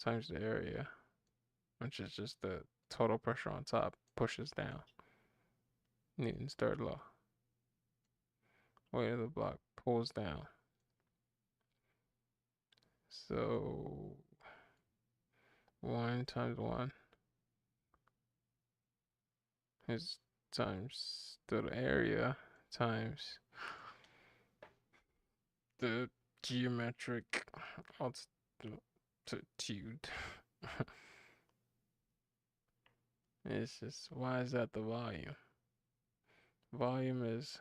times the area, which is just the total pressure on top pushes down. Newton's third law. Weight of the block pulls down. So 1 times 1 is times the area times the geometric altitude. It's just, why is that the volume? Volume is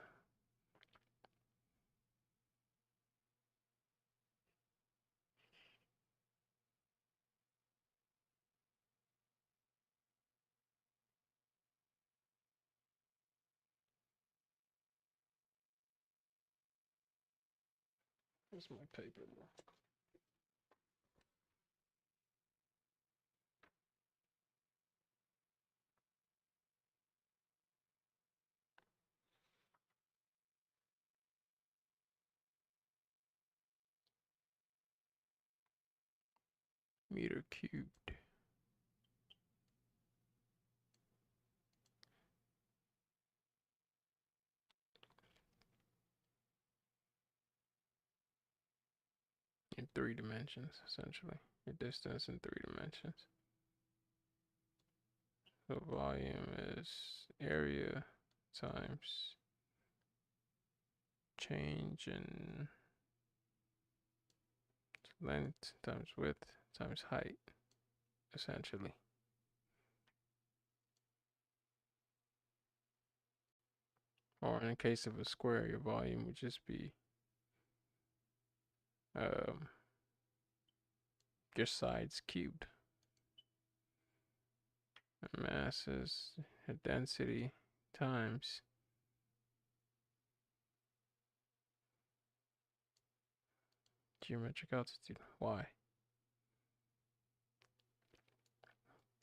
Where's my paper? Meter cubed. In 3 dimensions, essentially. Your distance in 3 dimensions. So volume is area times change in length times width times height, essentially. Or in the case of a square, your volume would just be your sides cubed. Mass is density times geometric altitude. Why?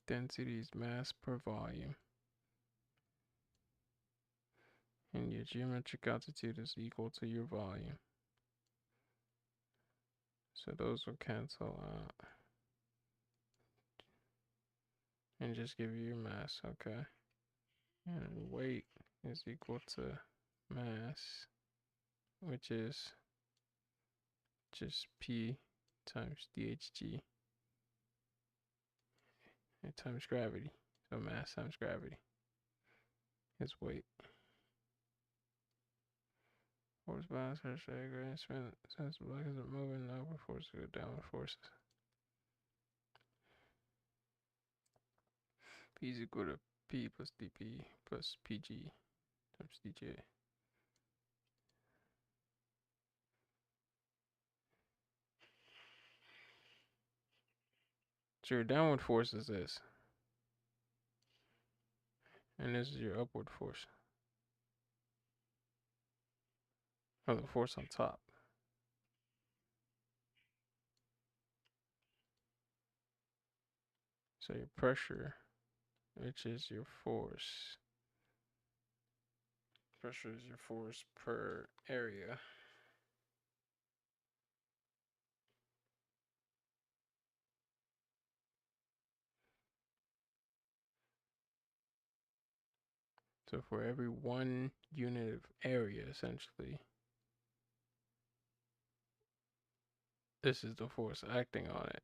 Density is mass per volume. And your geometric altitude is equal to your volume. So those will cancel out. And just give you your mass, okay? And weight is equal to mass, which is just P times dHg and times gravity. So mass times gravity is weight. Force balance, pressure, gradient, spin, since the block isn't moving, upward forces go downward forces. P is equal to P plus dP plus PG times dJ. So your downward force is this. And this is your upward force. Or the force on top. So your pressure, which is your force. Pressure is your force per area. So for every 1 unit of area, essentially, this is the force acting on it.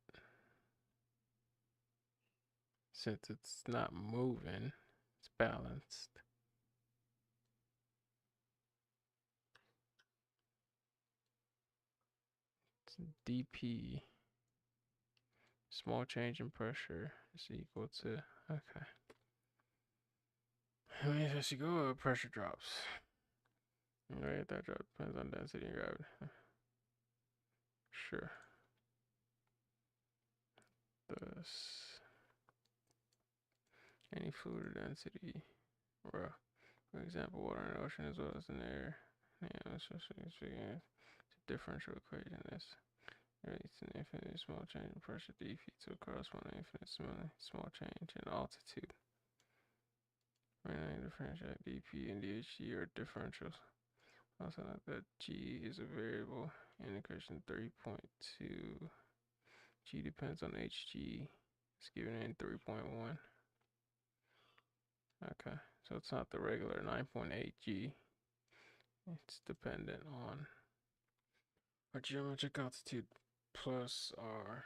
Since it's not moving, it's balanced. It's dP, small change in pressure, is equal to, okay. I mean, as you go up, pressure drops. Right, that drop depends on density and gravity. Sure. Thus, any fluid or density, for example, water in the ocean as well as in the air. Yeah, it's just a differential equation. This relates to an infinitely small change in pressure dP to a corresponding infinite small change in altitude. When differentiate dP and dHg are differentials. Also note that g is a variable in equation 3.2. G depends on hg. It's given in 3.1. Okay, so it's not the regular 9.8 g. It's dependent on our geometric altitude plus r.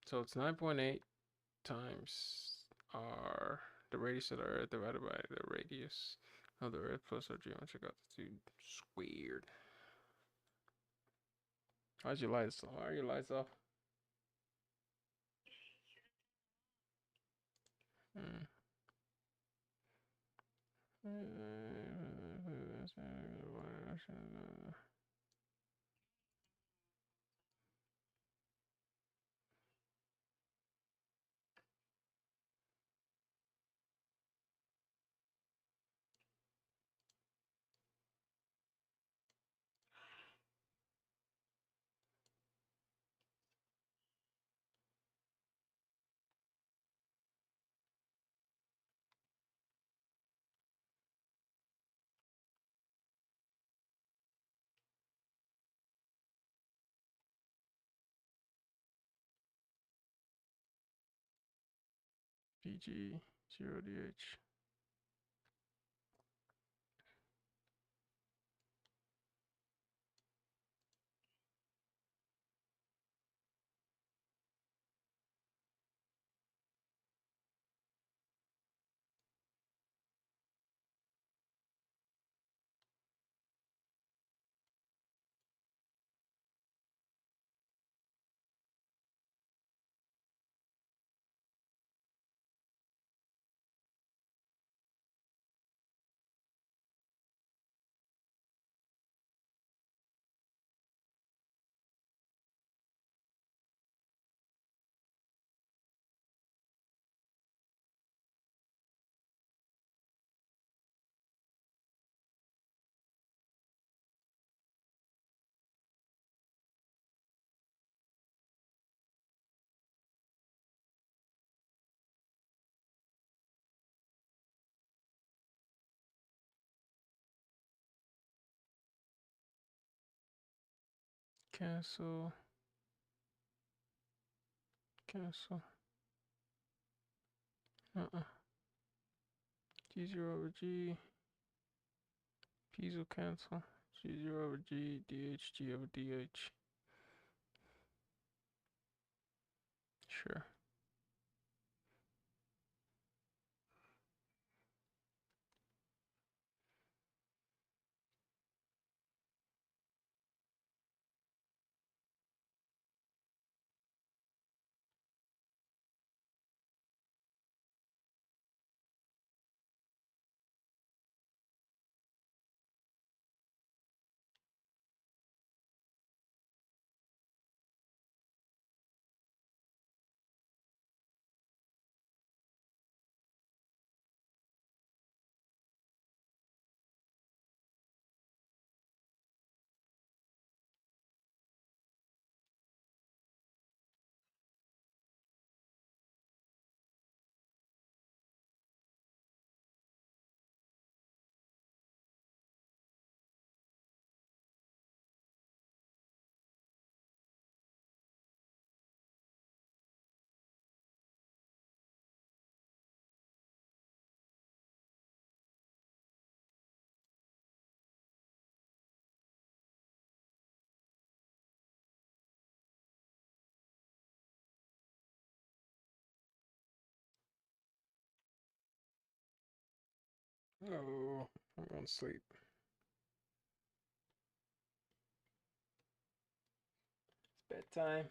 So it's 9.8 times r, the radius of the Earth, divided by the radius of the Earth plus our geometric altitude squared. How's your lights? Why are your lights off? DG 0DH. Cancel. Cancel. G0 over G. P's will cancel. G0 over G. DH. G over DH. Sure. Oh, I'm going to sleep. It's bedtime.